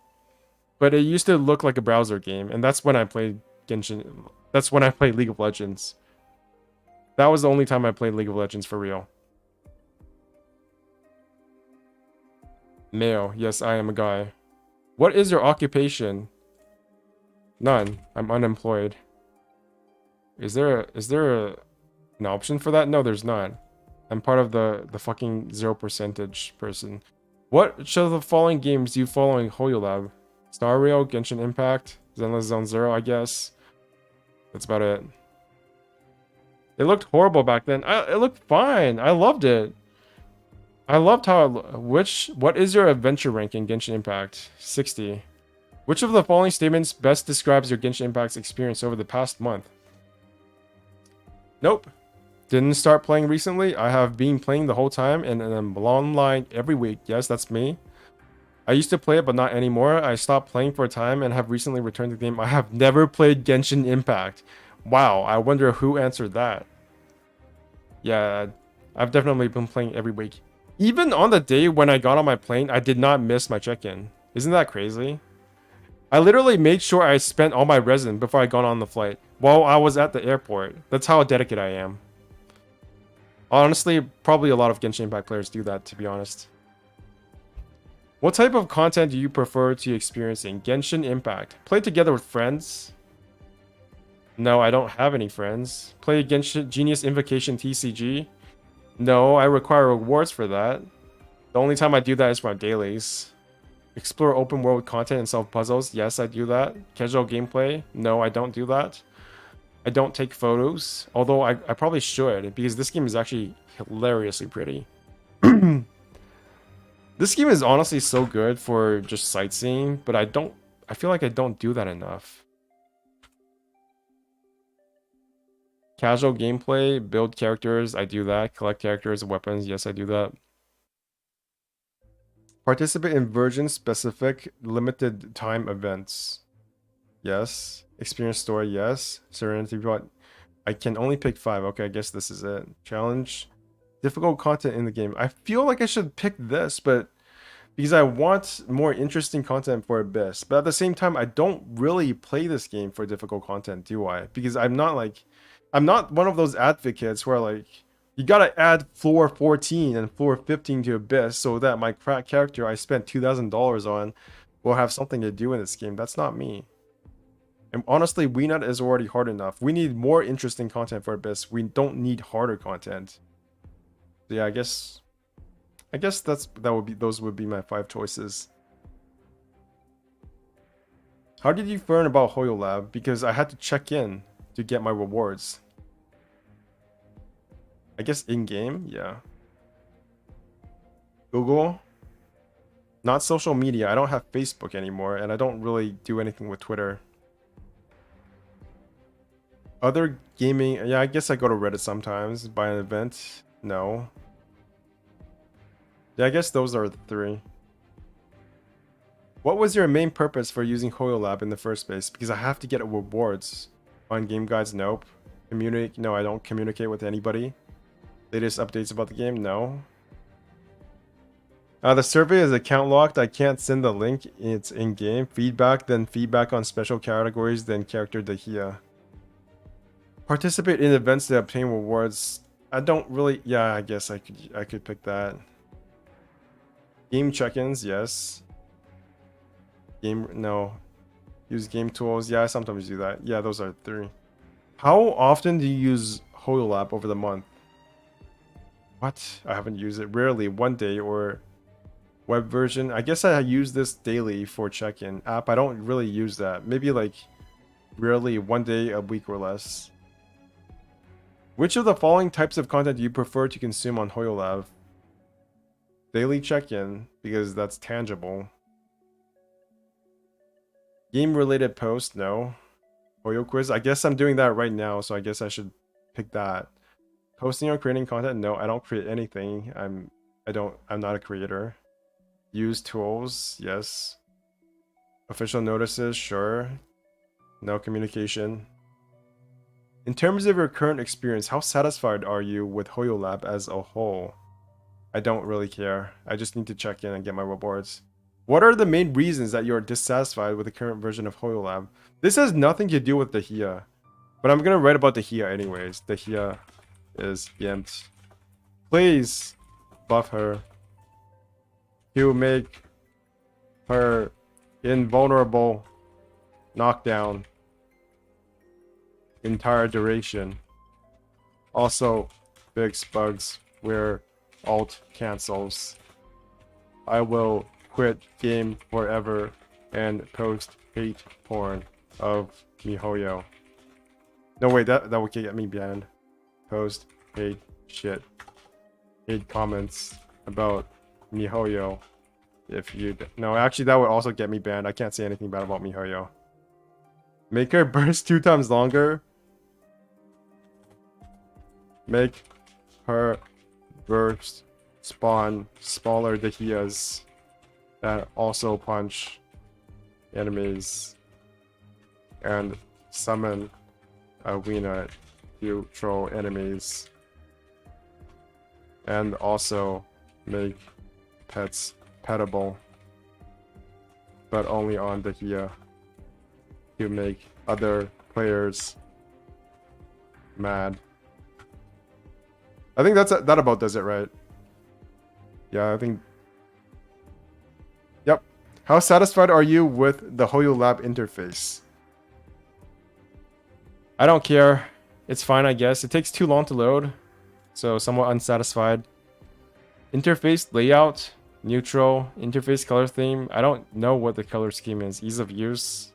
but it used to look like a browser game, and that's when I played Genshin. That's when I played League of Legends. That was the only time I played League of Legends for real. Male. Yes, I am a guy. What is your occupation? None. I'm unemployed. Is there an option for that? No, there's not. I'm part of the fucking 0% person. What show the following games do you follow in HoYoLab? Star Rail, Genshin Impact, Zenless Zone Zero, I guess. That's about it. It looked horrible back then. It looked fine. I loved it. I loved how what is your adventure rank in Genshin Impact? 60. Which of the following statements best describes your Genshin Impact's experience over the past month? Nope. Didn't start playing recently. I have been playing the whole time and I'm online every week. Yes, that's me. I used to play it, but not anymore. I stopped playing for a time and have recently returned to the game. I have never played Genshin Impact. Wow, I wonder who answered that. Yeah, I've definitely been playing every week. Even on the day when I got on my plane, I did not miss my check-in. Isn't that crazy? I literally made sure I spent all my resin before I got on the flight while I was at the airport. That's how dedicated I am. Honestly, probably a lot of Genshin Impact players do that, to be honest. What type of content do you prefer to experience in Genshin Impact? Play together with friends? No, I don't have any friends. Play Genshin Genius Invocation TCG? No, I require rewards for that. The only time I do that is for my dailies. Explore open world content and solve puzzles? Yes, I do that. Casual gameplay? No, I don't do that. I don't take photos, although I probably should, because this game is actually hilariously pretty. This game is honestly so good for just sightseeing, but I feel like I don't do that enough. Casual gameplay, build characters, I do that. Collect characters and weapons, yes, I do that. Participate in version-specific limited time events. Yes. Experience story, yes. Serenity, but I can only pick 5. Okay, I guess this is it. Challenge. Difficult content in the game. I feel like I should pick this, but because I want more interesting content for Abyss. But at the same time, I don't really play this game for difficult content, do I? Because I'm not one of those advocates where like, you gotta add floor 14 and floor 15 to Abyss so that my crack character I spent $2,000 on will have something to do in this game. That's not me. And honestly, WeNut is already hard enough. We need more interesting content for Abyss. We don't need harder content. So yeah, I guess those would be my 5 choices. How did you learn about Hoyo Lab? Because I had to check in to get my rewards. I guess in-game, yeah. Google. Not social media. I don't have Facebook anymore, and I don't really do anything with Twitter. Other gaming, yeah, I guess I go to Reddit sometimes. Buy an event, no. Yeah, I guess those are the 3. What was your main purpose for using Hoyo Lab in the first place? Because I have to get rewards. On game guides, nope. Communicate, no, I don't communicate with anybody. Latest updates about the game, no. The survey is account locked. I can't send the link. It's in-game. Feedback, then feedback on special categories, then character dahlia. Participate in events to obtain rewards. I don't really, yeah, I guess I could pick that. Game check-ins, yes. Game, no. Use game tools, yeah, I sometimes do that. Yeah, those are 3. How often do you use Hoyo Lab over the month? What? I haven't used it. Rarely, 1 day or web version. I guess I use this daily for check-in. App, I don't really use that. Maybe like rarely 1 day a week or less. Which of the following types of content do you prefer to consume on Hoyo Lab? Daily check-in, because that's tangible. Game-related post, no. Hoyo quiz, I guess I'm doing that right now, so I guess I should pick that. Posting or creating content, no, I don't create anything. I'm not a creator. Use tools, yes. Official notices, sure. No communication. In terms of your current experience, how satisfied are you with Hoyo Lab as a whole? I don't really care. I just need to check in and get my rewards. What are the main reasons that you're dissatisfied with the current version of Hoyo Lab? This has nothing to do with Dahlia, but I'm gonna write about Dahlia anyways. Dahlia is gimped. Please buff her to make her invulnerable knockdown entire duration. Also, fix bugs where alt cancels. I will quit game forever and post hate porn of MiHoYo. No wait, that would get me banned. Post hate shit. Hate comments about MiHoYo. If you no, actually that would also get me banned. I can't say anything bad about MiHoYo. Make her burst 2 times longer. Make her burst spawn smaller Dahias that also punch enemies and summon a Weena to troll enemies, and also make pets petable, but only on Dahlia, to make other players mad. I think that about does it, right? Yeah, I think. Yep. How satisfied are you with the Hoyo Lab interface? I don't care. It's fine, I guess. It takes too long to load, so somewhat unsatisfied. Interface layout, neutral, interface color theme. I don't know what the color scheme is. Ease of use.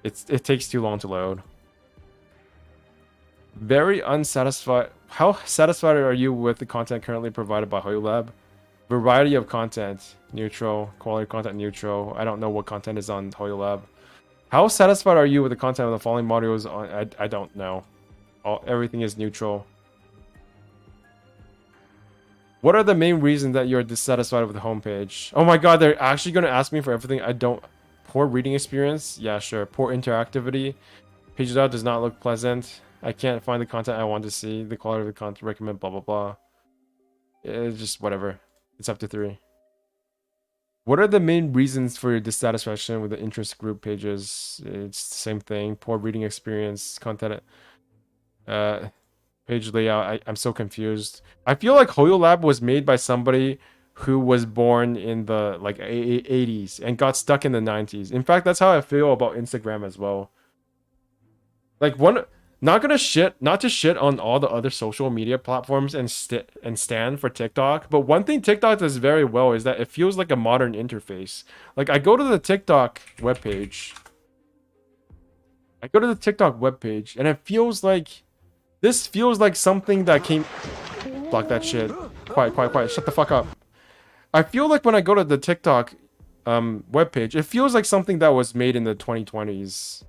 It takes too long to load. Very unsatisfied. How satisfied are you with the content currently provided by HoYoLab? Variety of content, neutral. Quality content, neutral. I don't know what content is on HoYoLab. How satisfied are you with the content of the following modules on? I don't know. Everything is neutral. What are the main reasons that you're dissatisfied with the homepage? Oh my god, they're actually going to ask me for everything. I don't. Poor reading experience? Yeah, sure. Poor interactivity. Page layout does not look pleasant. I can't find the content I want to see. The quality of the content recommend, blah, blah, blah. It's just whatever. It's up to 3. What are the main reasons for your dissatisfaction with the interest group pages? It's the same thing. Poor reading experience, content, page layout. I'm so confused. I feel like HoYoLab was made by somebody who was born in the like 80s and got stuck in the 90s. In fact, that's how I feel about Instagram as well. Like not to shit on all the other social media platforms and stand for TikTok, but one thing TikTok does very well is that it feels like a modern interface. Like I go to the TikTok webpage. And it feels like this feels like something that came. Block that shit. Quiet. Shut the fuck up. I feel like when I go to the TikTok webpage, it feels like something that was made in the 2020s.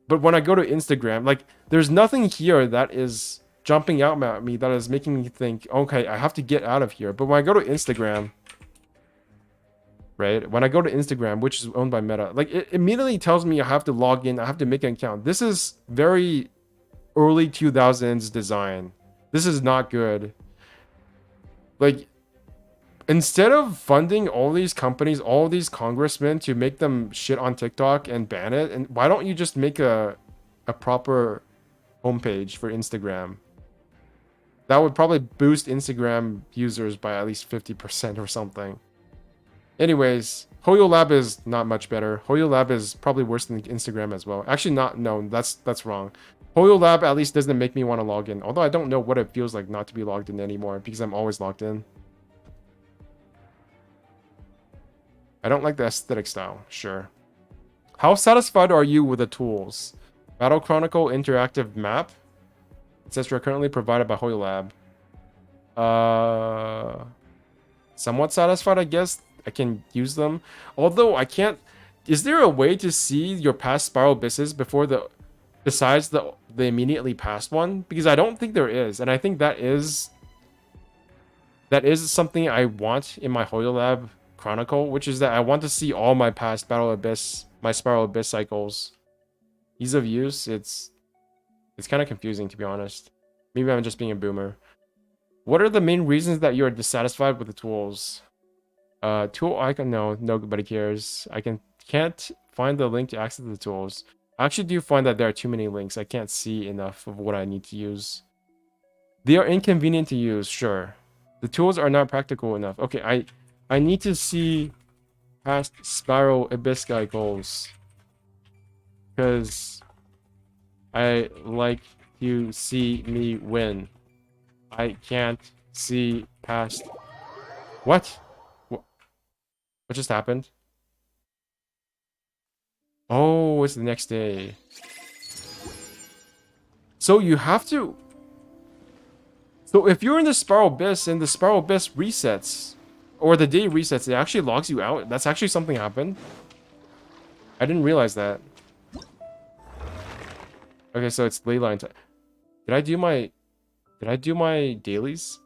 But when I go to Instagram, like there's nothing here that is jumping out at me that is making me think, okay, I have to get out of here. But when I go to Instagram, right? When I go to Instagram, which is owned by Meta, like it immediately tells me I have to log in, I have to make an account. This is very early 2000s design. This is not good. Like, instead of funding all these companies, all these congressmen to make them shit on TikTok and ban it, and why don't you just make a proper homepage for Instagram? That would probably boost Instagram users by at least 50% or something. Anyways, HoYoLab is not much better. HoYoLab is probably worse than Instagram as well. Actually, no, that's wrong. HoYoLab at least doesn't make me want to log in. Although I don't know what it feels like not to be logged in anymore because I'm always logged in. I don't like the aesthetic style, sure. How satisfied are you with the tools? Battle Chronicle interactive map. It says you're currently provided by HoYoLab. Somewhat satisfied, I guess. I can use them. Although I can't. Is there a way to see your past Spiral Abysses before besides the immediately past one? Because I don't think there is, and I think that is something I want in my HoYoLab Chronicle, which is that I want to see all my past Spiral Abyss cycles. Ease of use, it's kind of confusing, to be honest. Maybe I'm just being a boomer. What are the main reasons that you're dissatisfied with the tools? Tool icon, no, nobody cares. I can't find the link to access the tools. I actually do find that there are too many links. I can't see enough of what I need to use. They are inconvenient to use, sure. The tools are not practical enough. Okay, I need to see past Spiral Abyss cycles because I like to see me win. I can't see past. What just happened? Oh, it's the next day. So you have to. So if you're in the Spiral Abyss and the Spiral Abyss resets, or the day resets, it actually logs you out. That's actually something happened. I didn't realize that. Okay, so it's leyline time. Did I do my dailies?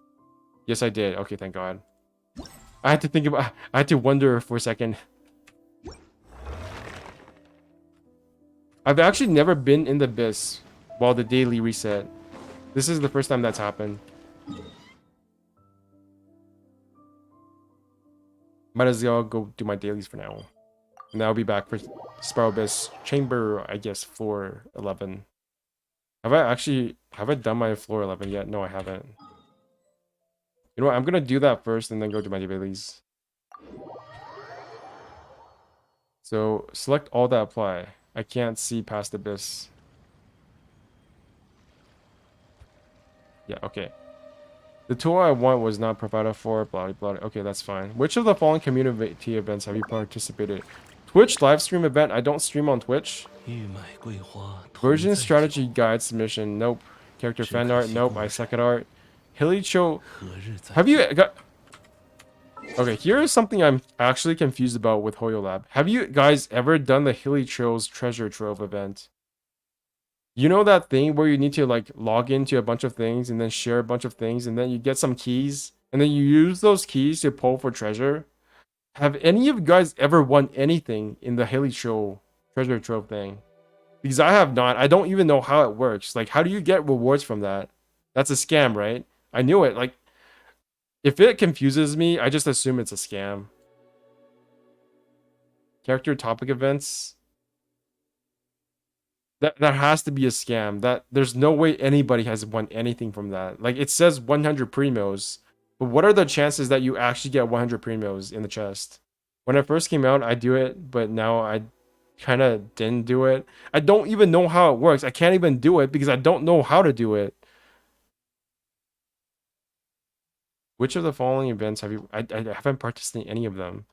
Yes, I did. Okay, thank God. I had to wonder for a second. I've actually never been in the Abyss while the daily reset. This is the first time that's happened. Might as well go do my dailies for now. And I'll be back for Spiral Abyss Chamber, I guess, floor 11. Have I done my floor 11 yet? No, I haven't. You know what? I'm gonna do that first and then go do my dailies. So select all that apply. I can't see past Abyss. Yeah, okay. The tool I want was not provided for, blah, blah, blah. Okay, that's fine. Which of the following community events have you participated? Twitch live stream event. I don't stream on Twitch. 玉麦桂花同 Version 载 strategy 酒， guide submission. Nope. Character 只 fan 可 art. 惜 Nope. 共 I 赏 suck at art. Hilly Cho. 何日再 Have you got... Okay, here is something I'm actually confused about with HoYoLab. Have you guys ever done the Hilly Cho's treasure trove event? You know that thing where you need to like log into a bunch of things and then share a bunch of things and then you get some keys and then you use those keys to pull for treasure? Have any of you guys ever won anything in the Hilly Cho treasure trove thing? Because I have not. I don't even know how it works. Like, how do you get rewards from that? That's a scam, right? I knew it. Like, if it confuses me, I just assume it's a scam. Character topic events. That has to be a scam. That there's no way anybody has won anything from that. Like, it says 100 primos, but what are the chances that you actually get 100 primos in the chest? When it first came out, I do it, but now I kind of didn't do it. I don't even know how it works. I can't even do it because I don't know how to do it. Which of the following events have you... I haven't participated in any of them.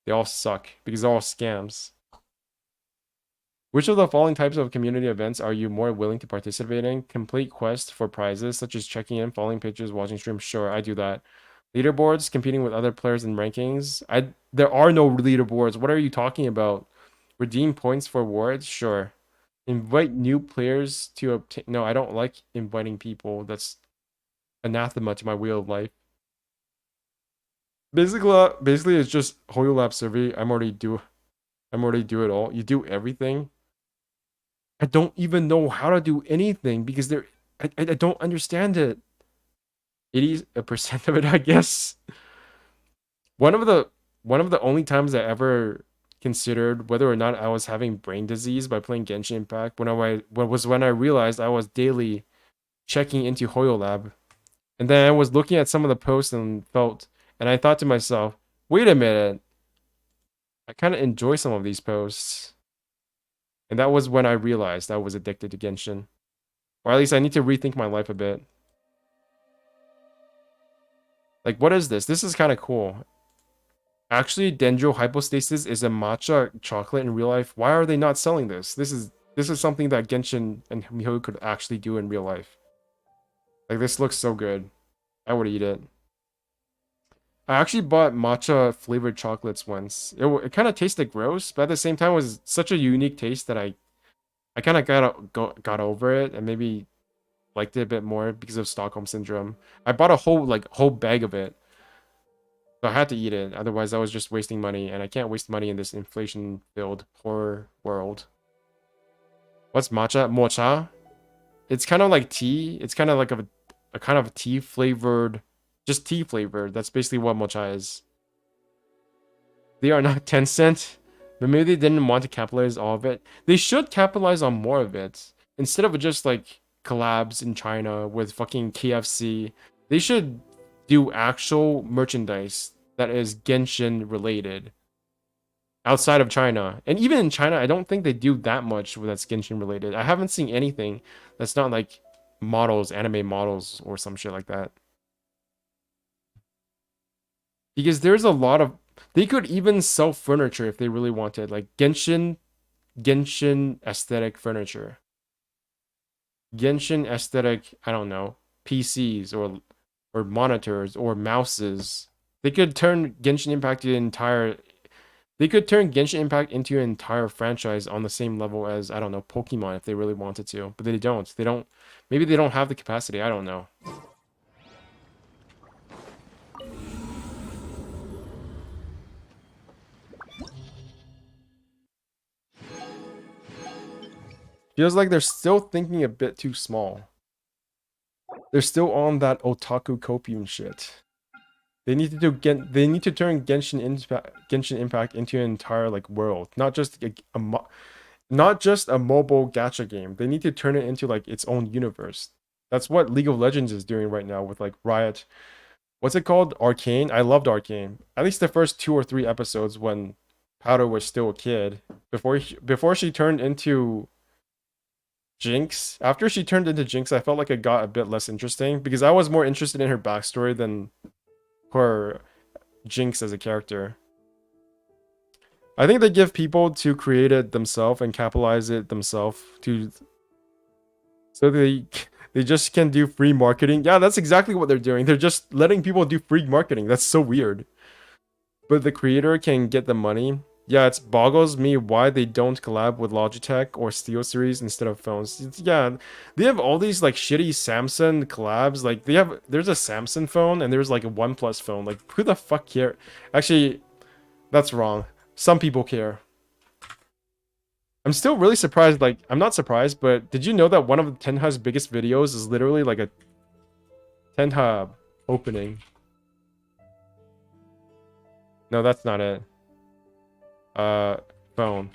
They all suck because they're all scams. Which of the following types of community events are you more willing to participate in? Complete quests for prizes, such as checking in, following pictures, watching streams. Sure, I do that. Leaderboards, competing with other players in rankings. There are no leaderboards. What are you talking about? Redeem points for awards? Sure. Invite new players to obtain... No, I don't like inviting people. That's anathema to my wheel of life. Basically, it's just HoYoLab survey. I'm already do it all. You do everything. I don't even know how to do anything because I don't understand it. 80% of it, I guess. One of the only times I ever considered whether or not I was having brain disease by playing Genshin Impact when I realized I was daily checking into HoYoLab. And then I was looking at some of the posts and I thought to myself, wait a minute. I kind of enjoy some of these posts. And that was when I realized I was addicted to Genshin. Or at least I need to rethink my life a bit. Like, what is this? This is kind of cool. Actually, Dendro Hypostasis is a matcha chocolate in real life. Why are they not selling this? This is something that Genshin and miHoYo could actually do in real life. Like, this looks so good. I would eat it. I actually bought matcha flavored chocolates once. It kind of tasted gross, but at the same time it was such a unique taste that I kind of got over it and maybe liked it a bit more because of Stockholm Syndrome. I bought a whole bag of it. So I had to eat it, otherwise I was just wasting money, and I can't waste money in this inflation-filled horror world. What's matcha? Mocha? It's kind of like tea. It's kind of like a kind of tea flavored... Just tea flavored. That's basically what mocha is. They are not Tencent, but maybe they didn't want to capitalize all of it. They should capitalize on more of it. Instead of just like collabs in China with fucking KFC, they should do actual merchandise that is Genshin related. Outside of China. And even in China, I don't think they do that much that's Genshin related. I haven't seen anything that's not like models, anime models, or some shit like that. Because there's a lot of... They could even sell furniture if they really wanted. Like Genshin aesthetic furniture. Genshin aesthetic, I don't know, PCs or monitors or mouses. They could turn Genshin Impact into an entire franchise on the same level as, I don't know, Pokemon if they really wanted to. But they don't. Maybe they don't have the capacity. I don't know. Feels like they're still thinking a bit too small. They're still on that otaku copium shit. They need to turn Genshin Impact into an entire like world, not just a mobile gacha game. They need to turn it into like its own universe. That's what League of Legends is doing right now with like Riot. What's it called? Arcane. I loved Arcane. At least the first 2 or 3 episodes when Powder was still a kid. Before she turned into Jinx. After she turned into Jinx, I felt like it got a bit less interesting because I was more interested in her backstory than her Jinx as a character. I think they give people to create it themselves and capitalize it themselves so they just can do free marketing. Yeah, that's exactly what they're doing. They're just letting people do free marketing. That's so weird. But the creator can get the money. Yeah, it boggles me why they don't collab with Logitech or SteelSeries instead of phones. Yeah, they have all these like shitty Samsung collabs. Like there's a Samsung phone and there's like a OnePlus phone. Like who the fuck care? Actually, that's wrong. Some people care. I'm still really surprised. Like I'm not surprised, but did you know that one of Tenha's biggest videos is literally like a Tenha opening? No, that's not it. Phone.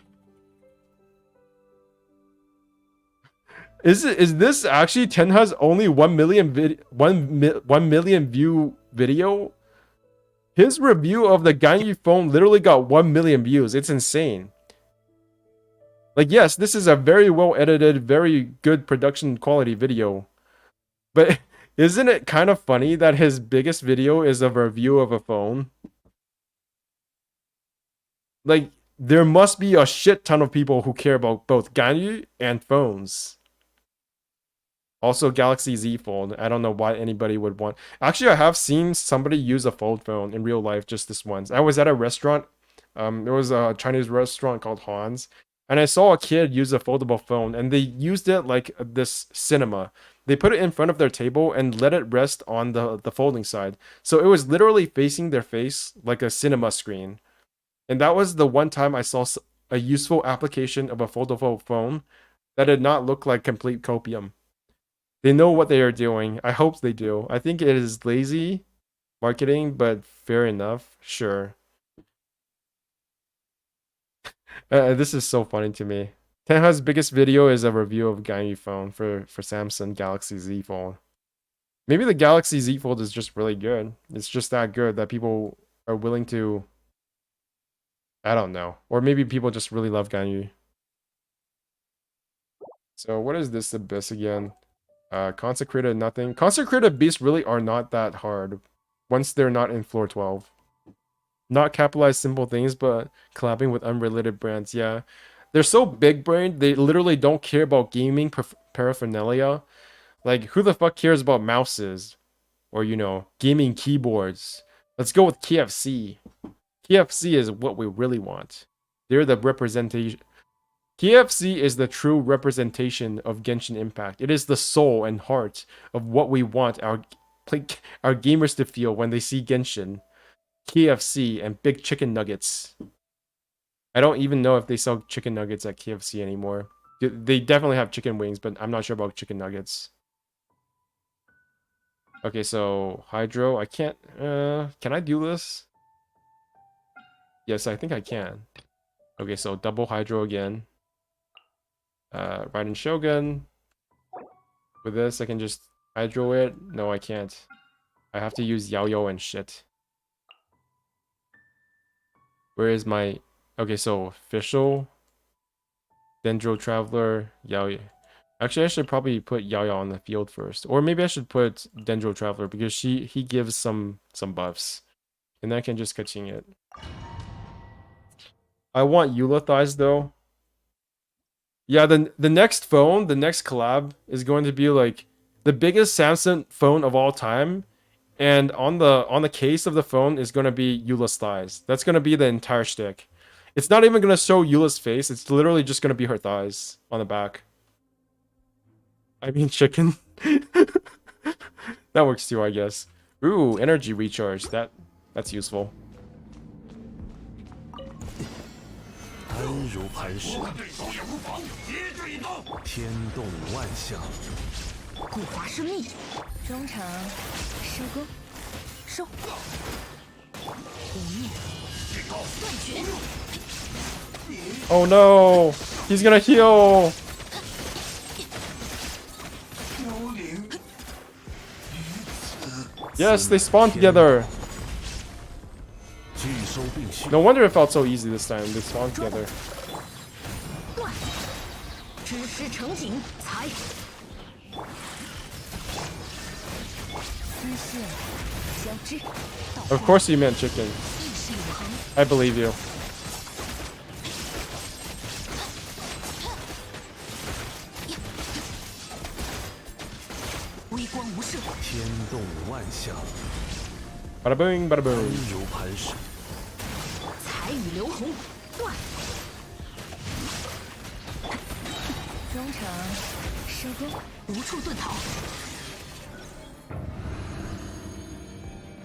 Is this actually Tenha's only 1 million 1 million view video? His review of the Ganyu phone literally got 1 million views. It's insane. Like, yes, this is a very well edited, very good production quality video. But isn't it kind of funny that his biggest video is a review of a phone? Like, there must be a shit ton of people who care about both Ganyu and phones. Also, Galaxy Z Fold. I don't know why anybody would want... Actually, I have seen somebody use a fold phone in real life just this once. I was at a restaurant. There was a Chinese restaurant called Han's. And I saw a kid use a foldable phone. And they used it like this cinema. They put it in front of their table and let it rest on the folding side. So it was literally facing their face like a cinema screen. And that was the one time I saw a useful application of a foldable phone that did not look like complete copium. They know what they are doing. I hope they do. I think it is lazy marketing, but fair enough. Sure. This is so funny to me. Tenha's biggest video is a review of Ganyu phone for Samsung Galaxy Z Fold. Maybe the Galaxy Z Fold is just really good. It's just that good that people are willing to... I don't know. Or maybe people just really love Ganyu. So what is this abyss again? Consecrated nothing. Consecrated beasts really are not that hard once they're not in floor 12. Not capitalize simple things, but collabing with unrelated brands. Yeah. They're so big-brained, they literally don't care about gaming paraphernalia. Like, who the fuck cares about mouses? Or, you know, gaming keyboards? Let's go with KFC. KFC is what we really want. They're the representation. KFC is the true representation of Genshin Impact. It is the soul and heart of what we want our gamers to feel when they see Genshin. KFC and big chicken nuggets. I don't even know if they sell chicken nuggets at KFC anymore. They definitely have chicken wings, but I'm not sure about chicken nuggets. Okay, so Hydro. I can't... can I do this? Yes, I think I can. Okay, so double Hydro again. Raiden Shogun. With this, I can just Hydro it. No, I can't. I have to use Yaoyo and shit. Where is my... Okay, so official. Dendro Traveler. Yaoyo. Actually, I should probably put Yaoyo on the field first. Or maybe I should put Dendro Traveler because he gives some buffs. And then I can just catching it. I want Eula thighs though. Yeah, the next phone, the next collab is going to be like the biggest Samsung phone of all time, and on the case of the phone is going to be Eula's thighs. That's going to be the entire shtick. It's not even going to show Eula's face. It's literally just going to be her thighs on the back. I mean chicken. That works too, I guess. Ooh, energy recharge. That's useful. 安如磐石，天动万象。固华生命，中场收工，收。无念，断绝。Oh no! He's gonna heal! Yes, they spawn together! 巨石收并蓄。 No wonder it felt so easy this time. They spawned together. 断，知识成景，才。丝线交织，导 Of course you meant chicken. 意识永恒。 I believe you. 微光无射，天动万象， Bada boom, bada 安 boom. 如磐石。彩雨流红，断。中场收工，无处遁逃。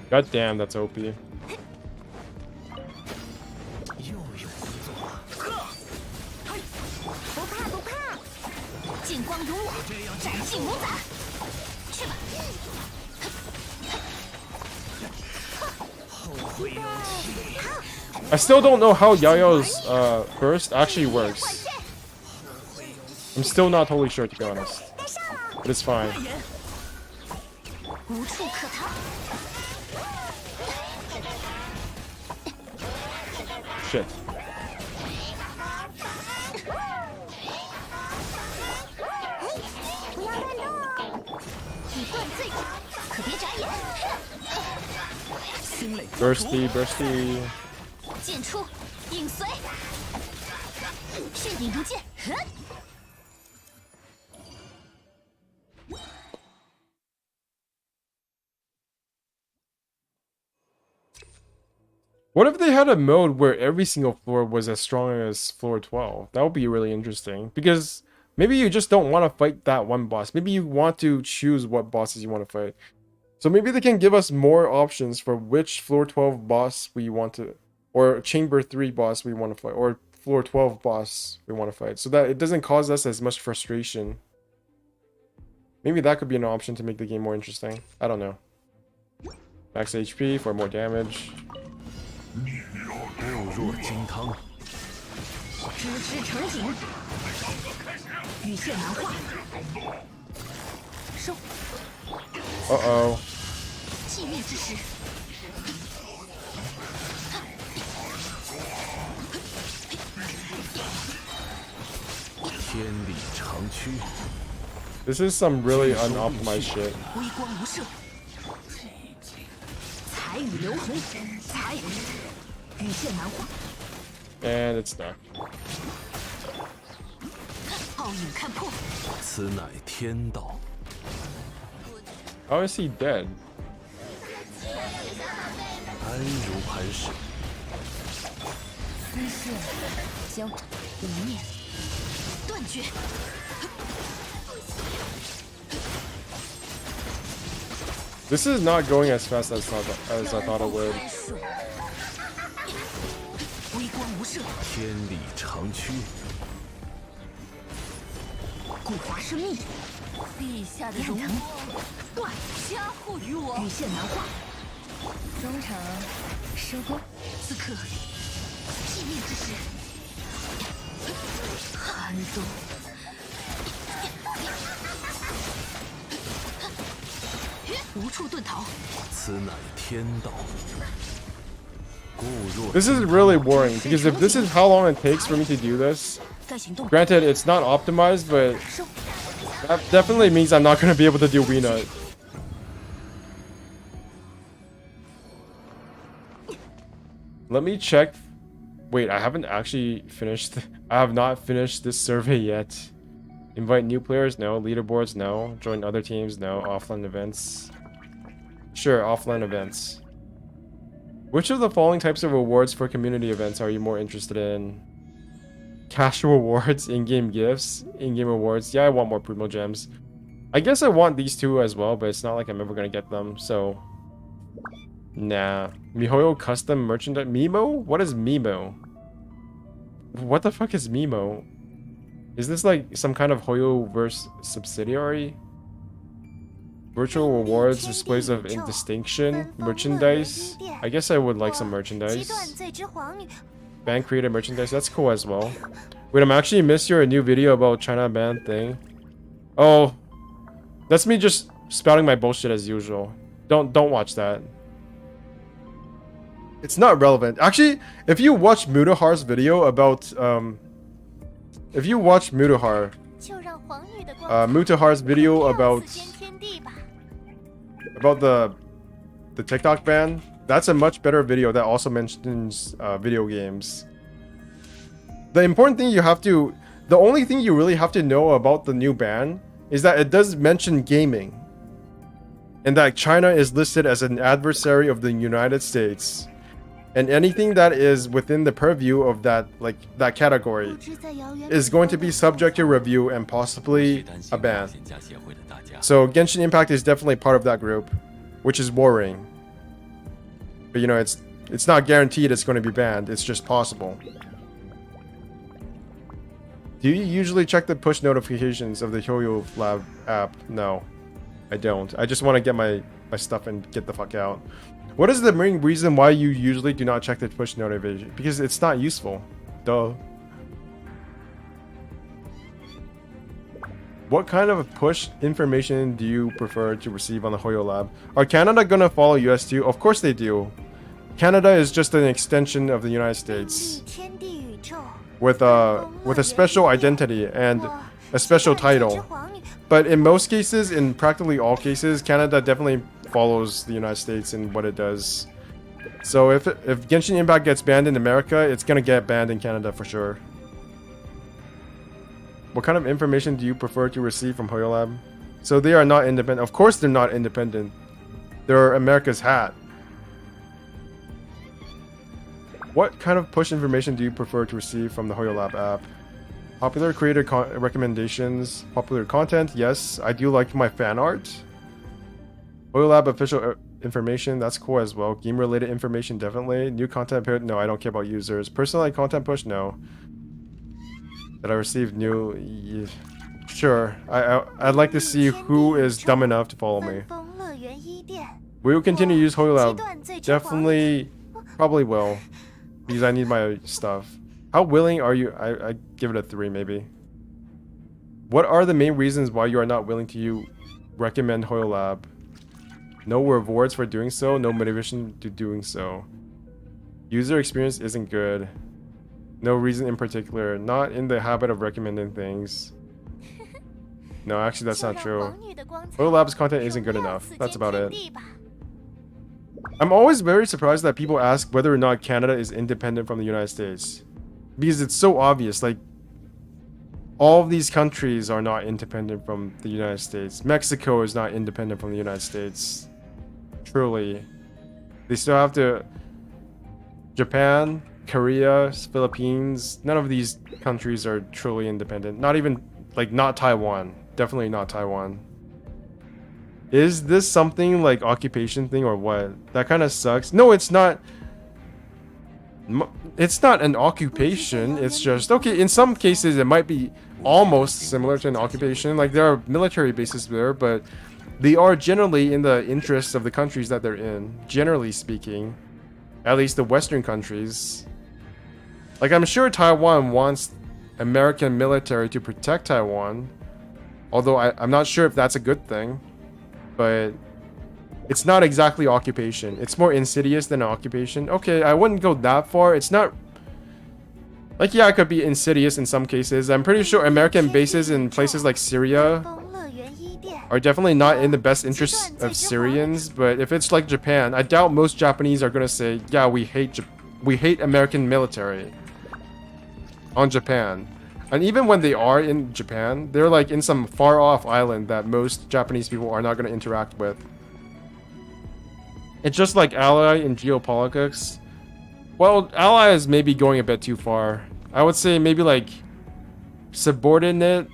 God damn, that's OP. 又有工作了。不怕不怕，剑光如我，斩尽无杂。去吧。 后会有期。 I still don't know how Yayo's burst actually works. I'm still not totally sure, to be honest. But it's fine. 无处可逃。 Shit. 不要乱动，以断罪，可别眨眼。心累。 Bursty, bursty. 剑出，影随，血顶如剑。What if they had a mode where every single floor was as strong as floor 12? That would be really interesting. Because maybe you just don't want to fight that one boss. Maybe you want to choose what bosses you want to fight. So maybe they can give us more options for which floor 12 boss we want to... Or chamber 3 boss we want to fight. Or floor 12 boss we want to fight. So that it doesn't cause us as much frustration. Maybe that could be an option to make the game more interesting. I don't know. Max HP for more damage. 固若金汤，知识成景，羽线难画。收， Uh-oh. 寂灭之时。 天理长驱。 This is some really unoptimized shit. 微光无射，彩雨流红，彩，羽线难画。 And it's stuck. 奥影看破，此乃天道。 How is he dead? 安如磐石。丝线交无念，断绝。 This is not going as fast as I thought it would. 微光无射，天理长驱。古华生命，陛下的荣光，断，加护于我。羽线难画。中场收工，此刻寂灭之时，寒冬。 无处遁逃。此乃天道。固若。 This is really boring because if this is how long it takes for me to do this, 该行动。 granted it's not optimized, but 收， that definitely means I'm not going to be able to do Weenut. Let me check. Wait, I haven't actually finished. I have not finished this survey yet. Invite new players? No. Leaderboards? No. Join other teams? No. Offline events? Sure, offline events. Which of the following types of rewards for community events are you more interested in? Casual rewards, in-game gifts, in-game rewards. Yeah, I want more Primo gems. I guess I want these two as well, but it's not like I'm ever gonna get them, so... Nah. MiHoYo custom merchandise? Mimo? What is Mimo? What the fuck is Mimo? Is this like some kind of Hoyoverse subsidiary? Virtual rewards, displays of indistinction, merchandise. I guess I would like some merchandise. Band created merchandise, that's cool as well. Wait, I'm actually missed your new video about China band thing. Oh, that's me just spouting my bullshit as usual. Don't watch that. It's not relevant. Actually, if you watch Mutahar's video about if you watch Mutahar's video about the TikTok ban, that's a much better video that also mentions video games. The important thing the only thing you really have to know about the new ban is that it does mention gaming, and that China is listed as an adversary of the United States, and anything that is within the purview of that category is going to be subject to review and possibly a ban. So Genshin Impact is definitely part of that group, which is worrying. But you know, it's not guaranteed it's going to be banned, it's just possible. Do you usually check the push notifications of the HyoYo Lab app? No, I don't. I just want to get my stuff and get the fuck out. What is the main reason why you usually do not check the push notification? Because it's not useful. Duh. What kind of push information do you prefer to receive on the HyoYo Lab? Are Canada gonna follow US too? Of course they do. Canada is just an extension of the United States. With a special identity and a special title. But in most cases, in practically all cases, Canada definitely follows the United States in what it does. So if Genshin Impact gets banned in America, it's gonna get banned in Canada for sure. What kind of information do you prefer to receive from HyoYo Lab? So they are not independent. Of course they're not independent. They're America's hat. What kind of push information do you prefer to receive from the HyoYo Lab app? Popular creator recommendations, popular content. Yes, I do like my fan art. HyoYo Lab official information, that's cool as well. Game related information, definitely. New content, no, I don't care about users. Personalized content push, no. Did I receive new? Sure. I'd like to see who is dumb enough to follow me. We will continue to use HyoYo Lab. Definitely, probably will. Because I need my stuff. How willing are you? I give it a 3 maybe. What are the main reasons why you are not willing to recommend HyoYo Lab? No rewards for doing so, no motivation to doing so. User experience isn't good. No reason in particular. Not in the habit of recommending things. No, actually that's not true. HyoYo Lab's content isn't good enough. That's about it. I'm always very surprised that people ask whether or not Canada is independent from the United States. Because it's so obvious, like, all of these countries are not independent from the United States. Mexico is not independent from the United States. Truly. They still have to... Japan, Korea, Philippines, none of these countries are truly independent. Not even, like, not Taiwan. Definitely not Taiwan. Is this something like occupation thing or what? That kind of sucks. No, it's not. It's not an occupation. It's just, okay, in some cases it might be almost similar to an occupation. Like there are military bases there, but they are generally in the interests of the countries that they're in. Generally speaking. At least the Western countries. Like I'm sure Taiwan wants American military to protect Taiwan. Although I'm not sure if that's a good thing. But it's not exactly occupation. It's more insidious than occupation. Okay, I wouldn't go that far. It's not... Like, yeah, it could be insidious in some cases. I'm pretty sure American bases in places like Syria are definitely not in the best interests of Syrians. But if it's like Japan, I doubt most Japanese are going to say, yeah, we hate American military on Japan. And even when they are in Japan, they're like in some far-off island that most Japanese people are not going to interact with. It's just like ally in geopolitics. Well, ally is maybe going a bit too far. I would say maybe like subordinate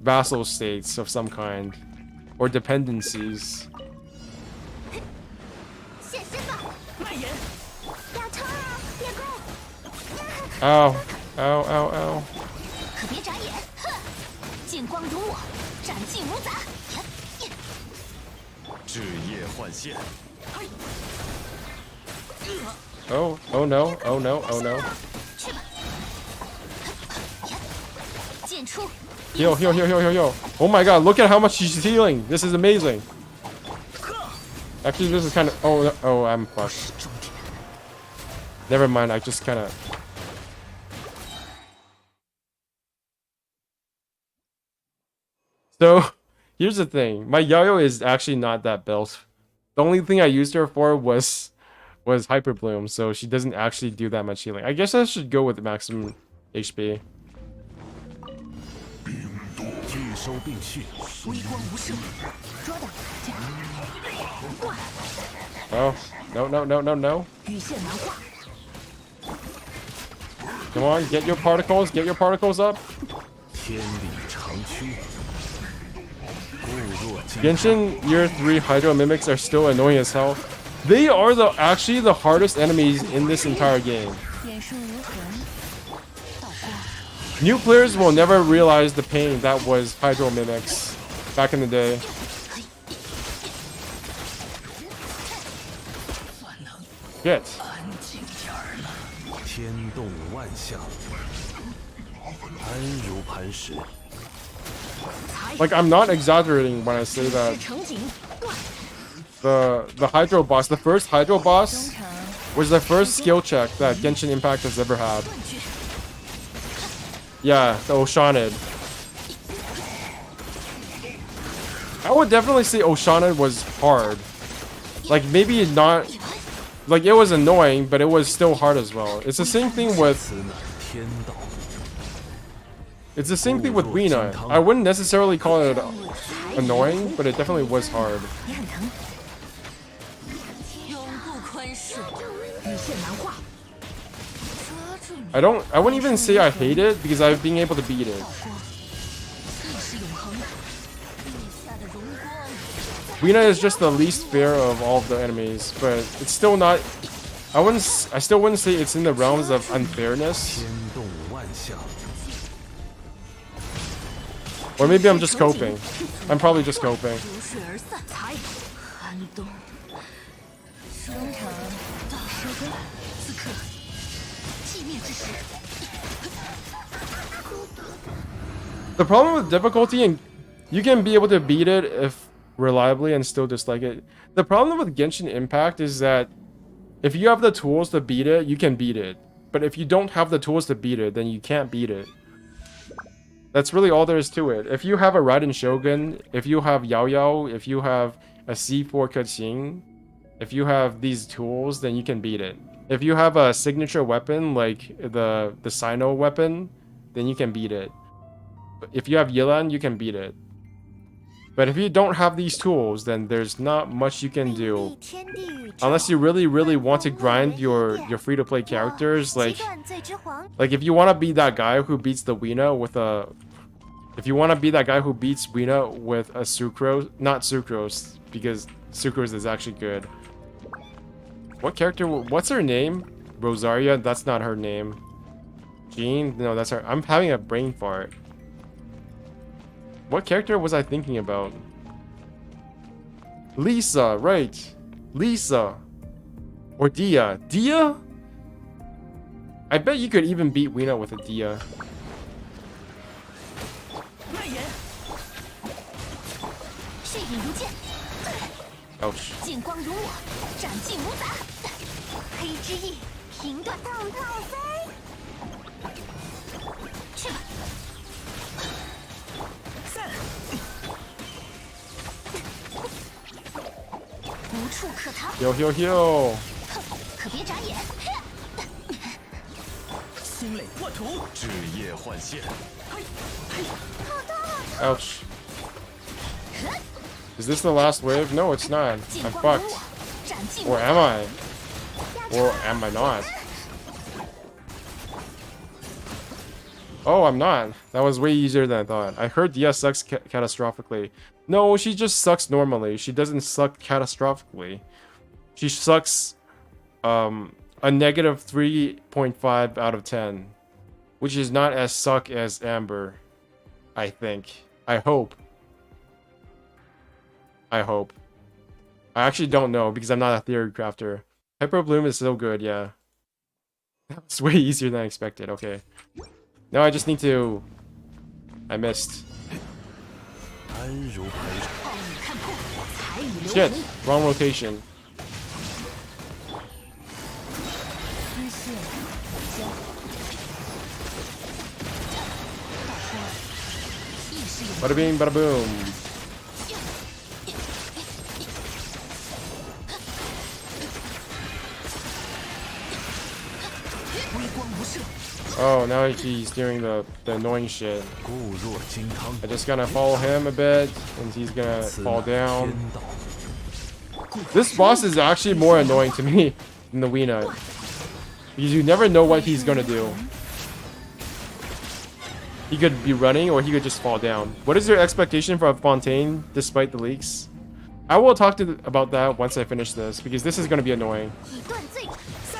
vassal states of some kind. Or dependencies. Ow. Ow, ow, ow. Oh, oh no, oh no, oh no. Heal, heal, heal, heal, heal, heal. Oh my god, look at how much she's healing. This is amazing. Actually, this is kind of... Oh, I'm fucked. Never mind, I just kind of... So, here's the thing. My Yayo is actually not that built. The only thing I used her for was Hyper Bloom, so she doesn't actually do that much healing. I guess I should go with maximum HP. 拒收并蓄，微光无声，捉到，断， Oh, no. 羽线难画， Come on, get your particles up. 天理长驱，固若金汤。 Genshin Year 3 Hydro Mimics are still annoying as hell. They are actually the hardest enemies in this entire game. 眼术如痕，道光， New players will never realize the pain that was Hydro Mimics back in the day. Shit. 天动万象，安如磐石。 Like, I'm not exaggerating when I say that 成景，断， the Hydro boss, the first Hydro 中 boss, 场， was the first skill check that Genshin Impact has ever had. 断绝， Yeah, the Oshanid. I would definitely say Oshanid was hard. Like, maybe not... Like, it was annoying, but it was still hard as well. It's the same thing with... 此乃天道， It's the same thing with Weena. I wouldn't necessarily call it annoying, but it definitely was hard. 也很疼，永不宽恕，羽线难画，抓住你， I wouldn't even say I hate it, because I've been able to beat it. 道光，意识永恒，地下的荣光。 Weena is just the least fair of all of the enemies, but it's still not... I still wouldn't say it's in the realms of unfairness. 天动万象， Or maybe I'm just coping. I'm probably just coping. 如水而散，才寒冬。中场，收割，此刻，寂灭之时。 The problem with difficulty, and you can be able to beat it if reliably and still dislike it. The problem with Genshin Impact is that if you have the tools to beat it, you can beat it. But if you don't have the tools to beat it, then you can't beat it. That's really all there is to it. If you have a Raiden Shogun, if you have Yao Yao, if you have a C4 Keqing, if you have these tools, then you can beat it. If you have a signature weapon like the Sino weapon, then you can beat it. If you have Yilan, you can beat it. But if you don't have these tools, then there's not much you can do. Unless you really want to grind your free-to-play characters, like if you want to be that guy who beats the Weena with a... If you want to be that guy who beats Weena with a Sucrose... Not Sucrose, because Sucrose is actually good. What character... What's her name? Rosaria? That's not her name. Jean? No, that's her... I'm having a brain fart. What character was I thinking about? Lisa, right. Lisa. Or Dia. Dia? I bet you could even beat Weena with a Dia. 蔓延，血影如剑， Ouch. 劲光如我，斩尽无杂。黑之翼，平断痛痛飞。去吧。 无处可逃， Heal. 可别眨眼。心累破土，枝叶换线， Ouch. Is this the last wave? No, it's not. 劲 I'm 光如 fucked. 我，斩尽无 Or 杂。 am I? Or am I not? Oh, I'm not. That was way easier than I thought. I heard Dia sucks catastrophically. No, she just sucks normally. She doesn't suck catastrophically. She sucks a negative 3.5 out of 10. Which is not as suck as Amber. I think. I hope. I actually don't know because I'm not a theory crafter. Hyper Bloom is so good, yeah. That's way easier than I expected. Okay. Now I just need to... I missed. 安如磐石。 暴雨看破，彩雨流 Shit, 云。 wrong rotation. 此 Bada bing, bada boom. Oh, now he's doing the annoying shit. 固若金汤， I just gonna follow him a bit, and he's gonna 此 fall 乃天 down. 道。 This boss is actually more annoying to me than the Weena. Because you never know what he's gonna do. He could be running, or he could just fall down. What is your expectation for Fontaine, despite the leaks? I will talk about that once I finish this, because this is gonna be annoying. 以断罪，Sir，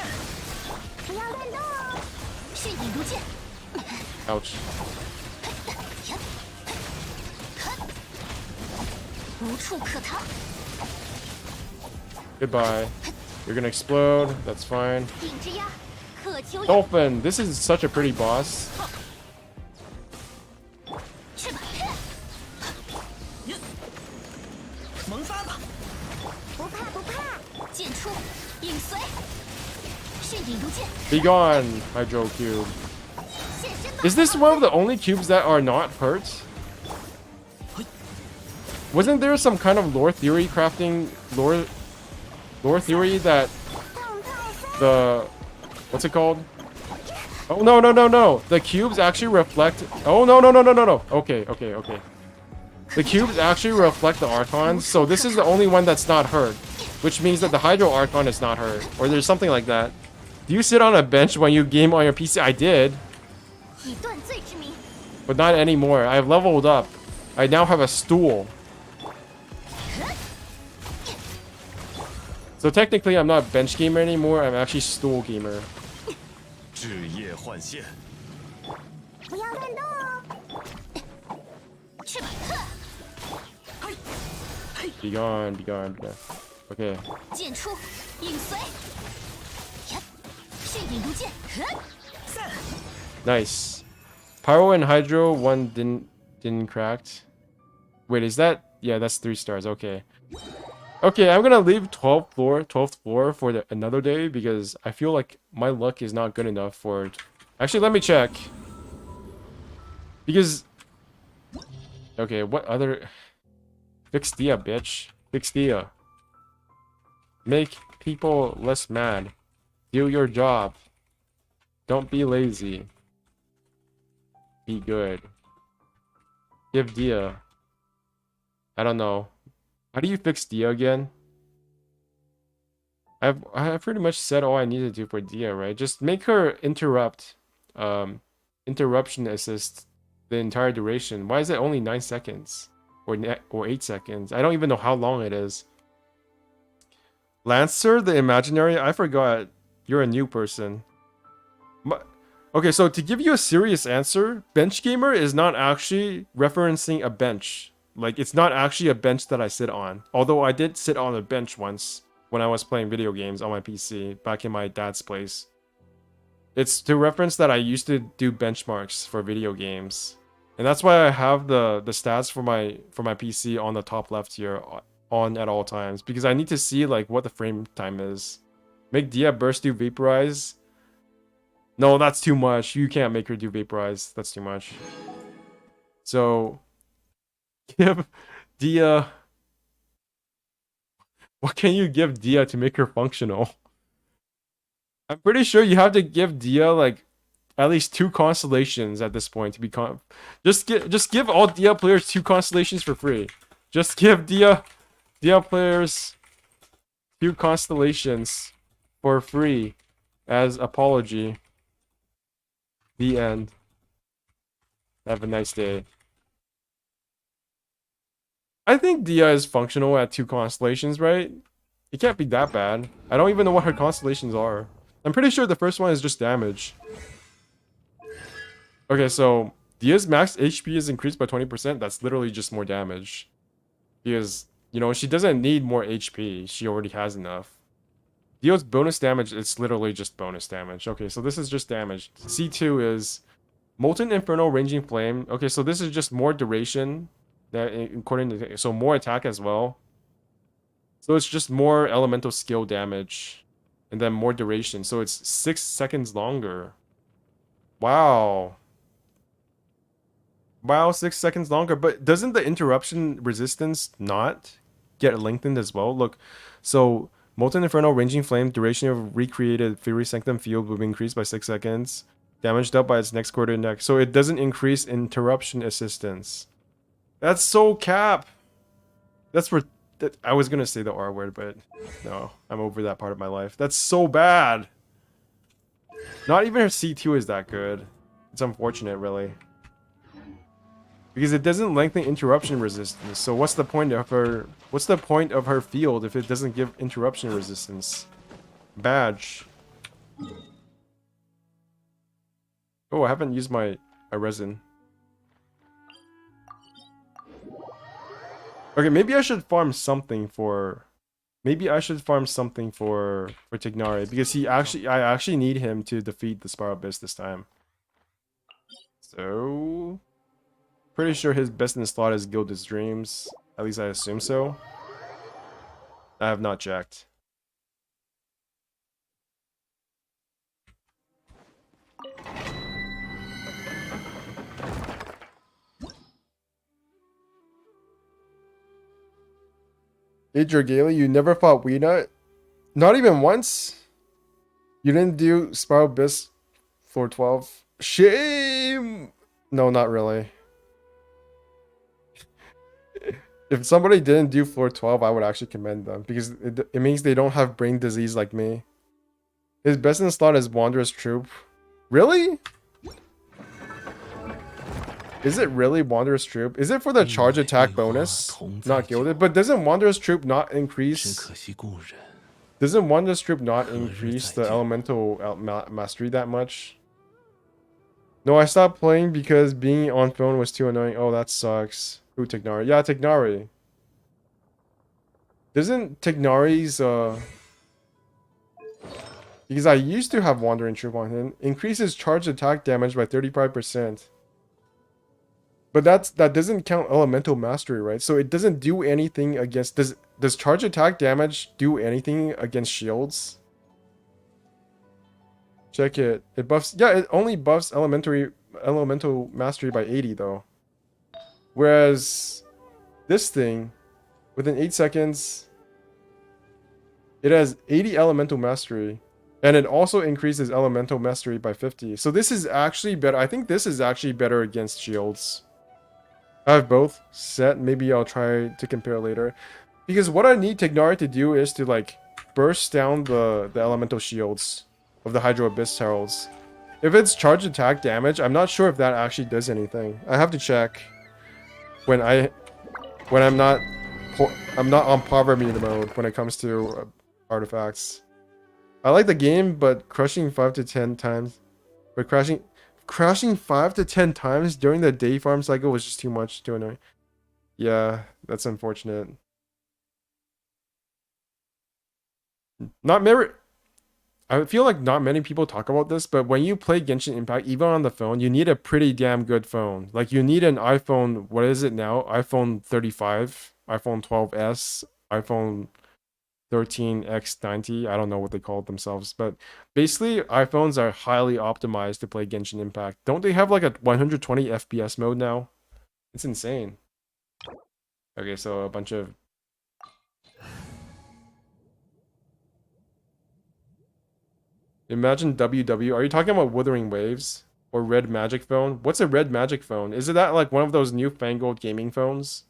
不要乱动哦。血影如剑， Ouch. 无处可逃。 Goodbye. You're gonna explode. That's fine. 顶之压，可求也。 Dolphin. This is such a pretty boss. 去吧。萌发吧！不怕不怕，剑出，影随，血影如剑， Be gone, Hydro Cube. 现身吧。 Is this one of the only cubes that are not hurt? Wasn't there some kind of lore theory crafting lore theory that the what's it called? Oh no no no no! The cubes actually reflect. Oh no no no no no no! Okay okay okay. The cubes actually reflect the Archons, so this is the only one that's not hurt, which means that the Hydro Archon is not hurt, or there's something like that. Do you sit on a bench when you game on your PC? I did, 以断罪之名， but not anymore. I've leveled up. I now have a stool. So technically, I'm not bench gamer anymore. I'm actually stool gamer. 枝叶换线， 不要乱动哦。去吧。 Be gone, be gone, be gone. Okay. 剑出，影随，血影如剑。 Nice. Pyro and Hydro, one didn't cracked. Wait, is that? Yeah, that's 3 stars. Okay. Okay, I'm gonna leave 12th floor for another day because I feel like my luck is not good enough for it. Actually, let me check. Because okay, what other fix Dia, bitch. Fix Dia. Make people less mad. Do your job. Don't be lazy. Be good. Give Dia. I don't know. How do you fix Dia again? I've pretty much said all I need to do for Dia, right? Just make her interruption assist the entire duration. Why is it only 9 seconds? Or 8 seconds? I don't even know how long it is. Lancer, the imaginary? I forgot. You're a new person. Okay, so to give you a serious answer, bench gamer is not actually referencing a bench. Like, it's not actually a bench that I sit on. Although I did sit on a bench once when I was playing video games on my PC back in my dad's place. It's to reference that I used to do benchmarks for video games. And that's why I have the stats for my PC on the top left here on at all times. Because I need to see like what the frame time is. Make Dia burst do vaporize. No, that's too much. You can't make her do vaporize. That's too much. So give Dia. What can you give Dia to make her functional? I'm pretty sure you have to give Dia like at least 2 constellations at this point to be just give all Dia players 2 constellations for free. Just give Dia players 2 constellations for free as apology. The end. Have a nice day. I think Dia is functional at 2 constellations, right? It can't be that bad. I don't even know what her constellations are. I'm pretty sure the first one is just damage. Okay, so Dia's max HP is increased by 20%. That's literally just more damage. Because, you know, she doesn't need more HP. She already has enough. Dia's bonus damage, it's literally just bonus damage. Okay, so this is just damage. C2 is Molten Inferno Ranging Flame. Okay, so this is just more duration. That according to, so more attack as well. So it's just more elemental skill damage. And then more duration. So it's 6 seconds longer. Wow. Wow, 6 seconds longer. But doesn't the interruption resistance not get lengthened as well? Look, so Molten Inferno, Raging Flame, duration of recreated Fury Sanctum Field will be increased by 6 seconds. Damaged up by its next quarter next. So it doesn't increase interruption assistance. That's so cap. That's for... I was gonna say the R word, but no, I'm over that part of my life. That's so bad. Not even her C2 is that good. It's unfortunate, really. Because it doesn't lengthen interruption resistance. So what's the point of her... What's the point of her field if it doesn't give interruption resistance? Badge. Oh, I haven't used my resin. Okay, maybe I should farm something for... Maybe I should farm something for Tignari. Because I actually need him to defeat the Spiral Abyss this time. So... Pretty sure his best in the slot is Gilded Dreams. At least I assume so. I have not checked. Hey Dragalia, you never fought Weena? Not even once? You didn't do Spiral Abyss floor 12? Shame! No, not really. If somebody didn't do floor 12, I would actually commend them. Because it means they don't have brain disease like me. His best in the slot is Wanderer's Troop. Really? Is it really Wanderer's Troop? Is it for the charge attack bonus? Not gilded? But doesn't Wanderer's Troop not increase... Doesn't Wanderer's Troop not increase the elemental mastery that much? No, I stopped playing because being on phone was too annoying. Oh, that sucks. Who, Tignari? Yeah, Tignari. Doesn't Tignari's, because I used to have Wandering Troop on him. Increases charge attack damage by 35%. But that doesn't count elemental mastery, right? So it doesn't do anything against... Does charge attack damage do anything against shields? Check it. It buffs... Yeah, it only buffs elemental mastery by 80, though. Whereas this thing, within 8 seconds, it has 80 elemental mastery. And it also increases elemental mastery by 50. So this is actually better. I think this is actually better against shields. I have both set. Maybe I'll try to compare later. Because what I need Tignari to do is to, like, burst down the elemental shields of the Hydro Abyss Heralds. If it's charge attack damage, I'm not sure if that actually does anything. I have to check when I'm not on poverty mode when it comes to artifacts. I like the game, but crushing 5 to 10 times, but crashing 5 to 10 times during the day farm cycle was just too much, too annoying. Yeah, that's unfortunate. I feel like not many people talk about this, but when you play Genshin Impact, even on the phone, you need a pretty damn good phone. Like, you need an iPhone, what is it now? iPhone 35, iPhone 12s, iPhone 13X90. I don't know what they call it themselves, but basically, iPhones are highly optimized to play Genshin Impact. Don't they have like a 120 FPS mode now? It's insane. Okay, so a bunch of... Imagine WW. Are you talking about Wuthering Waves? Or Red Magic Phone? What's a Red Magic Phone? Is it that like one of those newfangled gaming phones?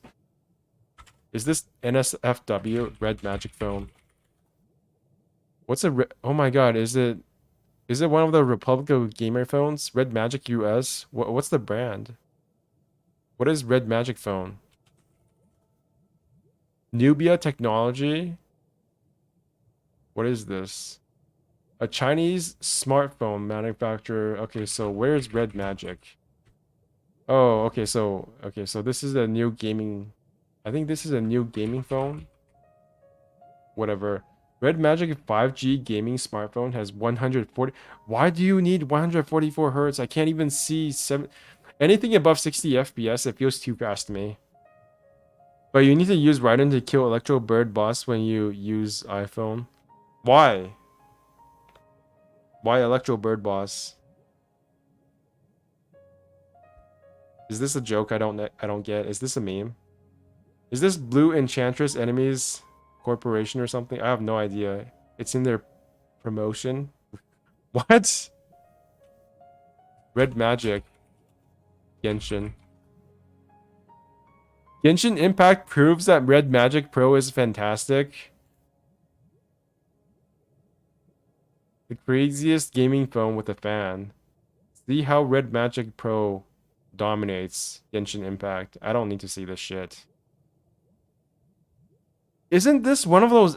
Is this NSFW Red Magic Phone? What's a oh my god, is it one of the Republic gamer phones? Red Magic US? What's the brand? What is Red Magic Phone? Nubia Technology? What is this? A Chinese smartphone manufacturer. Okay, so where's Red Magic? Oh, okay, so this is a new gaming... I think this is a new gaming phone. Whatever. Red Magic 5G gaming smartphone has 140... Why do you need 144 Hz? I can't even see... Anything above 60 FPS, it feels too fast to me. But you need to use Raiden to kill Electro Bird boss when you use iPhone. Why? Why Electro Bird boss? Is this a joke I don't get? Is this a meme? Is this Blue Enchantress Enemies Corporation or something? I have no idea. It's in their promotion. What? Red Magic. Genshin. Genshin Impact proves that Red Magic Pro is fantastic. The craziest gaming phone with a fan. See how Red Magic Pro dominates Genshin Impact. I don't need to see this shit. Isn't this one of those...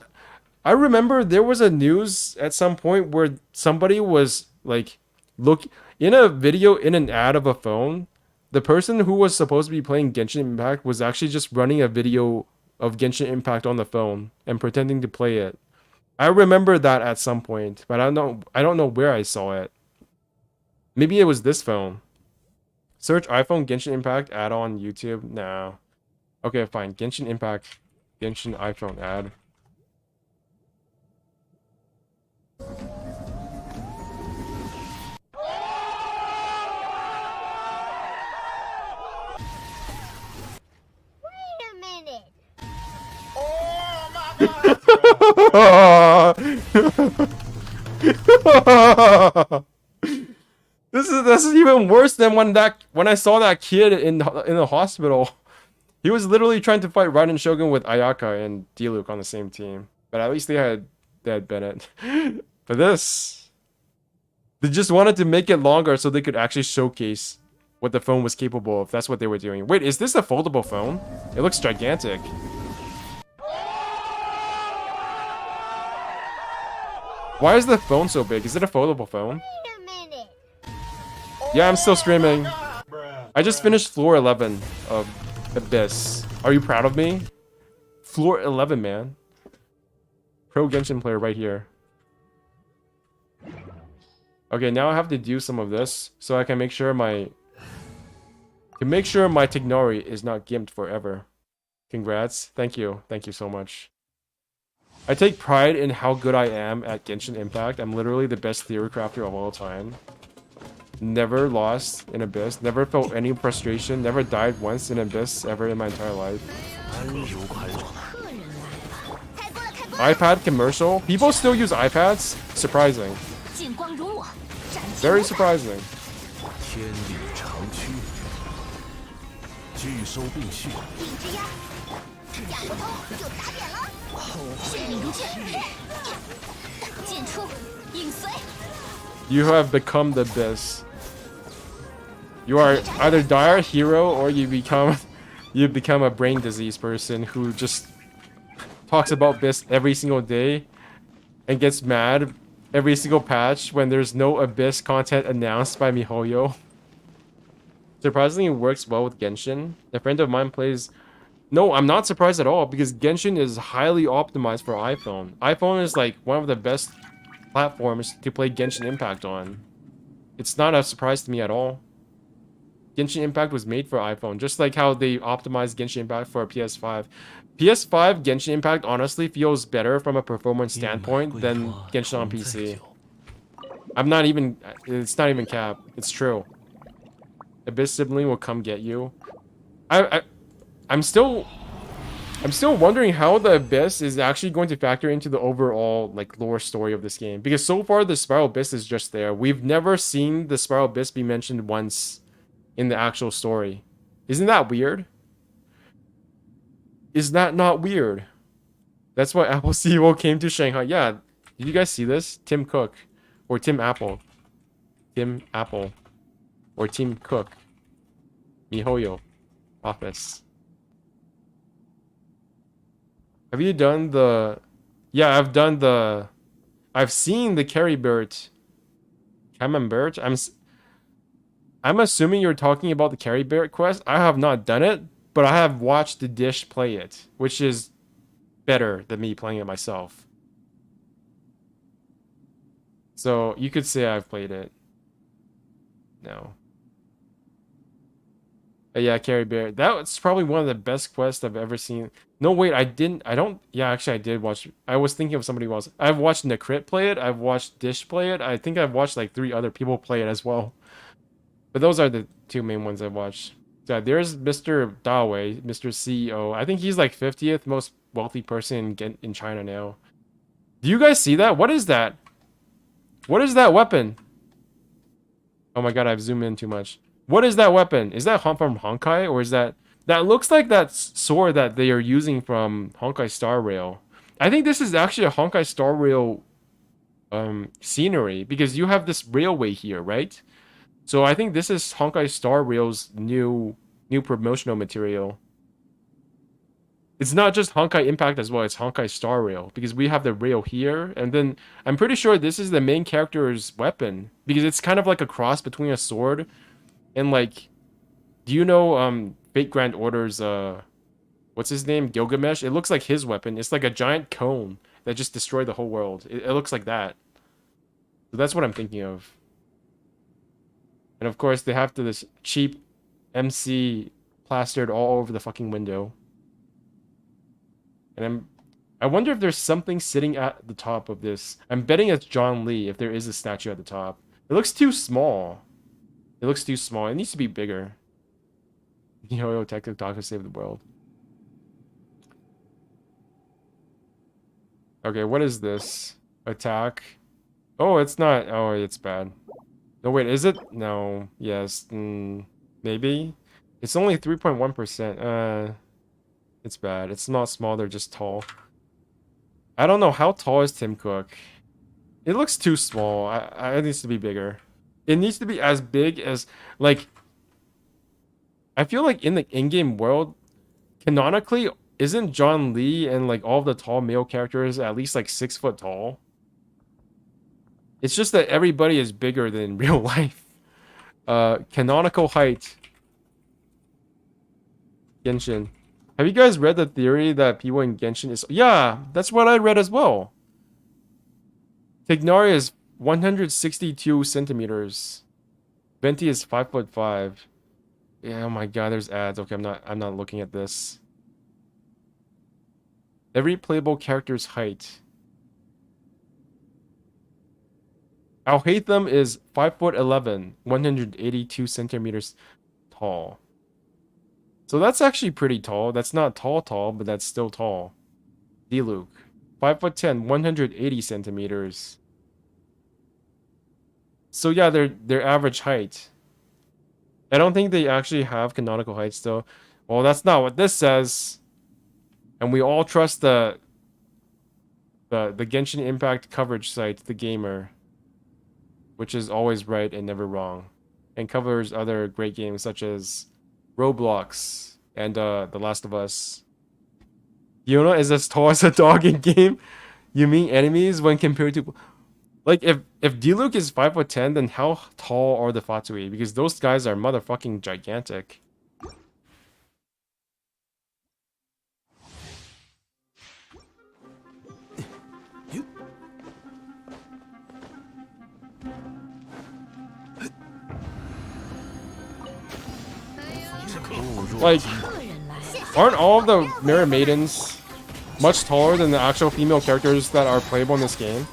I remember there was a news at some point where somebody was like, look in a video in an ad of a phone. The person who was supposed to be playing Genshin Impact was actually just running a video of Genshin Impact on the phone and pretending to play it. I remember that at some point, but I don't know where I saw it. Maybe it was this phone. Search iPhone Genshin Impact ad on YouTube. No. Okay, fine. Genshin Impact Genshin iPhone ad. This is even worse than when I saw that kid in the hospital. He was literally trying to fight Raiden Shogun with Ayaka and Diluc on the same team. But at least they had Bennett. But this, they just wanted to make it longer so they could actually showcase what the phone was capable of. That's what they were doing. Wait, is this a foldable phone? It looks gigantic. Why is the phone so big? Is it a foldable phone? Yeah, I'm still streaming. I just finished floor 11 of Abyss. Are you proud of me? Floor 11, man. Pro Genshin player right here. Okay, now I have to do some of this so I can make sure my Tignari is not gimped forever. Congrats. Thank you. Thank you so much. I take pride in how good I am at Genshin Impact. I'm literally the best theory crafter of all time. Never lost in Abyss. Never felt any frustration. Never died once in Abyss ever in my entire life. iPad commercial? People still use iPads? Surprising. Very surprising. You have become the Abyss. You are either dire hero or you become a brain disease person who just talks about Abyss every single day and gets mad every single patch when there's no Abyss content announced by MiHoYo. Surprisingly, it works well with Genshin. A friend of mine plays... No, I'm not surprised at all because Genshin is highly optimized for iPhone. iPhone is like one of the best platforms to play Genshin Impact on. It's not a surprise to me at all. Genshin Impact was made for iPhone, just like how they optimized Genshin Impact for PS5. PS5 Genshin Impact honestly feels better from a performance standpoint than Genshin on PC. It's not even cap. It's true. Abyss sibling will come get you. I'm still wondering how the Abyss is actually going to factor into the overall like lore story of this game, because so far the Spiral Abyss is just there. We've never seen the Spiral Abyss be mentioned once in the actual story. Isn't that weird? Is that not weird? That's why Apple CEO came to Shanghai. Yeah, did you guys see this? Tim Cook or Tim Apple. Tim Apple or Tim Cook. MiHoYo office. Have you done the... Yeah, I've done the... I've seen the Caribert. Camembert? I'm assuming you're talking about the Caribert quest. I have not done it, but I have watched the Dish play it, which is better than me playing it myself. So, you could say I've played it. No. Yeah, Caribert. That's probably one of the best quests I've ever seen. No, wait, yeah, actually I did watch... I was thinking of somebody else. I've watched Necrit play it. I've watched Dish play it. I think I've watched like 3 other people play it as well. But those are the 2 main ones I've watched. Yeah, there's Mr. Dawei, Mr. CEO. I think he's like 50th most wealthy person in China now. Do you guys see that? What is that? What is that weapon? Oh my god, I've zoomed in too much. What is that weapon? Is that from Honkai, or is that... That looks like that sword that they are using from Honkai Star Rail. I think this is actually a Honkai Star Rail scenery, because you have this railway here, right? So I think this is Honkai Star Rail's new promotional material. It's not just Honkai Impact as well, it's Honkai Star Rail, because we have the rail here, and then I'm pretty sure this is the main character's weapon, because it's kind of like a cross between a sword and like, do you know Fate Grand Order's what's his name? Gilgamesh? It looks like his weapon. It's like a giant cone that just destroyed the whole world. It looks like that. So that's what I'm thinking of. And of course they have this cheap MC plastered all over the fucking window. And I wonder if there's something sitting at the top of this. I'm betting it's John Lee if there is a statue at the top. It looks too small. It looks too small. It needs to be bigger. Yo, TikTok save the world. Okay, what is this? Attack. Oh, it's not. Oh, it's bad. No, wait, is it? No. Yes. Maybe. It's only 3.1%. It's bad. It's not small, they're just tall. I don't know, how tall is Tim Cook? It looks too small. It needs to be bigger. It needs to be as big as, like... I feel like in the in-game world, canonically, isn't John Lee and like all of the tall male characters at least like 6 foot tall? It's just that everybody is bigger than real life. Canonical height. Genshin. Have you guys read the theory that people in Genshin is... Yeah, that's what I read as well. Tignaria is 162 centimeters. Venti is 5'5". Yeah, oh my god, there's ads. Okay, I'm not looking at this. Every playable character's height. Al-Haytham is 5'11", 182 centimeters tall. So that's actually pretty tall. That's not tall, but that's still tall. Diluc, 5'10", 180 centimeters. So yeah, they're average height. I don't think they actually have canonical heights though. Well, that's not what this says. And we all trust the Genshin Impact coverage site, The Gamer, which is always right and never wrong, and covers other great games such as Roblox and The Last of Us. Fiona is as tall as a dog in game. You mean enemies when compared to... Like, if Diluc is 5'10", then how tall are the Fatui? Because those guys are motherfucking gigantic. Like, aren't all of the Mirror Maidens much taller than the actual female characters that are playable in this game?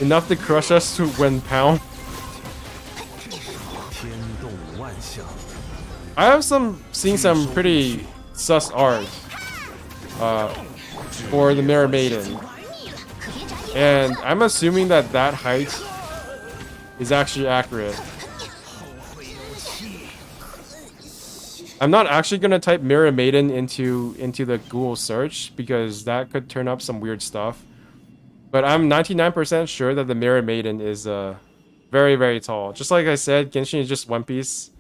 Enough to crush us to when pound. I have seen some pretty sus art for the Mirror Maiden, and I'm assuming that height is actually accurate. I'm not actually gonna type Mirror Maiden into the Google search because that could turn up some weird stuff. But I'm 99% sure that the Mirror Maiden is very, very tall. Just like I said, Genshin is just One Piece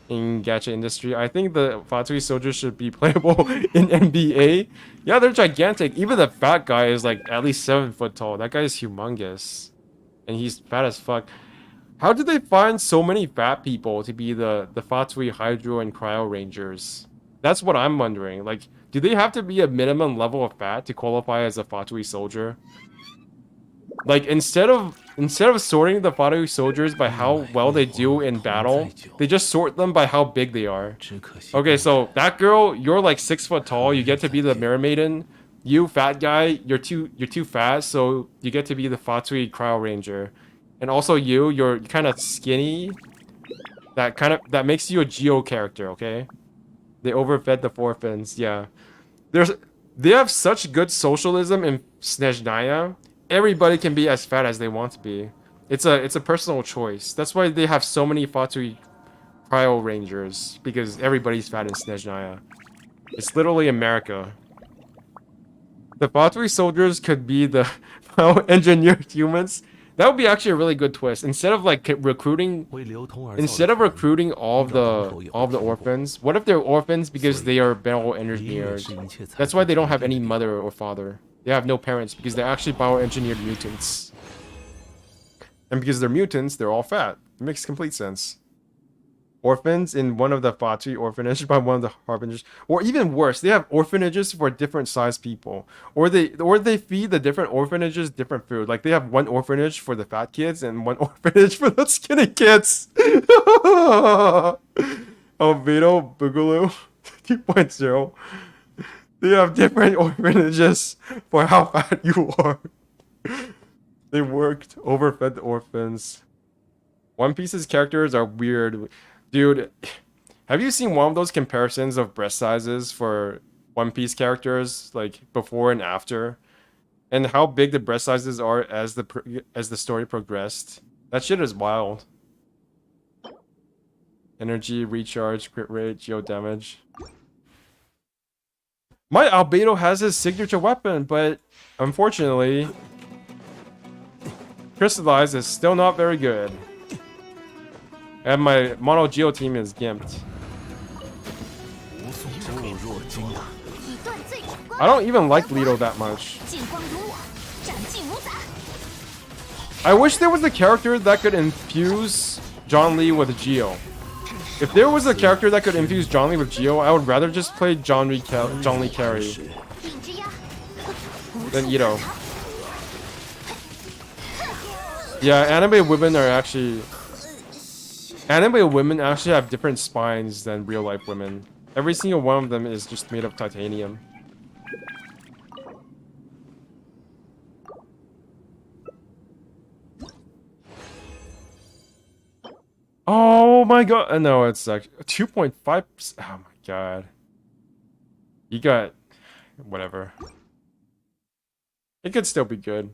in gacha industry. I think the Fatui soldiers should be playable in NBA. Yeah, they're gigantic. Even the fat guy is like at least 7 foot tall. That guy is humongous. And he's fat as fuck. How did they find so many fat people to be the Fatui Hydro and Cryo Rangers? That's what I'm wondering. Like, do they have to be a minimum level of fat to qualify as a Fatui soldier? Like, instead of sorting the Fatui soldiers by how well they do in battle, they just sort them by how big they are. Okay, so that girl, you're like 6 foot tall, you get to be the Mirror Maiden. You, fat guy, you're too fat, so you get to be the Fatui Cryo Ranger. And also you're kind of skinny. that makes you a Geo character, okay? They overfed the orphans, yeah. They have such good socialism in Snezhnaya. Everybody can be as fat as they want to be. It's a personal choice. That's why they have so many Fatui Cryo Rangers, because everybody's fat in Snezhnaya. It's literally America. The Fatui soldiers could be the engineered humans. That would be actually a really good twist. Instead of like recruiting, all of the orphans, what if they're orphans because they are bioengineered? That's why they don't have any mother or father. They have no parents because they're actually bioengineered mutants. And because they're mutants, they're all fat. It makes complete sense. Orphans in one of the Fatui orphanage by one of the harbingers, or even worse, they have orphanages for different sized people, or they feed the different orphanages different food. Like they have one orphanage for the fat kids and one orphanage for the skinny kids. Albedo Boogaloo 2.0. They have different orphanages for how fat you are. They worked overfed the orphans. One Piece's characters are weird. Dude, have you seen one of those comparisons of breast sizes for One Piece characters, like before and after, and how big the breast sizes are as the story progressed? That shit is wild. Energy, recharge, crit rate, geo damage. My Albedo has his signature weapon, but unfortunately, Crystallize is still not very good. And my Mono Geo team is gimped. I don't even like Leto that much. I wish there was a character that could infuse John Lee with Geo. If there was a character that could infuse John Lee with Geo, I would rather just play John Lee carry than Ito. Yeah, anime women actually have different spines than real life women. Every single one of them is just made of titanium. Oh my god. No, it's like 2.5. Oh my god. You got whatever. It could still be good.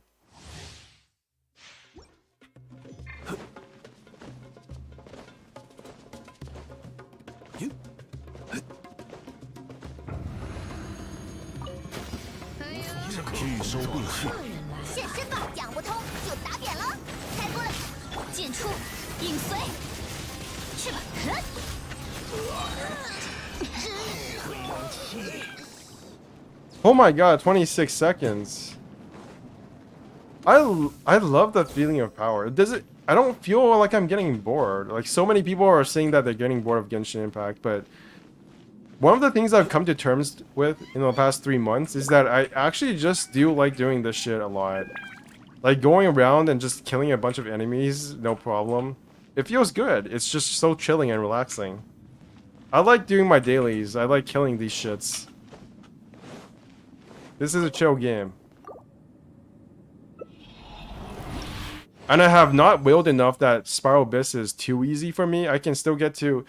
Oh my god, 26 seconds. I love that feeling of power. I don't feel like I'm getting bored. Like so many people are saying that they're getting bored of Genshin Impact, but one of the things I've come to terms with in the past 3 months is that I actually just do like doing this shit a lot. Like going around and just killing a bunch of enemies, no problem. It feels good. It's just so chilling and relaxing. I like doing my dailies. I like killing these shits. This is a chill game. And I have not willed enough that Spiral Abyss is too easy for me. I still get to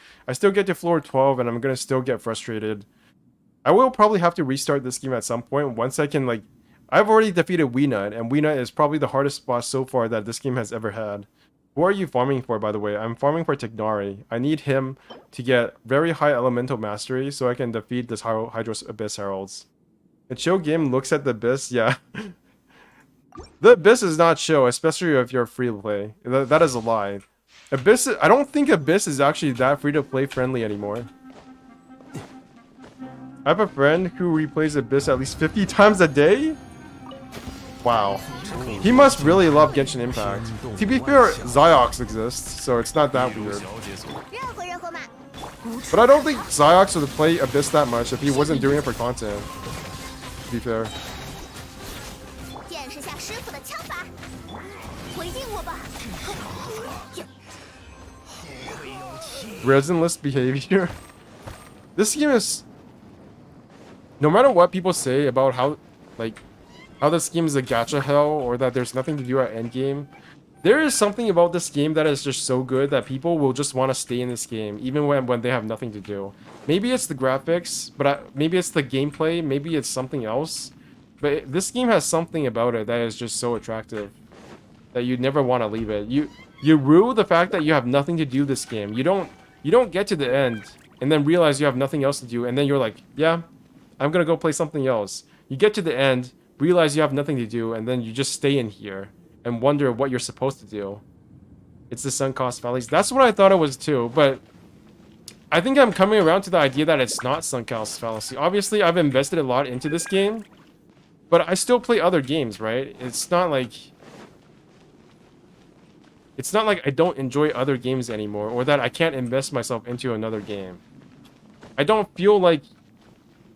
floor 12 and I'm gonna still get frustrated. I will probably have to restart this game at some point once I can like... I've already defeated Weenut, and Weenut is probably the hardest boss so far that this game has ever had. Who are you farming for, by the way? I'm farming for Tignari. I need him to get very high elemental mastery so I can defeat this Hydros Abyss Heralds. The chill game looks at the Abyss, yeah. The Abyss is not chill, especially if you're free to play. That is a lie. I don't think Abyss is actually that free to play friendly anymore. I have a friend who replays Abyss at least 50 times a day? Wow. He must really love Genshin Impact. To be fair, Ziox exists, so it's not that weird. But I don't think Ziox would play Abyss that much if he wasn't doing it for content. To be fair. Resinless behavior. This game is... No matter what people say about how this game is a gacha hell or that there's nothing to do at endgame, There is something about this game that is just so good that people will just want to stay in this game, even when they have nothing to do. Maybe it's the graphics, but maybe it's the gameplay, maybe it's something else. But this game has something about it that is just so attractive that you never want to leave it. You rue the fact that you have nothing to do this game. You don't get to the end and then realize you have nothing else to do, and then you're like, yeah, I'm gonna go play something else. You get to the end, realize you have nothing to do, and then you just stay in here and wonder what you're supposed to do. It's the sunk cost fallacy. That's what I thought it was too, but I think I'm coming around to the idea that it's not sunk cost fallacy. Obviously, I've invested a lot into this game, but I still play other games, right? It's not like I don't enjoy other games anymore, or that I can't invest myself into another game. I don't feel like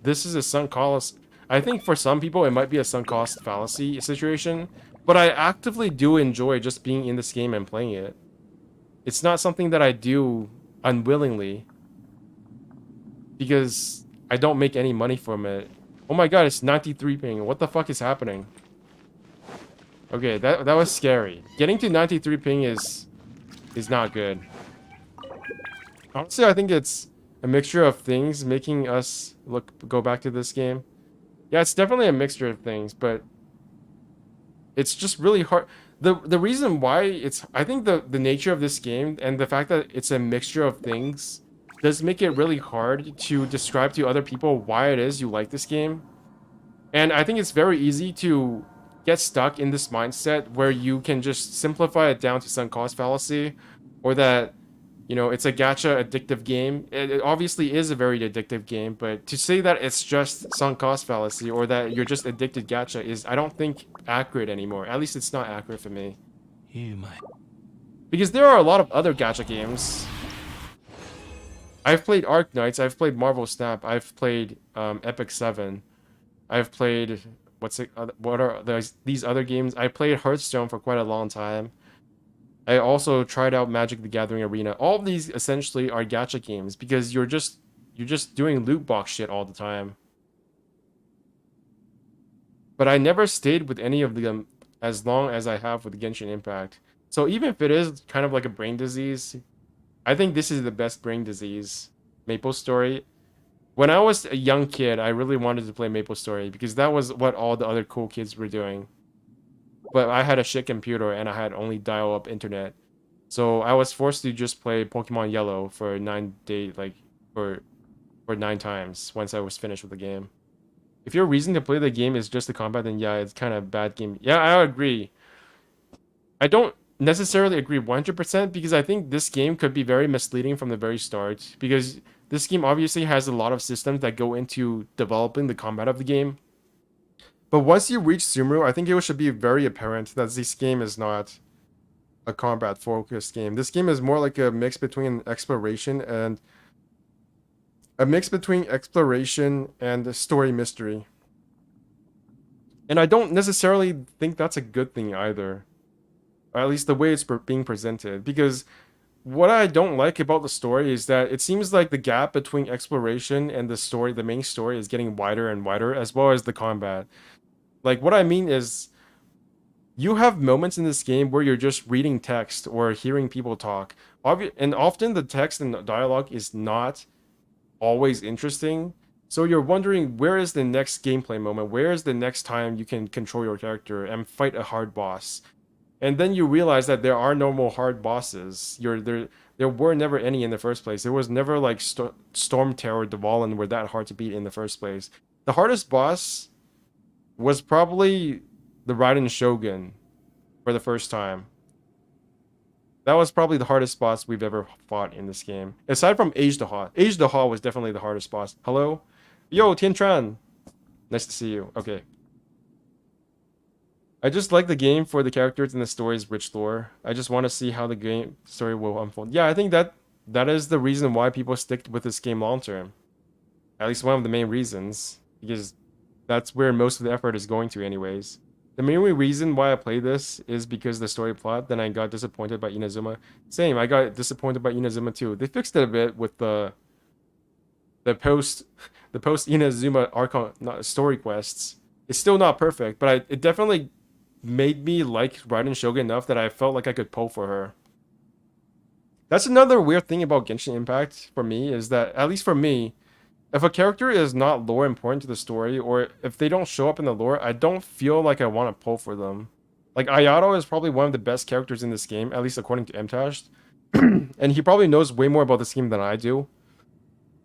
this is a sunk cost. I think for some people it might be a sunk cost fallacy situation, but I actively do enjoy just being in this game and playing it. It's not something that I do unwillingly, because I don't make any money from it. Oh my god, it's 93 ping. What the fuck is happening? Okay, that was scary. Getting to 93 ping is not good. Honestly, I think it's a mixture of things making us go back to this game. Yeah, it's definitely a mixture of things, but it's just really hard. The reason why I think the nature of this game and the fact that it's a mixture of things does make it really hard to describe to other people why it is you like this game. And I think it's very easy to get stuck in this mindset where you can just simplify it down to sunk cost fallacy, or that, you know, it's a gacha addictive game. It obviously is a very addictive game, but to say that it's just sunk cost fallacy or that you're just addicted gacha is, I don't think, accurate anymore. At least it's not accurate for me. Because there are a lot of other gacha games. I've played Arc Knights, I've played Marvel Snap, I've played Epic 7. I've played what are these other games? I played Hearthstone for quite a long time. I also tried out Magic the Gathering Arena. All of these essentially are gacha games because you're just doing loot box shit all the time. But I never stayed with any of them as long as I have with Genshin Impact. So even if it is kind of like a brain disease, I think this is the best brain disease. Maple Story. When I was a young kid, I really wanted to play Maple Story because that was what all the other cool kids were doing. But I had a shit computer and I had only dial-up internet. So I was forced to just play Pokemon Yellow for 9 days, like for 9 times once I was finished with the game. If your reason to play the game is just the combat, then yeah, it's kind of a bad game. Yeah, I agree. I don't necessarily agree 100% because I think this game could be very misleading from the very start, because this game obviously has a lot of systems that go into developing the combat of the game. But once you reach Sumeru, I think it should be very apparent that this game is not a combat-focused game. This game is more like a mix between exploration and story mystery. And I don't necessarily think that's a good thing either. Or at least the way it's being presented. Because what I don't like about the story is that it seems like the gap between exploration and the story, the main story, is getting wider and wider, as well as the combat. Like, what I mean is, you have moments in this game where you're just reading text or hearing people talk. And often the text and the dialogue is not always interesting. So you're wondering, where is the next gameplay moment? Where is the next time you can control your character and fight a hard boss? And then you realize that there are no more hard bosses. There were never any in the first place. There was never like Storm Terror, Dvalin were that hard to beat in the first place. The hardest boss was probably the Raiden Shogun for the first time. That was probably the hardest boss we've ever fought in this game. Aside from Age the Hawk. Age the Hawk was definitely the hardest boss. Hello? Yo, Tian Tran. Nice to see you. Okay. I just like the game for the characters and the story's rich lore. I just want to see how the game story will unfold. Yeah, I think that is the reason why people stick with this game long term. At least one of the main reasons. Because that's where most of the effort is going to anyways. The main reason why I play this is because the story plot. Then I got disappointed by Inazuma. Same, I got disappointed by Inazuma too. They fixed it a bit with the post Inazuma arc story quests. It's still not perfect, but it definitely made me like Raiden Shogun enough that I felt like I could pull for her. That's another weird thing about Genshin Impact for me, is that, at least for me, if a character is not lore important to the story, or if they don't show up in the lore, I don't feel like I want to pull for them. Like, Ayato is probably one of the best characters in this game, at least according to Mtash. And he probably knows way more about this game than I do.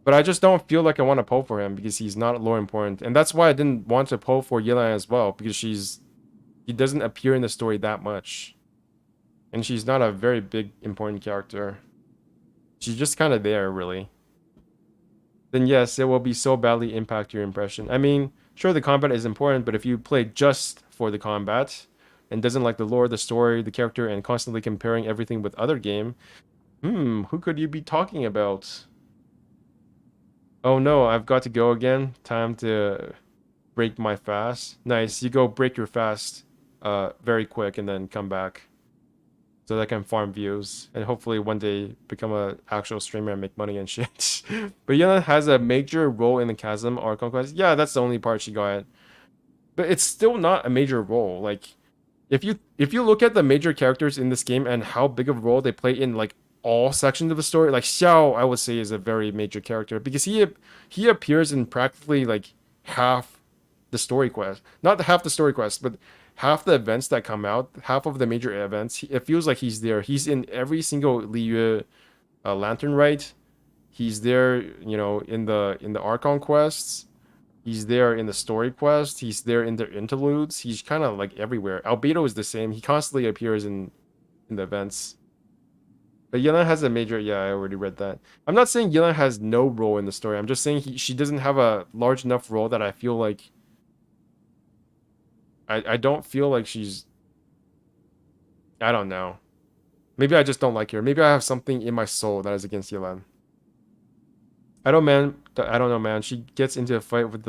But I just don't feel like I want to pull for him because he's not lore important. And that's why I didn't want to pull for Yelan as well, because he doesn't appear in the story that much. And she's not a very big important character. She's just kind of there, really. Then yes, it will be so badly impact your impression. I mean, sure, the combat is important, but if you play just for the combat and doesn't like the lore, the story, the character, and constantly comparing everything with other game, who could you be talking about? Oh no, I've got to go again. Time to break my fast. Nice, you go break your fast very quick and then come back. So that I can farm views and hopefully one day become an actual streamer and make money and shit. But Yuna has a major role in the Chasm or Conquest. Yeah, that's the only part she got. But it's still not a major role. Like, if you look at the major characters in this game and how big of a role they play in like all sections of the story, like Xiao, I would say is a very major character because he appears in practically like half the story quest. Not half the story quest, but half the events that come out, half of the major events, it feels like he's there. He's in every single Liyue Lantern Rite. He's there, you know, in the Archon quests. He's there in the story quest. He's there in the interludes. He's kind of like everywhere. Albedo is the same. He constantly appears in the events. But Yelan has a major... Yeah, I already read that. I'm not saying Yelan has no role in the story. I'm just saying she doesn't have a large enough role that I feel like... I don't feel like she's... I don't know. Maybe I just don't like her. Maybe I have something in my soul that is against Yelan. I don't know, man. She gets into a fight with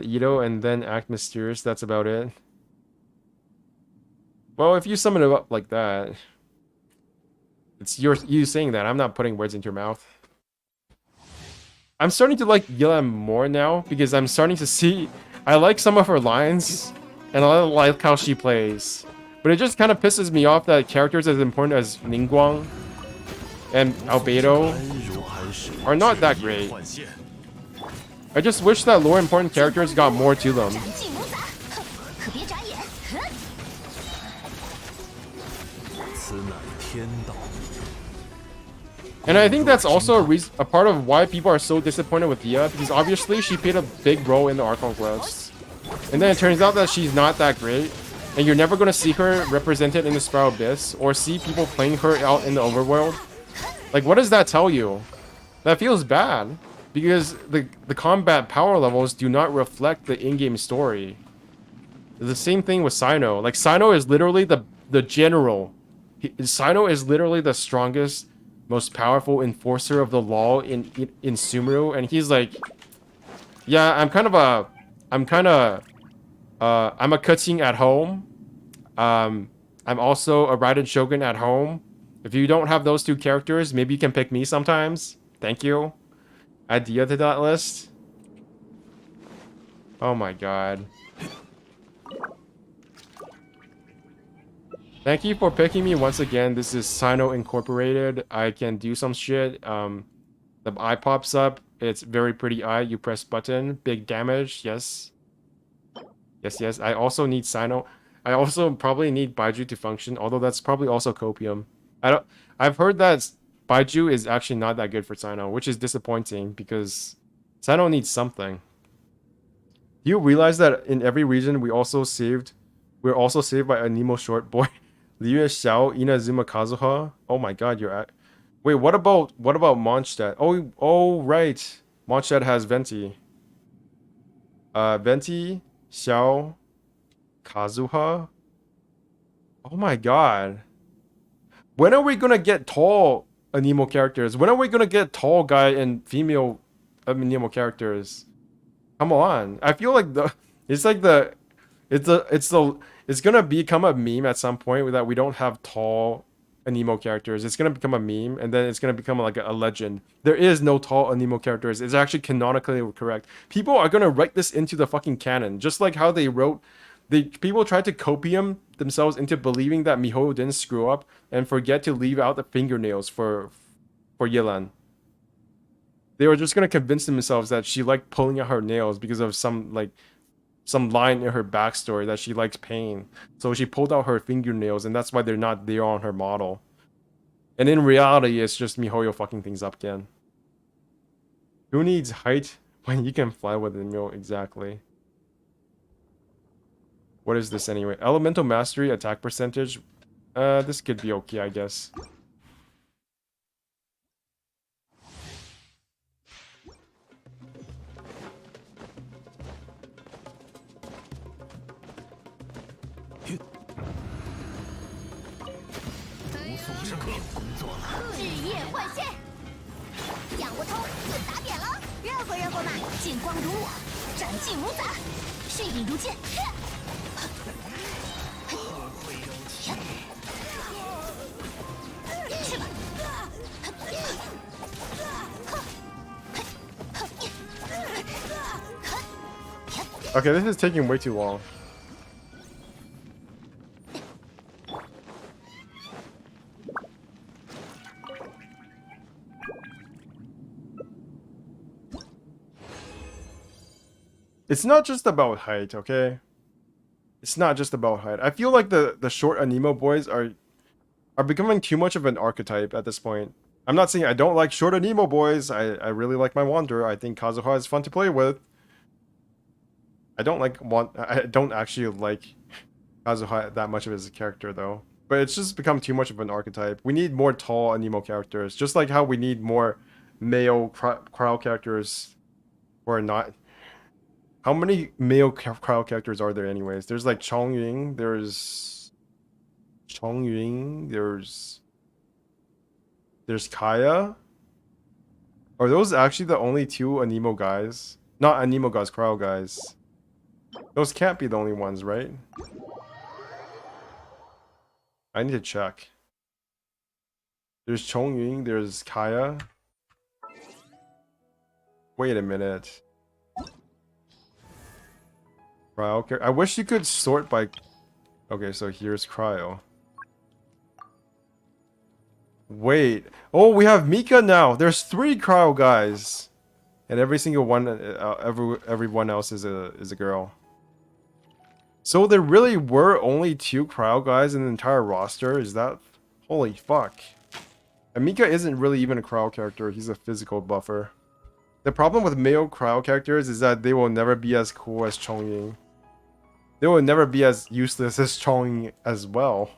Ito and then act mysterious. That's about it. Well, if you summon it up like that, it's you saying that. I'm not putting words into your mouth. I'm starting to like Yelan more now because I'm starting to see... I like some of her lines, and I like how she plays. But it just kind of pisses me off that characters as important as Ningguang and Albedo are not that great. I just wish that lore important characters got more to them. And I think that's also a part of why people are so disappointed with Dia, because obviously she played a big role in the Archon quests. And then it turns out that she's not that great, and you're never going to see her represented in the Spiral Abyss, or see people playing her out in the overworld. Like, what does that tell you? That feels bad, because the combat power levels do not reflect the in-game story. The same thing with Sino. Like, Sino is literally the general. Sino is literally the strongest, most powerful enforcer of the law in Sumeru, and he's like, yeah, I'm a cutscene at home. I'm also a Raiden Shogun at home. If you don't have those two characters, maybe you can pick me sometimes. Thank you. Add Dia to that list. Oh my god. Thank you for picking me once again. This is Sino Incorporated. I can do some shit. The eye pops up. It's very pretty eye. You press button. Big damage. Yes. Yes. I also need Sino. I also probably need Baiju to function, although that's probably also copium. I've heard that Baiju is actually not that good for Sino, which is disappointing because Sino needs something. Do you realize that in every region we're also saved by a Nemo short boy? Liu Xiao, Inazuma Kazuha. Oh my god, you're at... Wait, what about Mondstadt? Oh right. Mondstadt has Venti. Venti, Xiao, Kazuha. Oh my god. When are we gonna get tall Anemo characters? When are we gonna get tall guy and female Anemo characters? Come on. I feel like it's gonna become a meme at some point that we don't have tall Anemo characters. It's gonna become a meme, and then it's gonna become like a legend. There is no tall Anemo characters. It's actually canonically correct. People are gonna write this into the fucking canon, just like how they wrote people tried to copium themselves into believing that Mihoyo didn't screw up and forget to leave out the fingernails for Yelan. They were just gonna convince themselves that she liked pulling out her nails because of some line in her backstory that she likes pain. So she pulled out her fingernails, and that's why they're not there on her model. And in reality, it's just Mihoyo fucking things up again. Who needs height when you can fly with them? Exactly. What is this anyway? Elemental mastery, attack percentage. This could be okay, I guess. Okay, this is taking way too long. It's not just about height, okay? It's not just about height. I feel like the short Anemo boys are becoming too much of an archetype at this point. I'm not saying I don't like short Anemo boys. I really like my Wanderer. I think Kazuha is fun to play with. I don't actually like Kazuha that much of his character though. But it's just become too much of an archetype. We need more tall Anemo characters, just like how we need more male crowd characters who are not. How many male crowd characters are there anyways? There's like Chongying, there's Kaya. Are those actually the only two Anemo guys? Not Anemo guys, crowd guys. Those can't be the only ones, right? I need to check. There's Chongying, there's Kaya. Wait a minute. Cryo. I wish you could sort by... Okay, so here's Cryo. Wait. Oh, we have Mika now. There's 3 Cryo guys. And every single one, everyone else is a girl. So there really were only 2 Cryo guys in the entire roster? Is that... Holy fuck. And Mika isn't really even a Cryo character. He's a physical buffer. The problem with male Cryo characters is that they will never be as cool as Chongying. They will never be as useless as Chongying as well.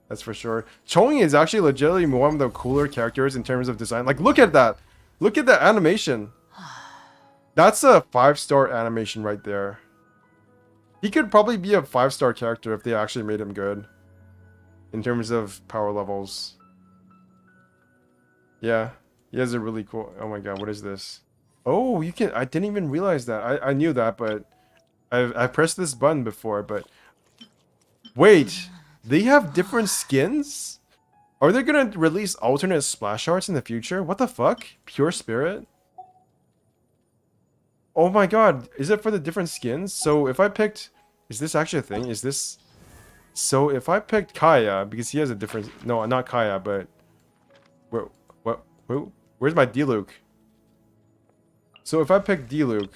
That's for sure. Chongying is actually legitimately one of the cooler characters in terms of design. Like, look at that. Look at that animation. That's a 5-star animation right there. He could probably be a 5-star character if they actually made him good. In terms of power levels. Yeah. He has a really cool... Oh my god, what is this? Oh, you can... I didn't even realize that. I knew that, but... I've pressed this button before, but... Wait! They have different skins? Are they gonna release alternate splash arts in the future? What the fuck? Pure Spirit? Oh my god, is it for the different skins? So if I picked... Is this actually a thing? Is this... So if I picked Kaya, because he has a different... No, not Kaya, but... Where's my D-Luke? So if I pick D-Luke...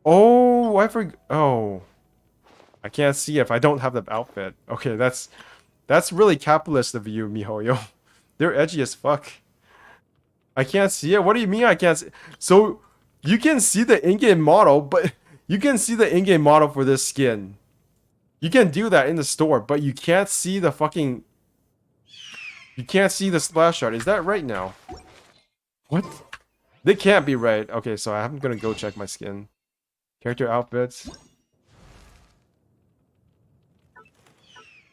Oh, I forgot... Oh. I can't see if I don't have the outfit. Okay, that's really capitalist of you, Mihoyo. They're edgy as fuck. I can't see it? What do you mean I can't see? So, you can see the in-game model, but... You can see the in-game model for this skin. You can do that in the store, but you can't see the fucking... You can't see the splash art. Is that right now? What? They can't be right. Okay, so I'm gonna go check my skin. Character outfits.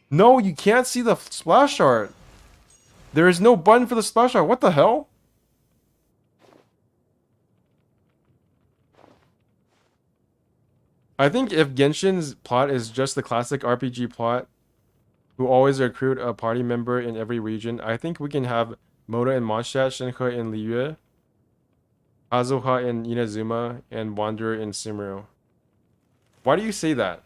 No, you can't see the splash art. There is no button for the splash art. What the hell? I think if Genshin's plot is just the classic RPG plot, who always recruit a party member in every region, I think we can have Moda in Mondstadt, Shinhe in Liyue, Kazuha in Inazuma, and Wanderer in Sumeru. Why do you say that?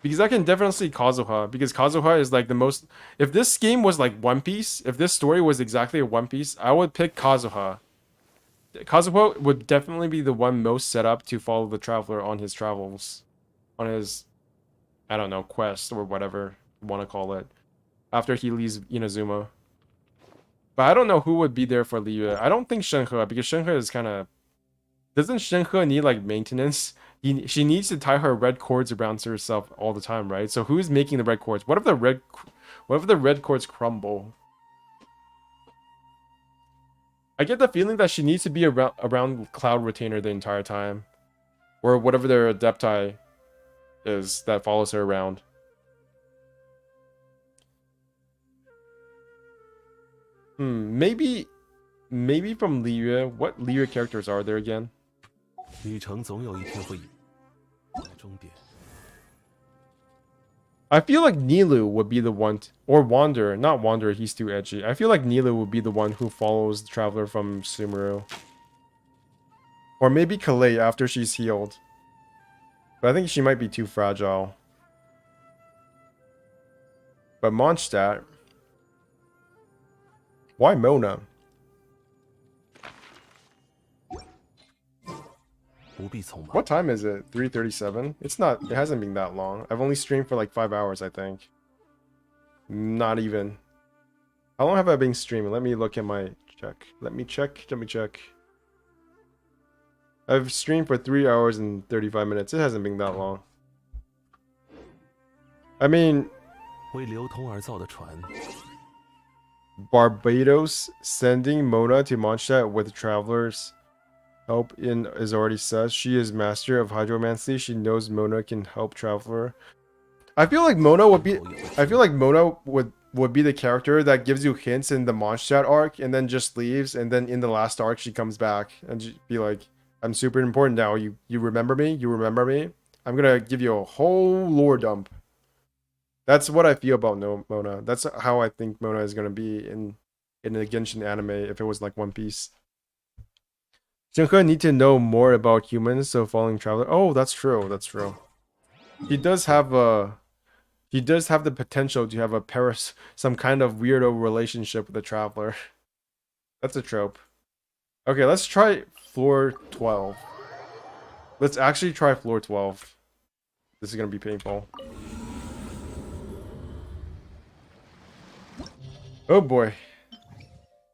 Because I can definitely see Kazuha, because Kazuha is like the most... If this game was like One Piece, if this story was exactly a One Piece, I would pick Kazuha. Kazuha would definitely be the one most set up to follow the traveler on his travels. On his, I don't know, quest or whatever you want to call it. After he leaves Inazuma. But I don't know who would be there for Liyue. I don't think Shenhe, because Shenhe is kind of... Doesn't Shenhe need like maintenance? She needs to tie her red cords around herself all the time, right? So who's making the red cords? What if the red cords crumble? I get the feeling that she needs to be around Cloud Retainer the entire time, or whatever their adepti is that follows her around. Maybe from Liyue. What Liyue characters are there again? 旅程总有一天会来终点。 I feel like Nilou would be the one, or Wanderer. Not Wanderer, he's too edgy. I feel like Nilou would be the one who follows the traveler from Sumeru. Or maybe Kalei after she's healed. But I think she might be too fragile. But Mondstadt... Why Mona? 不必匆忙。 What time is it? 3:37? It hasn't been that long. I've only streamed for like 5 hours, I think. Not even. How long have I been streaming? Let me look at my check. Let me check. I've streamed for 3 hours and 35 minutes. It hasn't been that long. I mean... 为流通而造的船。 Barbados sending Mona to Mondstadt with travelers help in is already said. She is master of hydromancy. She knows Mona can help traveler. I feel like Mona would be the character that gives you hints in the Mondstadt arc and then just leaves, and then in the last arc she comes back and just be like, I'm super important now. You remember me? You remember me? I'm gonna give you a whole lore dump. That's what I feel about Mona. That's how I think Mona is gonna be in the Genshin anime if it was like One Piece. Shenhe need to know more about humans, so following traveler. Oh, that's true. That's true. He does have the potential to have some kind of weirdo relationship with a traveler. That's a trope. Okay, let's try floor 12. Let's actually try floor 12. This is gonna be painful. Oh boy.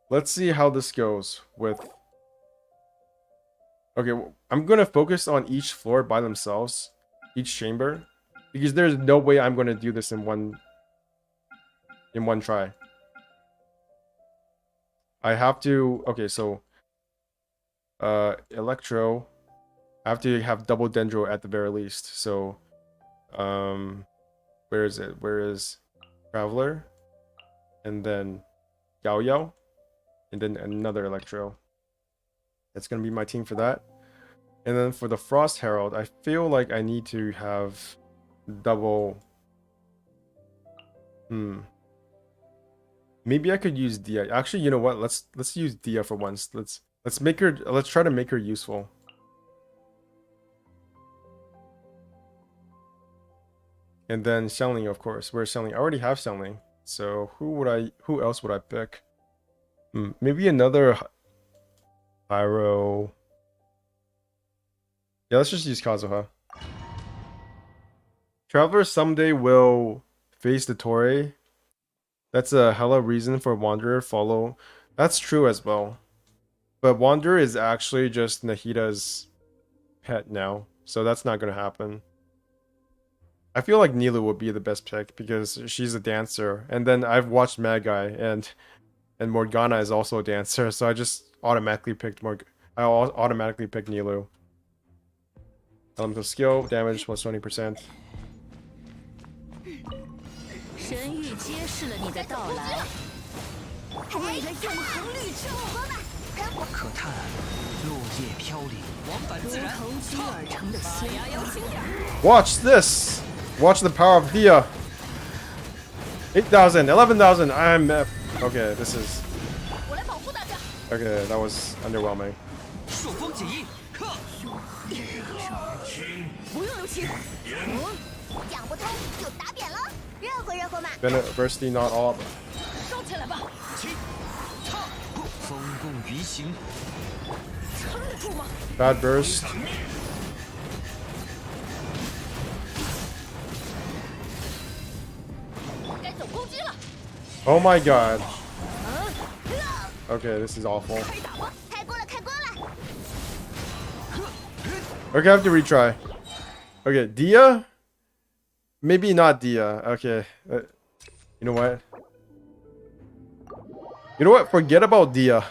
Let's see how this goes with... Okay, I'm gonna focus on each floor by themselves, each chamber, because there's no way I'm gonna do this in one try. I have to... Okay, so... Electro... I have to have double Dendro at the very least, so... Where is it? Where is Traveler? And then Yao Yao, and then another Electro. That's gonna be my team for that. And then for the Frost Herald, I feel like I need to have double... Maybe I could use Dia. Actually, you know what? Let's use Dia for once. Let's try to make her useful. And then Xiangling, of course. Where's Xiangling? I already have Xiangling. So who else would I pick? Maybe another Pyro. Yeah, let's just use Kazuha. Traveler someday will face the Torii. That's a hella reason for Wanderer follow. That's true as well. But Wanderer is actually just Nahida's pet now. So that's not gonna happen. I feel like Nilou would be the best pick because she's a dancer, and then I've watched Mad Guy, and Morgana is also a dancer, so I just automatically picked automatically picked Nilou. Elemental skill damage plus 20%. 神域揭示了你的到来，为了永恒旅程。可叹落叶飘零，往返自然。投机而成的仙花。 Watch this! Watch the power of Dia! 8,000, 11,000, I'm... Okay, this is... Okay, that was underwhelming. 朔风解印，克！不用留情。讲不通就打扁了，热乎热乎嘛。 Diversity not all. 收起来吧。风共鱼行，撑得住吗？ Bad burst. 该走攻击了。 Oh my god. Okay, this is awful. 开打吧，开锅了，开锅了。 Okay, I have to retry. Okay, Dia? Maybe not Dia. Okay. You know what? You know what? Forget about Dia.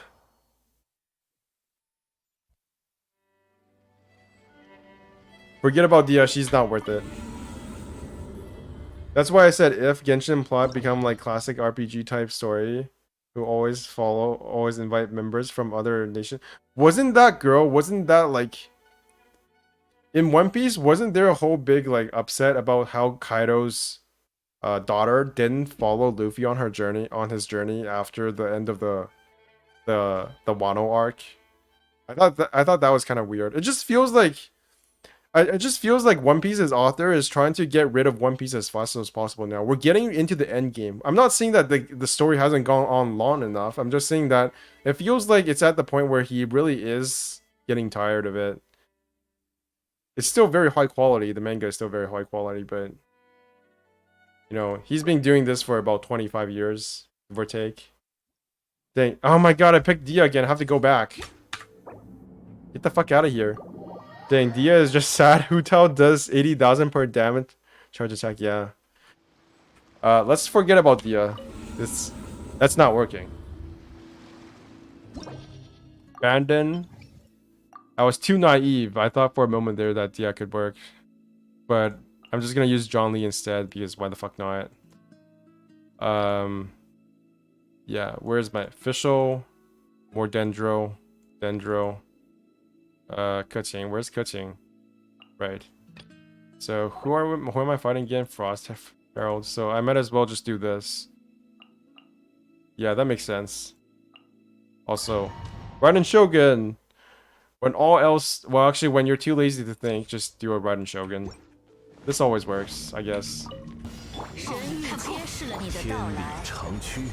Forget about Dia. She's not worth it. That's why I said if Genshin plot become like classic RPG type story, who always invite members from other nations. Wasn't that girl? Wasn't that like in One Piece? Wasn't there a whole big like upset about how Kaido's daughter didn't follow Luffy on his journey after the end of the Wano arc? I thought that was kind of weird. It just feels like it just feels like One Piece's author is trying to get rid of One Piece as fast as possible now. We're getting into the end game. I'm not saying that the story hasn't gone on long enough. I'm just saying that it feels like it's at the point where he really is getting tired of it. It's still very high quality. The manga is still very high quality, but you know, he's been doing this for about 25 years, give or take. Dang. Oh my god, I picked Dia again. I have to go back. Get the fuck out of here. Dang, Dia is just sad. Hutal does 80,000 per damage charge attack. Yeah. Let's forget about Dia. That's not working. Abandon. I was too naive. I thought for a moment there that Dia could work, but I'm just gonna use John Lee instead because why the fuck not? Yeah. Where's my official? More Dendro. Kuching. Where's Kuching? Right. So who am I fighting again? Frost Herald. So I might as well just do this. Yeah, that makes sense. Also, Raiden Shogun. When all else, well, actually, when you're too lazy to think, just do a Raiden Shogun. This always works, I guess. 神谕揭示了你的天理到来。长驱，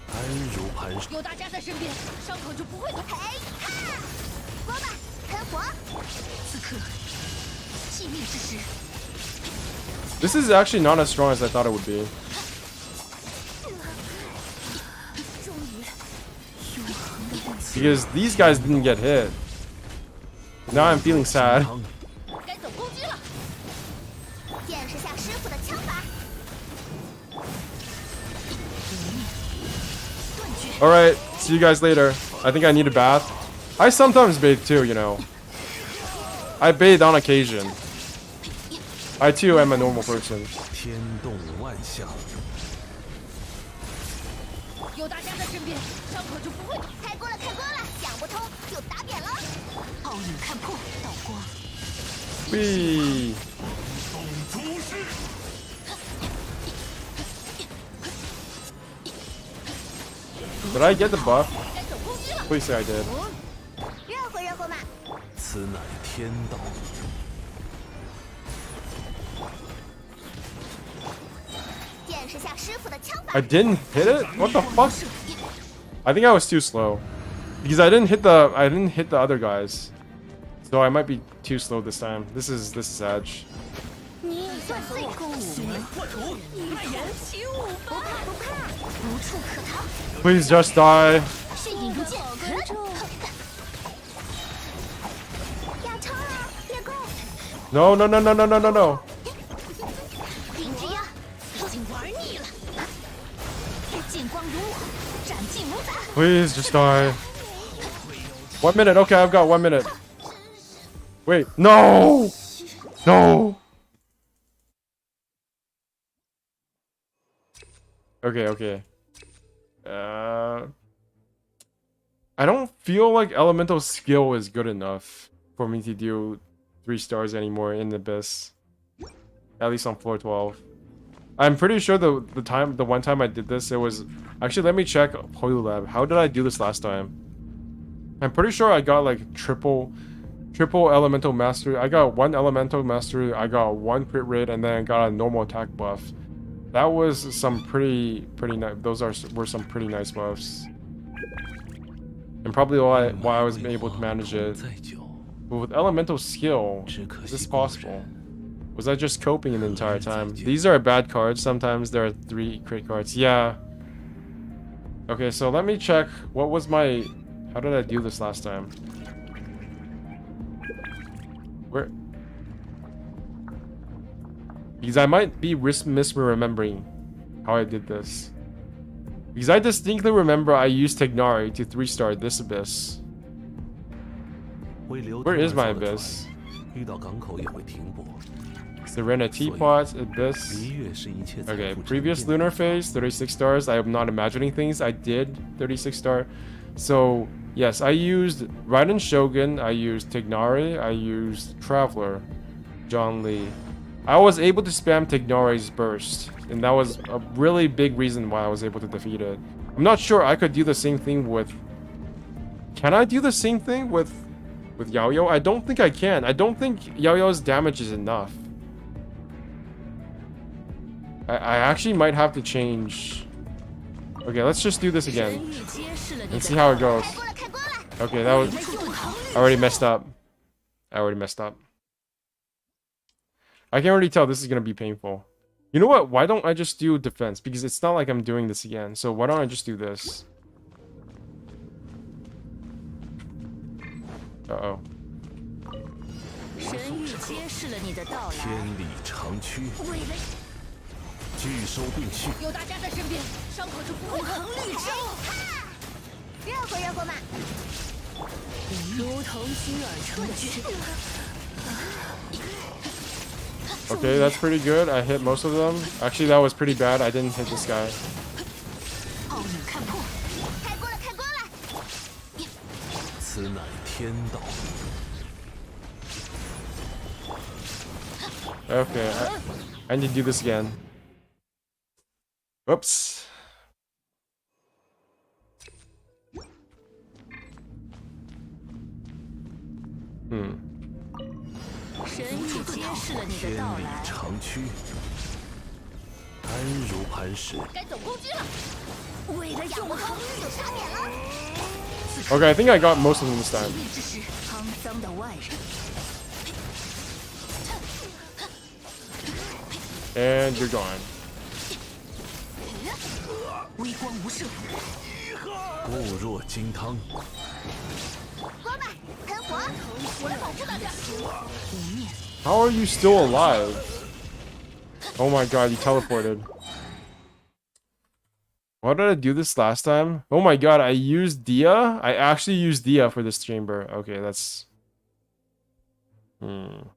安如磐石。有大家在身边，伤口就不会。嘿哈！锅巴，喷火！此刻，寂灭之时。 This is actually not as strong as I thought it would be. 终于，永恒的共性。 Because these guys didn't get hit. Now I'm feeling sad. 该走攻击了。见识下师傅的枪法。断绝。 Alright, see you guys later. I think I need a bath. I sometimes bathe too, you know. I bathe on occasion. I too am a normal person. 天动万象，有大家在身边，伤口就不会。开锅了，开锅了！想不通就打扁了。奥影看破，道光。 Whee! Did I get the buff? 该走攻击了。 Please say I did. 热乎热乎嘛。此乃天道。 见识下师傅的枪法。 I didn't hit it? What the fuck? I think I was too slow. Because I didn't hit the other guys. So I might be too slow this time. This is edge. 你算和我共舞，破除，派人起舞吧！不怕不怕，无处可逃。 Please just die. 是引剑，亚超啊，别攻！ No, no, no, no, no, no, no, no. 灵之鸦已经玩腻了，剑光如我，斩尽无杂。 Please just die. 1 minute. Okay, I've got 1 minute. Wait, no! No! Okay, okay. I don't feel like elemental skill is good enough for me to do 3 stars anymore in Abyss. At least on floor 12. I'm pretty sure the one time I did this, it was... Actually, let me check Polylab. How did I do this last time? I'm pretty sure I got like triple Triple elemental mastery. I got 1 elemental mastery. I got 1 crit rate, and then I got a normal attack buff. That was some pretty nice. Were some pretty nice buffs, and probably why I was able to manage it. But with elemental skill, is this possible? Was I just coping the entire time? These are bad cards. Sometimes there are 3 crit cards. Yeah. Okay, so let me check. What was my... How did I do this last time? Where? Because I might be misremembering how I did this. Because I distinctly remember I used Tignari to 3-star this abyss. Where is my abyss? Serena Teapot, abyss. Okay, previous lunar phase, 36 stars. I am not imagining things. I did 36 star. So, yes, I used Raiden Shogun, I used Tignari, I used Traveler, John Lee. I was able to spam Tignari's burst, and that was a really big reason why I was able to defeat it. I'm not sure I could do the same thing with... Can I do the same thing with Yaoyao? I don't think I can. I don't think Yaoyao's damage is enough. I actually might have to change... Okay, let's just do this again and see how it goes. Okay, that was... I already messed up. I can already tell this is going to be painful. You know what? Why don't I just do defense? Because it's not like I'm doing this again. So why don't I just do this? Uh-oh. Okay, that's pretty good. I hit most of them. Actually, that was pretty bad. I didn't hit this guy. Okay, I need to do this again. Oops. Okay, I think I got most of them this time. And you're gone. How are you still alive? Oh my god, you teleported. Why did I do this last time? Oh my god, I used Dia? I actually used Dia for this chamber. Okay, that's... Nope.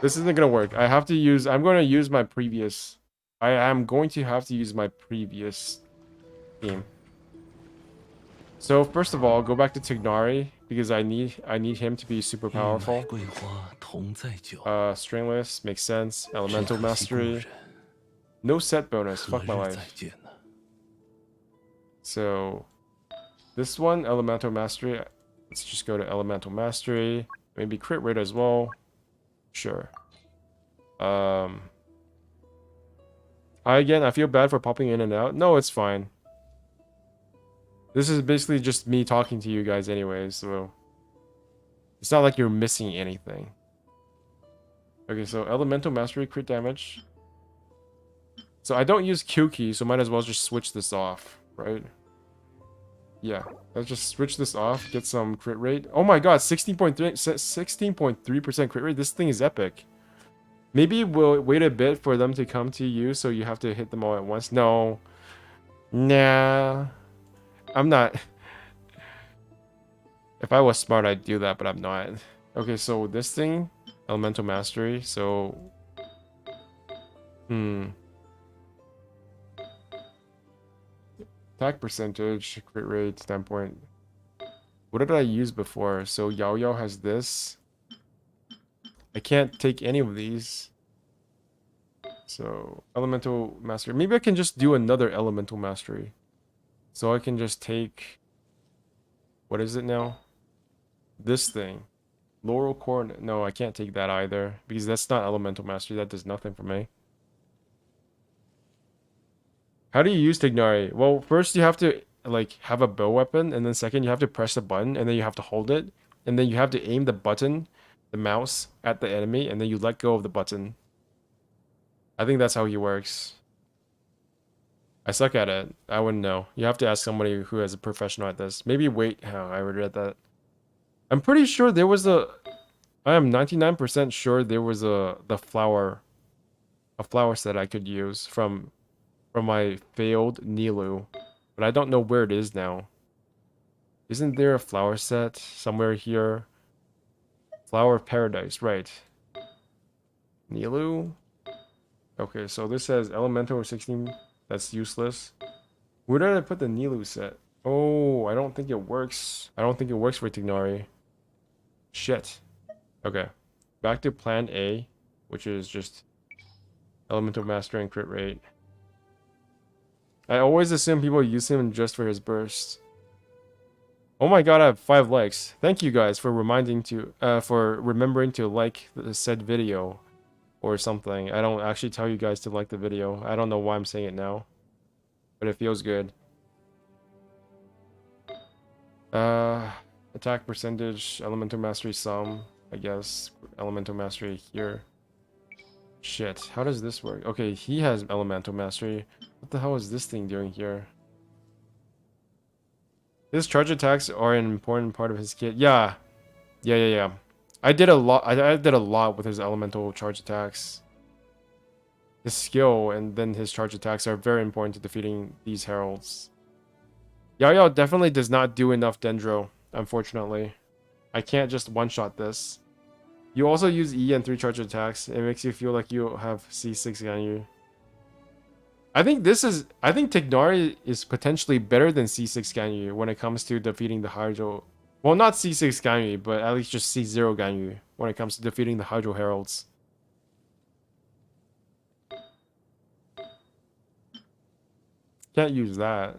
This isn't gonna work. I'm going to use my previous... I am going to have to use my previous team. So first of all, go back to Tignari because I need him to be super powerful. Stringless makes sense. Elemental mastery. No set bonus. Fuck my life. So this one, elemental mastery. Let's just go to elemental mastery. Maybe crit rate as well. Sure. Again, I feel bad for popping in and out. No, it's fine. This is basically just me talking to you guys anyways, so... It's not like you're missing anything. Okay, so elemental mastery, crit damage. So I don't use Q key, so might as well just switch this off, right? Yeah, let's just switch this off, get some crit rate. Oh my god, 16.3% crit rate. This thing is epic. Maybe we'll wait a bit for them to come to you, so you have to hit them all at once. No. Nah. I'm not. If I was smart, I'd do that, but I'm not. Okay, so this thing, elemental mastery, so... Attack percentage, crit rate, standpoint. What did I use before? So Yaoyao has this. I can't take any of these. So, elemental mastery. Maybe I can just do another elemental mastery. So I can just take What is it now? This thing. Laurel Corn. No, I can't take that either. Because that's not Elemental Mastery. That does nothing for me. How do you use Tignari? Well, first you have to like have a bow weapon, and then second you have to press the button, and then you have to hold it, and then you have to aim the button, the mouse, at the enemy, and then you let go of the button. I think that's how he works. I suck at it. I wouldn't know. You have to ask somebody who is a professional at this. Maybe wait. Oh, I regret that. I'm pretty sure there was a... I am 99% sure there was a flower set I could use from my failed Nilu. But I don't know where it is now. Isn't there a flower set somewhere here? Flower of Paradise, right. Nilu? Okay, so this says Elemental 16. That's useless. Where did I put the Nilu set? Oh, I don't think it works. I don't think it works for Tignari. Shit. Okay. Back to plan A, which is just Elemental Mastery and crit rate. I always assume people use him just for his burst. Oh my god, I have 5 likes. Thank you guys for remembering to like the said video or something. I don't actually tell you guys to like the video. I don't know why I'm saying it now, but it feels good. Attack percentage, Elemental Mastery sum, I guess. Elemental Mastery here. Shit, how does this work? Okay, he has Elemental Mastery. What the hell is this thing doing here? His charge attacks are an important part of his kit. Yeah. I did a lot. I did a lot with his elemental charge attacks. His skill and then his charge attacks are very important to defeating these heralds. Yao definitely does not do enough Dendro, unfortunately. I can't just one-shot this. You also use E and 3 charge attacks. It makes you feel like you have C6 on you. I think Tignari is potentially better than C6 Ganyu when it comes to defeating the Hydro. Well, not C6 Ganyu, but at least just C0 Ganyu when it comes to defeating the Hydro Heralds. Can't use that.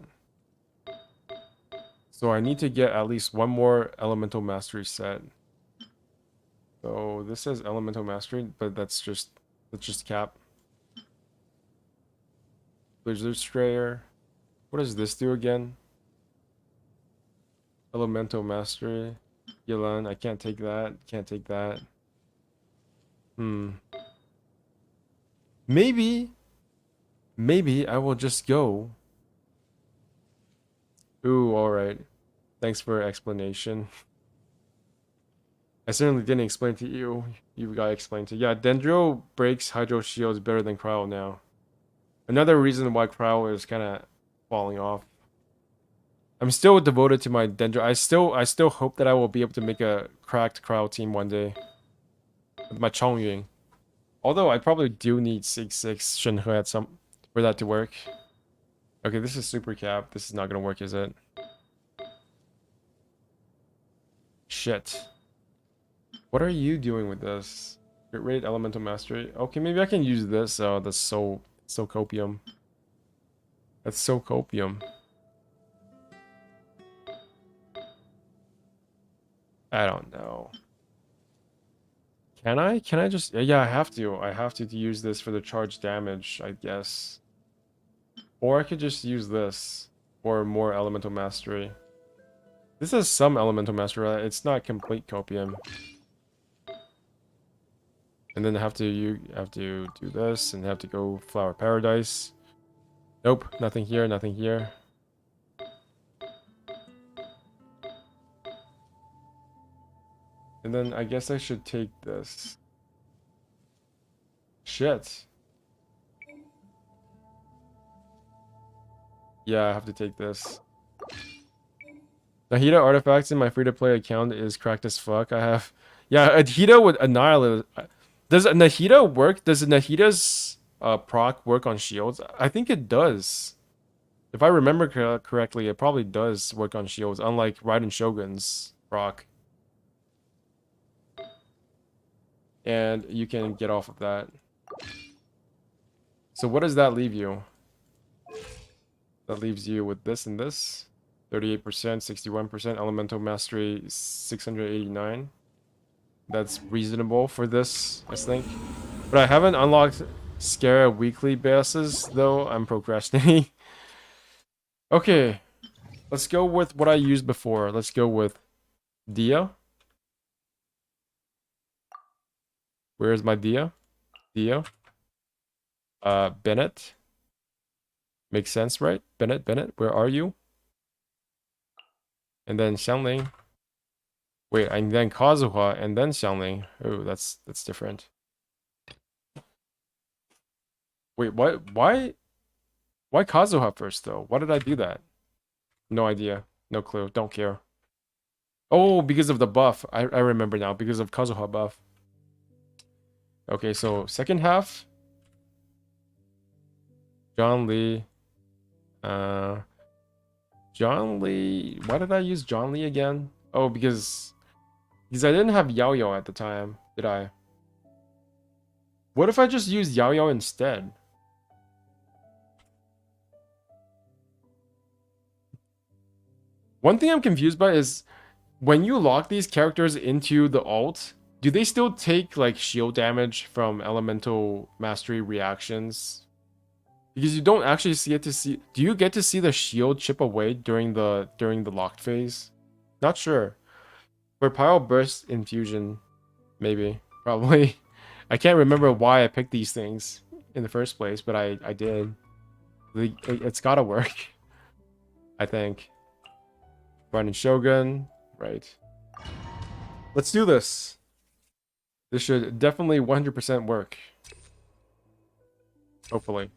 So I need to get at least one more Elemental Mastery set. So this says Elemental Mastery, but that's just cap. Blizzard Strayer. What does this do again? Elemental Mastery. Yilan, I can't take that. Can't take that. Maybe I will just go. Ooh, alright. Thanks for explanation. I certainly didn't explain to you. You got explained to. Yeah, Dendro breaks Hydro Shields better than Cryo now. Another reason why Cryo is kind of falling off. I'm still devoted to my Dendro. I still hope that I will be able to make a cracked Cryo team one day. With my Chongying. Although I probably do need 6/6 Shenhe for that to work. Okay, this is super cap. This is not gonna work, is it? Shit. What are you doing with this? Crit rate, Elemental Mastery. Okay, maybe I can use this. Oh, that's so copium. That's so copium. I don't know. Can I just... Yeah, I have to use this for the charge damage, I guess. Or I could just use this for more Elemental Mastery. This has some Elemental Mastery, right? It's not complete copium. And then you have to do this and have to go Flower Paradise. Nope, nothing here, nothing here. And then I guess I should take this. Shit. Yeah, I have to take this. Nahida artifacts in my free-to-play account is cracked as fuck. I have... Yeah, Nahida would annihilate... Does Nahida work? Does Nahida's proc work on shields? I think it does. If I remember correctly, it probably does work on shields, unlike Raiden Shogun's proc. And you can get off of that. So what does that leave you? That leaves you with this and this. 38%, 61%. Elemental Mastery 689. That's reasonable for this, I think. But I haven't unlocked Scare weekly bases, though. I'm procrastinating. Okay. Let's go with what I used before. Let's go with Dia. Where's my Dia? Dia. Bennett. Makes sense, right? Bennett, where are you? And then Xiangling. Wait, and then Kazuha, and then Xiangling. Oh, that's different. Wait, what? Why Kazuha first, though? Why did I do that? No idea. No clue. Don't care. Oh, because of the buff. I remember now. Because of Kazuha buff. Okay, so second half. John Lee. John Lee. Why did I use John Lee again? Oh, because I didn't have Yao Yao at the time, did I? What if I just used Yao Yao instead? One thing I'm confused by is when you lock these characters into the ult, do they still take like shield damage from elemental mastery reactions? Because you don't actually do you get to see the shield chip away during the locked phase? Not sure. For Pyro Burst Infusion, maybe, probably. I can't remember why I picked these things in the first place, but I did. It's gotta work, I think. Running Shogun, right. Let's do this. This should definitely 100% work. Hopefully.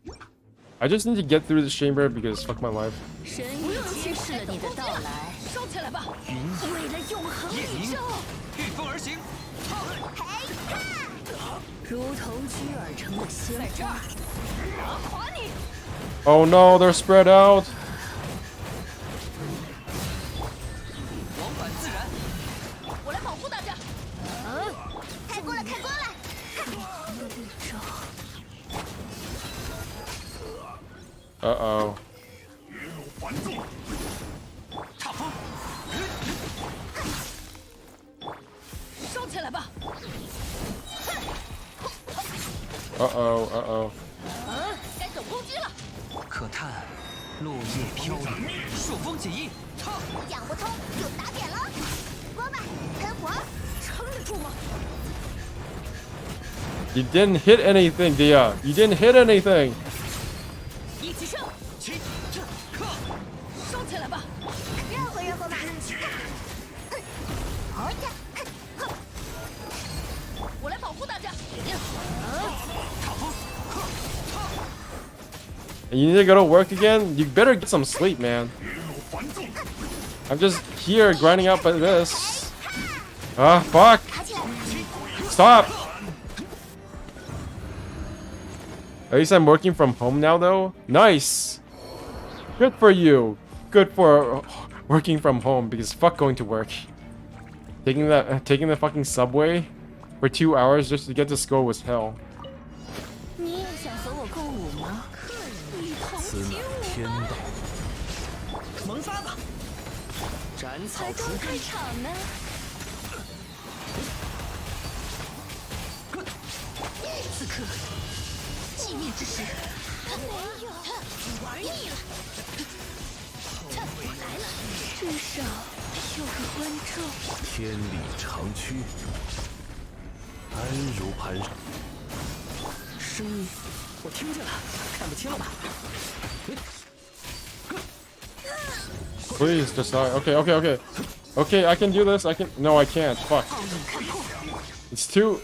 I just need to get through this chamber because fuck my life. 神已揭示了你的到来，收起来吧！为了永恒宇宙，御风而行。如同居尔城的鲜花，打垮你！ Oh no, they're spread out. 往返自然。我来保护大家。开锅了，开锅了！宇宙。 Uh-oh. 插风。收起来吧！ Uh-oh, uh-oh. 该走攻击了。可叹落叶飘零，朔风起义。讲不通就打点了。锅巴，喷火，撑得住吗？ You didn't hit anything, Dia. You didn't hit anything. 一起上！起，克。收起来吧！热乎热乎嘛！我来保护大家。插风。 You need to go to work again? You better get some sleep, man. I'm just here grinding out by this. Ah, fuck. Stop. At least I'm working from home now, though. Nice. Good for you. Good for working from home because fuck going to work. Taking the fucking subway for 2 hours just to get to school was hell. 你也想和我共舞吗？此乃天道。萌发吧！斩草除根。开场呢。此刻，寂灭之时。没有，玩腻了。我来了，至少有个观众。天理长驱，安如磐石。声音，我听见了，看不清了吧？ Please just die. Okay. Okay, I can do this. No, I can't. Fuck. It's too.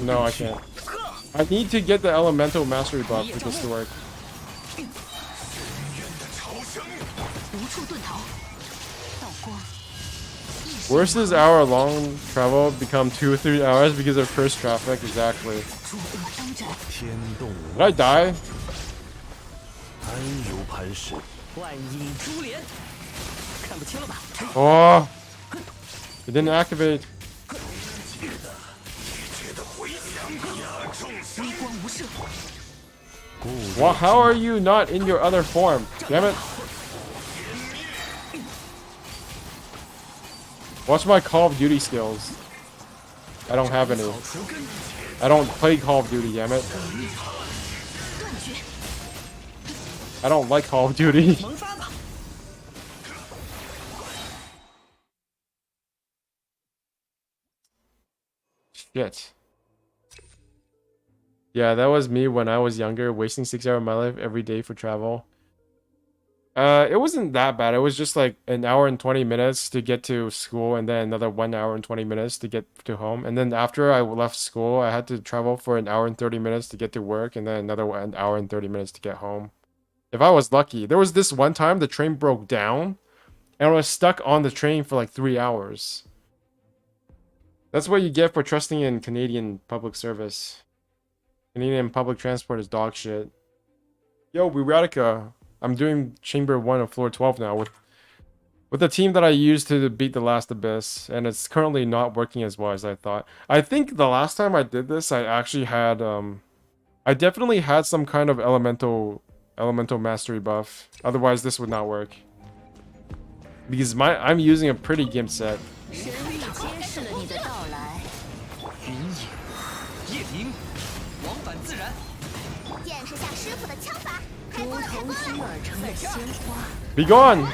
No, I can't. I need to get the elemental mastery buff for this to work. 无处遁逃，道光。 Worse is hour-long travel become 2 or 3 hours because of cursed traffic. Exactly. 天动 Did I die? 安如磐石。万影珠帘，看不清了吧？ Oh, it didn't activate. 微光无射。 Well, how are you not in your other form? Damn it. Watch my Call of Duty skills. I don't have any. I don't play Call of Duty, damn it. I don't like Call of Duty. Shit. Yeah, that was me when I was younger, wasting 6 hours of my life every day for travel. It wasn't that bad. It was just like an hour and 20 minutes to get to school, and then another 1 hour and 20 minutes to get to home. And then after I left school, I had to travel for an hour and 30 minutes to get to work, and then another 1 hour and 30 minutes to get home. If I was lucky. There was this one time the train broke down, and I was stuck on the train for like 3 hours. That's what you get for trusting in Canadian public service. Canadian public transport is dog shit. Yo, Radica. I'm doing Chamber 1 of Floor 12 now with the team that I used to beat the last Abyss, and it's currently not working as well as I thought. I think the last time I did this, I actually had I definitely had some kind of elemental mastery buff. Otherwise, this would not work. Because I'm using a pretty gimp set. 神力揭示了你的到来。云野，夜明，往返自然。见识下师傅的枪法，开光开光而成的鲜花。 Be gone!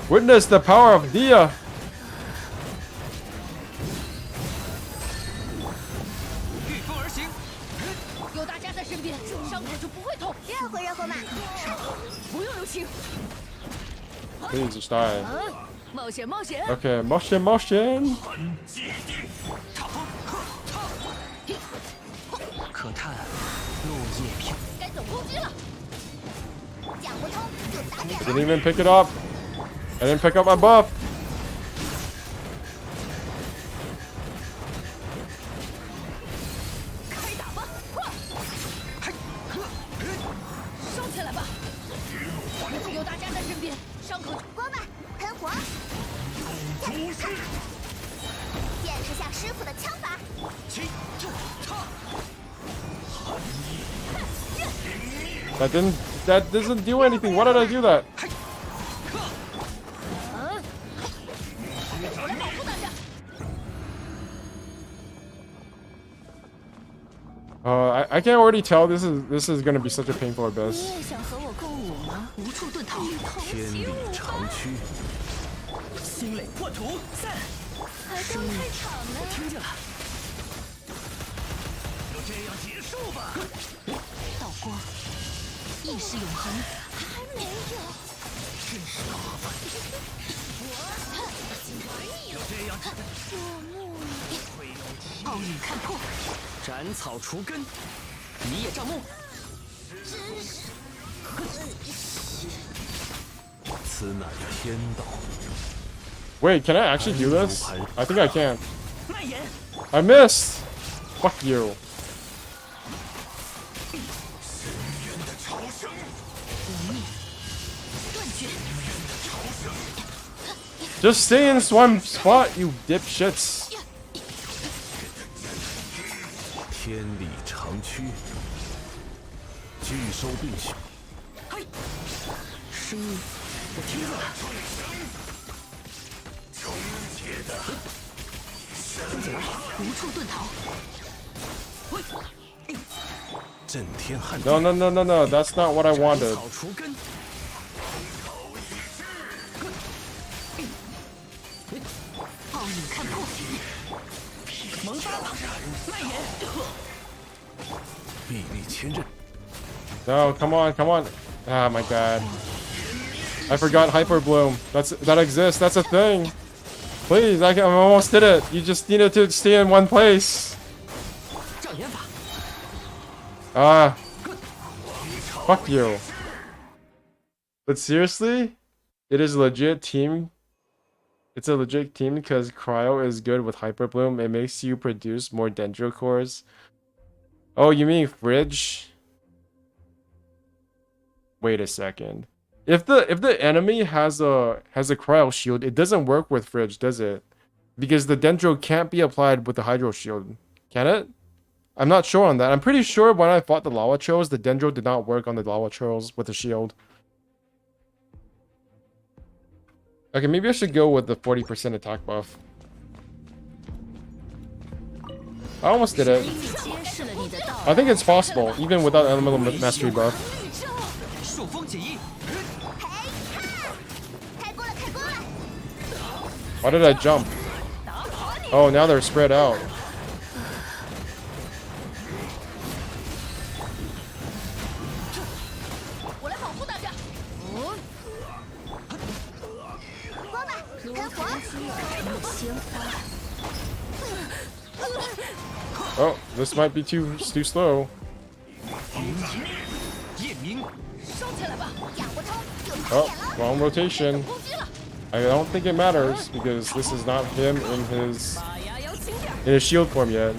Witness the power of Dia! 御风而行。有大家在身边，伤口就不会痛。热乎热乎嘛，不用留情。 Please just die. 冒险冒险。 Okay, motion. 可叹落叶飘。该走攻击了。讲不通就打点。 Didn't even pick it up. I didn't pick up my buff. 开打吧，烧起来吧！有大家在身边，伤口光吧，喷火。见识下师傅的枪法。 That doesn't do anything. Why did I do that? I can already tell this is gonna be such a painful abyss. 你也想和我共舞吗？无处遁逃。天理长驱，心垒破土，散。还刚开场呢。听见了。就这样结束吧。道光，意识永恒。还没有。真是麻烦。就这样。奥运看破。 斩草除根，一叶障目。真是。此乃天道。 Wait, can I actually do this? I think I can. 蔓延。 I missed. Fuck you. Just stay in one spot, you dipshits. 天理长驱，拒收并蓄。嘿，声音，我听见了。跟起来，无处遁逃。震天撼地。 No. That's not what I wanted. 斩草除根。奥运看破。萌发吧，蔓延。 臂力千仞。 No, come on. Ah, my god. I forgot Hyper Bloom. That exists. That's a thing. Please, I almost did it. You just needed to stay in one place. 障眼法。 Ah. Fuck you. But seriously, it is legit team. It's a legit team because Cryo is good with Hyper Bloom. It makes you produce more Dendro cores. Oh, you mean Fridge? Wait a second. If the enemy has a Cryo shield, it doesn't work with Fridge, does it? Because the Dendro can't be applied with the Hydro shield. Can it? I'm not sure on that. I'm pretty sure when I fought the Lava Churls, the Dendro did not work on the Lava Churls with the shield. Okay, maybe I should go with the 40% attack buff. I almost did it. I think it's possible, even without elemental mastery buff. 朔风解翼， Why did I jump? Oh, now they're spread out. Oh, this might be too slow. 夜明， Oh, wrong rotation. I don't think it matters because this is not him in his shield form yet.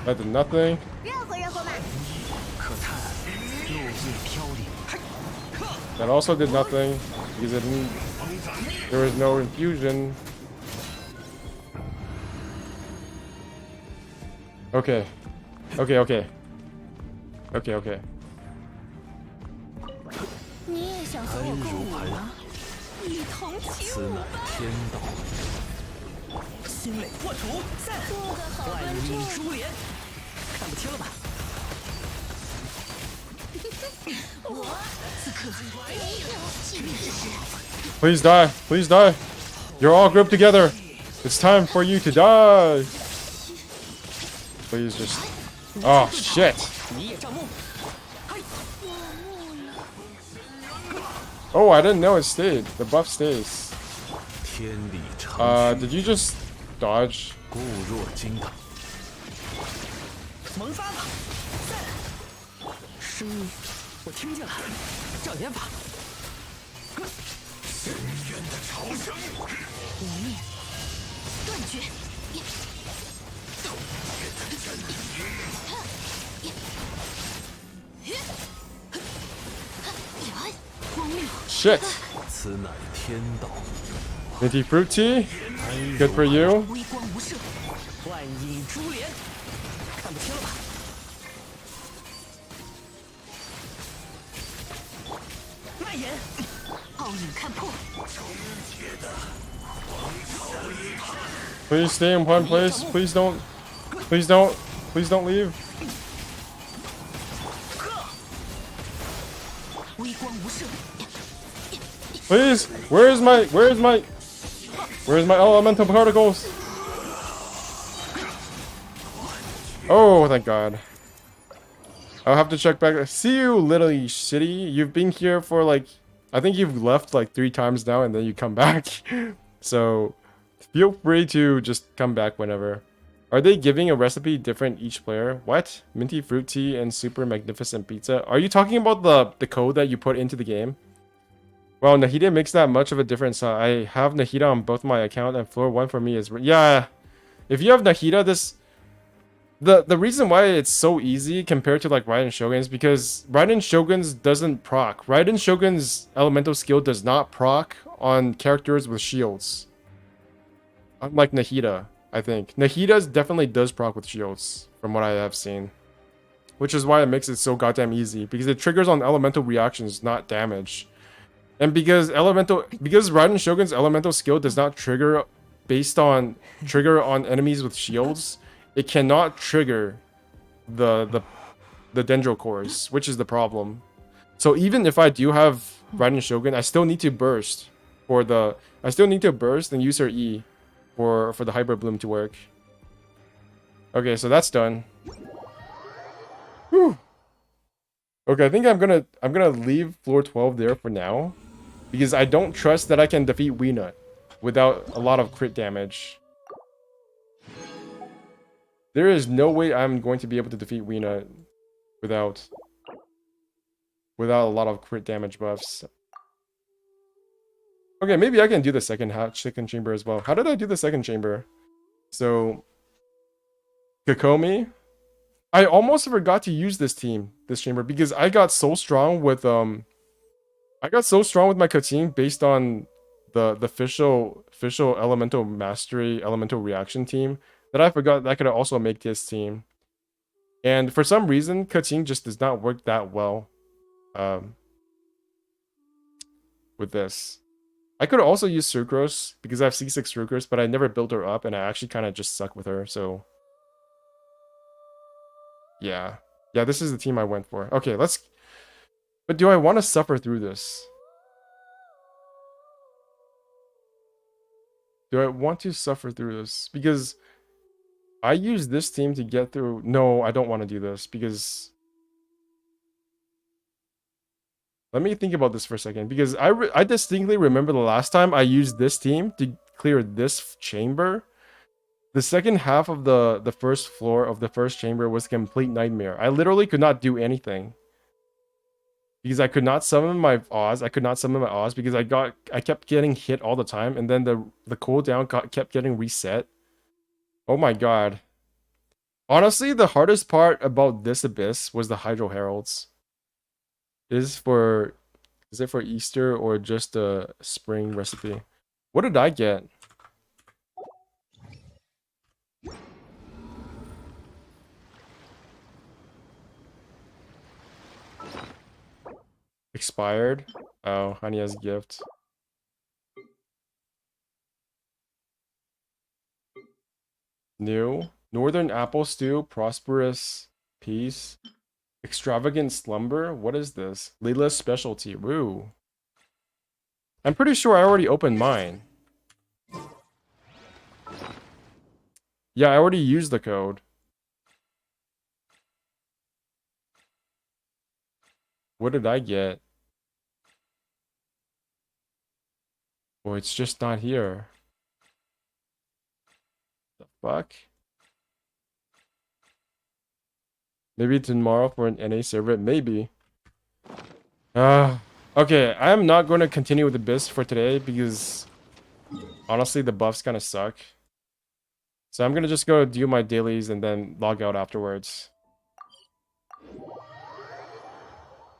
That did nothing. 可叹落叶飘零。 That also did nothing because it didn't, there was no infusion. Okay. Okay, okay. Okay, okay. 你也想和我共舞吗？一同起此乃舞吧！天道。心垒破除，散！做个好万观影众。珠帘，看不清了吧？我此刻没有气势。 Please die. Please die. You're all grouped together. It's time for you to die. Please just... Oh, shit. 你也照目。 Oh, I didn't know it stayed. The buff stays. 天理长驱， Did you just dodge? 固若金汤。萌发吧，散！声音我听见了，障眼法。深渊的潮声，无灭，断绝。 Shit. 此乃天道。 Minty fruit tea. Good for you. 微光无射，万影珠帘，看不清了吧？蔓延，奥影看破。 Please stay in one place. Please don't. Please don't. Please don't leave. 微光无射。 Please. Where's my elemental particles? Oh, thank God. I'll have to check back. See you, literally shitty. You've been here for like, I think you've left like 3 times now and then you come back. So feel free to just come back whenever. Are they giving a recipe different each player? What? Minty fruit tea and super magnificent pizza? Are you talking about the code that you put into the game? Well, Nahida makes that much of a difference. I have Nahida on both my account and floor 1 for me is... Yeah, if you have Nahida, this... The reason why it's so easy compared to like Raiden Shogun is because Raiden Shogun's doesn't proc. Raiden Shogun's elemental skill does not proc on characters with shields. Unlike Nahida, I think. Nahida's definitely does proc with shields, from what I have seen. Which is why it makes it so goddamn easy, because it triggers on elemental reactions, not damage. And because Raiden Shogun's elemental skill does not trigger on enemies with shields, it cannot trigger the Dendro cores, which is the problem. So even if I do have Raiden Shogun, I still need to burst and use her E for the Hybrid Bloom to work. Okay, so that's done. Whew. Okay, I think I'm gonna leave floor 12 there for now, because I don't trust that I can defeat Weenut without a lot of crit damage. There is no way I'm going to be able to defeat Weenut without a lot of crit damage buffs. Okay, maybe I can do the second chamber as well. How did I do the second chamber? So, Kokomi, I almost forgot to use this chamber, because I got so strong with my Katyn based on the official elemental mastery, elemental reaction team, that I forgot that I could also make this team. And for some reason, Katyn just does not work that well with this. I could also use Sucrose because I have C6 Sucrose, but I never built her up, and I actually kind of just suck with her, so... Yeah. Yeah, this is the team I went for. Okay, let's... But do I want to suffer through this? Do I want to suffer through this? Because I use this team to get through... No, I don't want to do this, because... Let me think about this for a second, because I distinctly remember the last time I used this team to clear this chamber. The second half of the first floor of the first chamber was a complete nightmare. I literally could not do anything. Because I could not summon my Oz. I could not summon my Oz because I kept getting hit all the time, and then the cooldown kept getting reset. Oh my god. Honestly, the hardest part about this abyss was the Hydro Heralds. Is it for Easter or just a spring recipe? What did I get? Expired? Oh, Hanya's gift. New. Northern apple stew, prosperous peace. Extravagant slumber? What is this? Leela's specialty. Woo. I'm pretty sure I already opened mine. Yeah, I already used the code. What did I get? Oh, it's just not here. The fuck? Maybe tomorrow for an NA server? Maybe. Okay, I'm not going to continue with the Abyss for today because honestly the buffs kind of suck. So I'm going to just go do my dailies and then log out afterwards.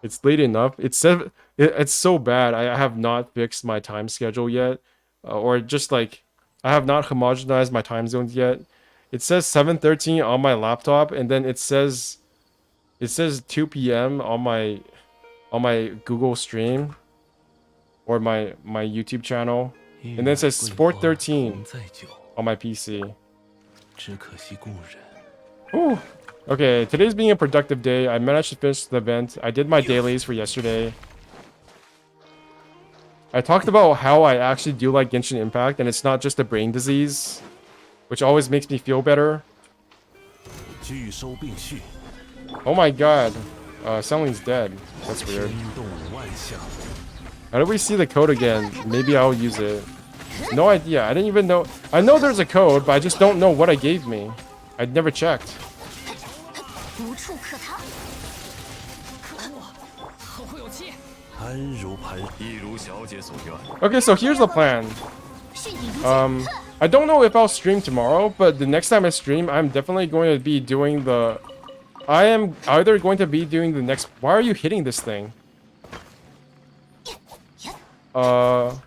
It's late enough. It's so bad. I have not fixed my time schedule yet. Or just like, I have not homogenized my time zones yet. It says 7:13 on my laptop, and then it says 2 p.m. on my Google stream or my YouTube channel, and then it says 4:13 on my PC. Ooh. Okay, today's being a productive day. I managed to finish the event. I did my dailies for yesterday. I talked about how I actually do like Genshin Impact, and it's not just a brain disease, which always makes me feel better. Oh my god. Xiangling's dead. That's weird. How do we see the code again? Maybe I'll use it. No idea. I didn't even know. I know there's a code, but I just don't know what I gave me. I'd never checked. Okay, so here's the plan. I don't know if I'll stream tomorrow, but the next time I stream, I'm definitely going to be doing the... I am either going to be doing the next... Why are you hitting this thing? Why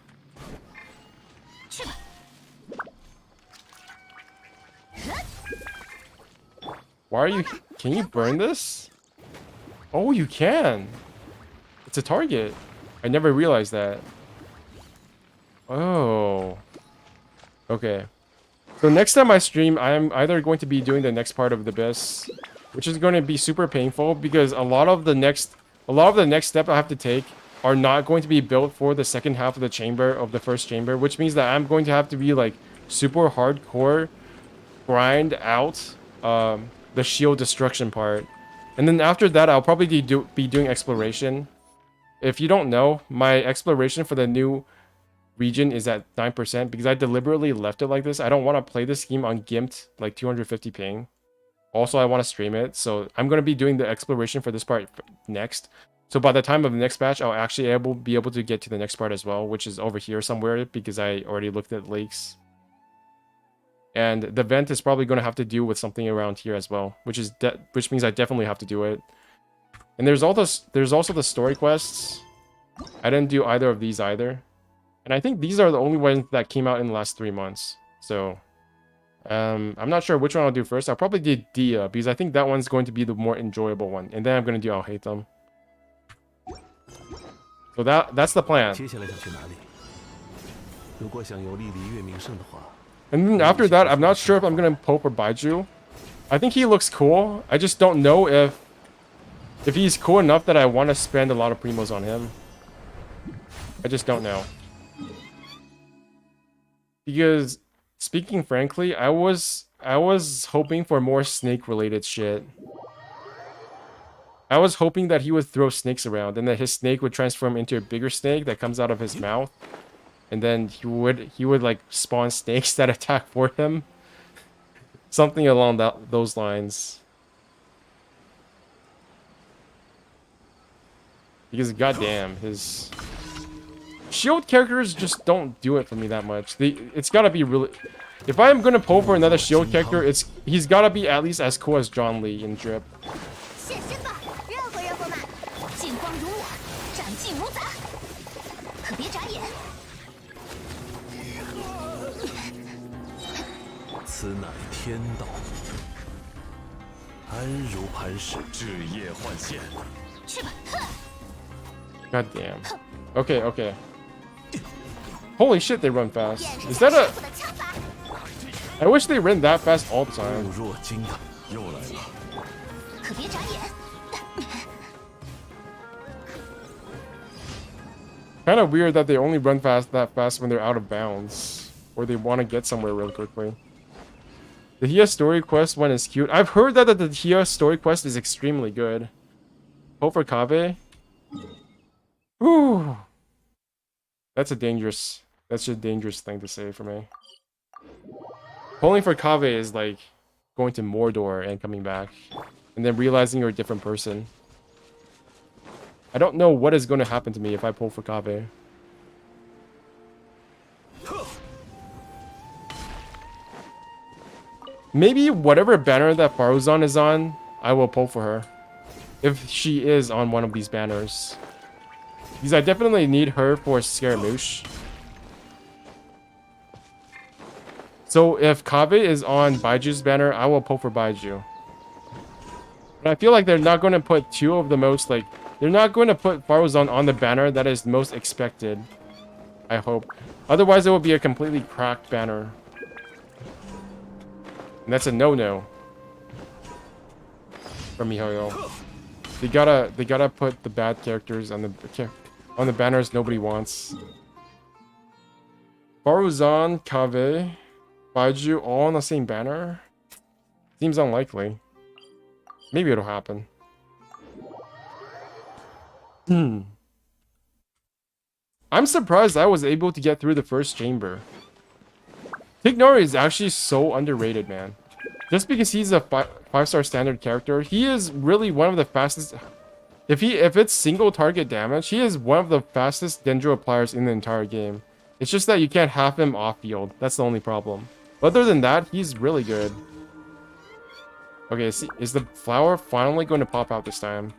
are you... Can you burn this? Oh, you can. It's a target. I never realized that. Oh. Okay. So next time I stream, I am either going to be doing the next part of the Abyss, which is going to be super painful because a lot of the next step I have to take are not going to be built for the second half of the chamber, of the first chamber, which means that I'm going to have to be like super hardcore grind out the shield destruction part. And then after that, I'll probably be doing exploration. If you don't know, my exploration for the new region is at 9% because I deliberately left it like this. I don't want to play this game on gimped like 250 ping. Also, I want to stream it, so I'm going to be doing the exploration for this part next. So by the time of the next batch, I'll actually be able to get to the next part as well, which is over here somewhere because I already looked at lakes. And the vent is probably going to have to do with something around here as well, which means I definitely have to do it. And there's also the story quests. I didn't do either of these either. And I think these are the only ones that came out in the last 3 months. So I'm not sure which one I'll do first. I'll probably do Dia, because I think that one's going to be the more enjoyable one. And then I'm going to do I'll hate them. So that's the plan. And then after that, I'm not sure if I'm going to pull for Baiju. I think he looks cool. I just don't know if he's cool enough that I want to spend a lot of primos on him. I just don't know. Because, speaking frankly, I was hoping for more snake-related shit. I was hoping that he would throw snakes around, and that his snake would transform into a bigger snake that comes out of his mouth. And then he would like spawn snakes that attack for him. Something along those lines. Because goddamn, his shield characters just don't do it for me that much. It's gotta be really. If I'm gonna pull for another shield character, he's gotta be at least as cool as John Lee in Drip. God damn. Okay. Holy shit, they run fast. Is that a... I wish they ran that fast all the time. Kind of weird that they only run that fast when they're out of bounds. Or they want to get somewhere real quickly. The Hia story quest one is cute. I've heard that the Hia story quest is extremely good. Hope for Kaveh. Ooh. That's a dangerous thing to say for me. Pulling for Kaveh is like going to Mordor and coming back. And then realizing you're a different person. I don't know what is going to happen to me if I pull for Kaveh. Maybe whatever banner that Faruzan is on, I will pull for her. If she is on one of these banners. Because I definitely need her for Scaramouche. So if Kaveh is on Baiju's banner, I will pull for Baiju. But I feel like they're not going to put two of the most, like... They're not going to put Faruzan on the banner that is most expected. I hope. Otherwise, it will be a completely cracked banner. And that's a no-no. For MiHoYo. They gotta put the bad characters on the banners nobody wants. Faruzan, Kaveh, Baiju all on the same banner? Seems unlikely. Maybe it'll happen. I'm surprised I was able to get through the first chamber. Tignari is actually so underrated, man. Just because he's a 5-star standard character, he is really one of the fastest... If it's single target damage, he is one of the fastest Dendro appliers in the entire game. It's just that you can't have him off-field. That's the only problem. Other than that, he's really good. Okay, is the flower finally going to pop out this time?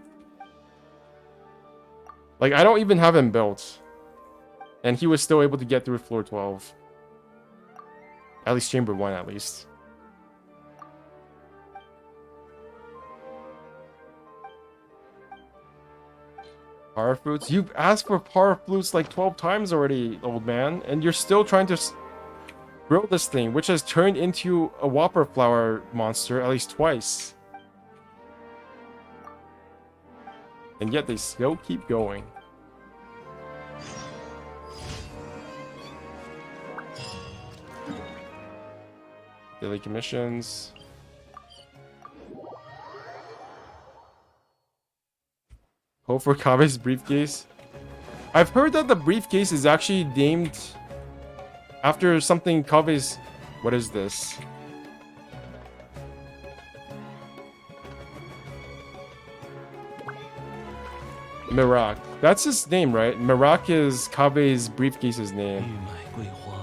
Like, I don't even have him built. And he was still able to get through floor 12. At least chamber 1, at least. Power Fruits? You've asked for Power Fruits like 12 times already, old man. And you're still trying to grow this thing, which has turned into a Whopper Flower monster at least twice. And yet they still keep going. Daily commissions. Hope for Kaveh's briefcase. I've heard that the briefcase is actually named after something Kaveh's... What is this? Mirak. That's his name, right? Mirak is Kaveh's briefcase's name.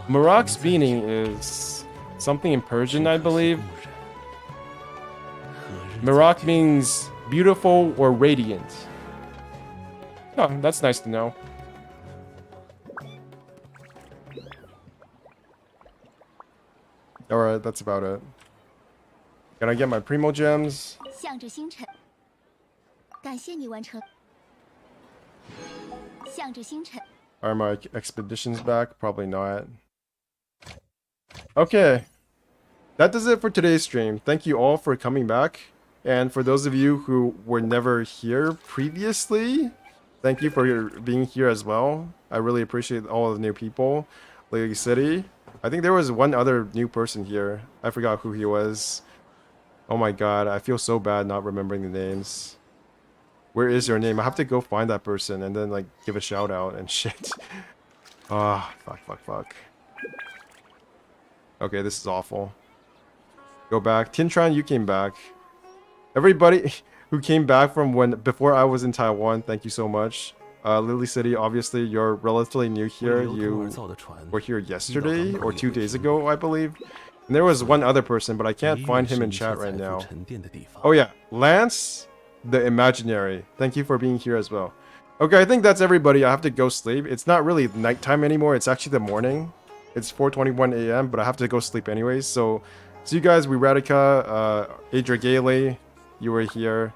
Mirak's meaning is something in Persian, I believe. Marak means beautiful or radiant. Oh, that's nice to know. Alright, that's about it. Can I get my Primo gems? 向着星辰，感谢你完成。向着星辰。 Are my expeditions back? Probably not. Okay. That does it for today's stream. Thank you all for coming back. And for those of you who were never here previously, thank you for being here as well. I really appreciate all the new people. Lily City. I think there was one other new person here. I forgot who he was. Oh my god, I feel so bad not remembering the names. Where is your name? I have to go find that person and then like give a shout out and shit. Ah, fuck. Okay, this is awful. Go back. Tintran, you came back. Everybody who came back from before I was in Taiwan, thank you so much. Lily City, obviously you're relatively new here. You were here yesterday or 2 days ago, I believe. And there was one other person, but I can't find him in chat right now. Oh yeah, Lance the Imaginary. Thank you for being here as well. Okay, I think that's everybody. I have to go sleep. It's not really nighttime anymore. It's actually the morning. It's 4:21 a.m., but I have to go sleep anyways. So, see you guys. Radica, Adria Gailey, you were here.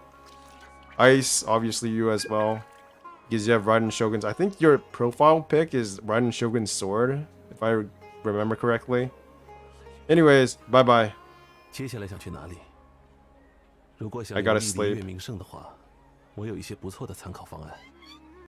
Ice, obviously you as well. Because you have Raiden Shogun's. I think your profile pic is Raiden Shogun's sword, if I remember correctly. Anyways, bye bye. I gotta sleep.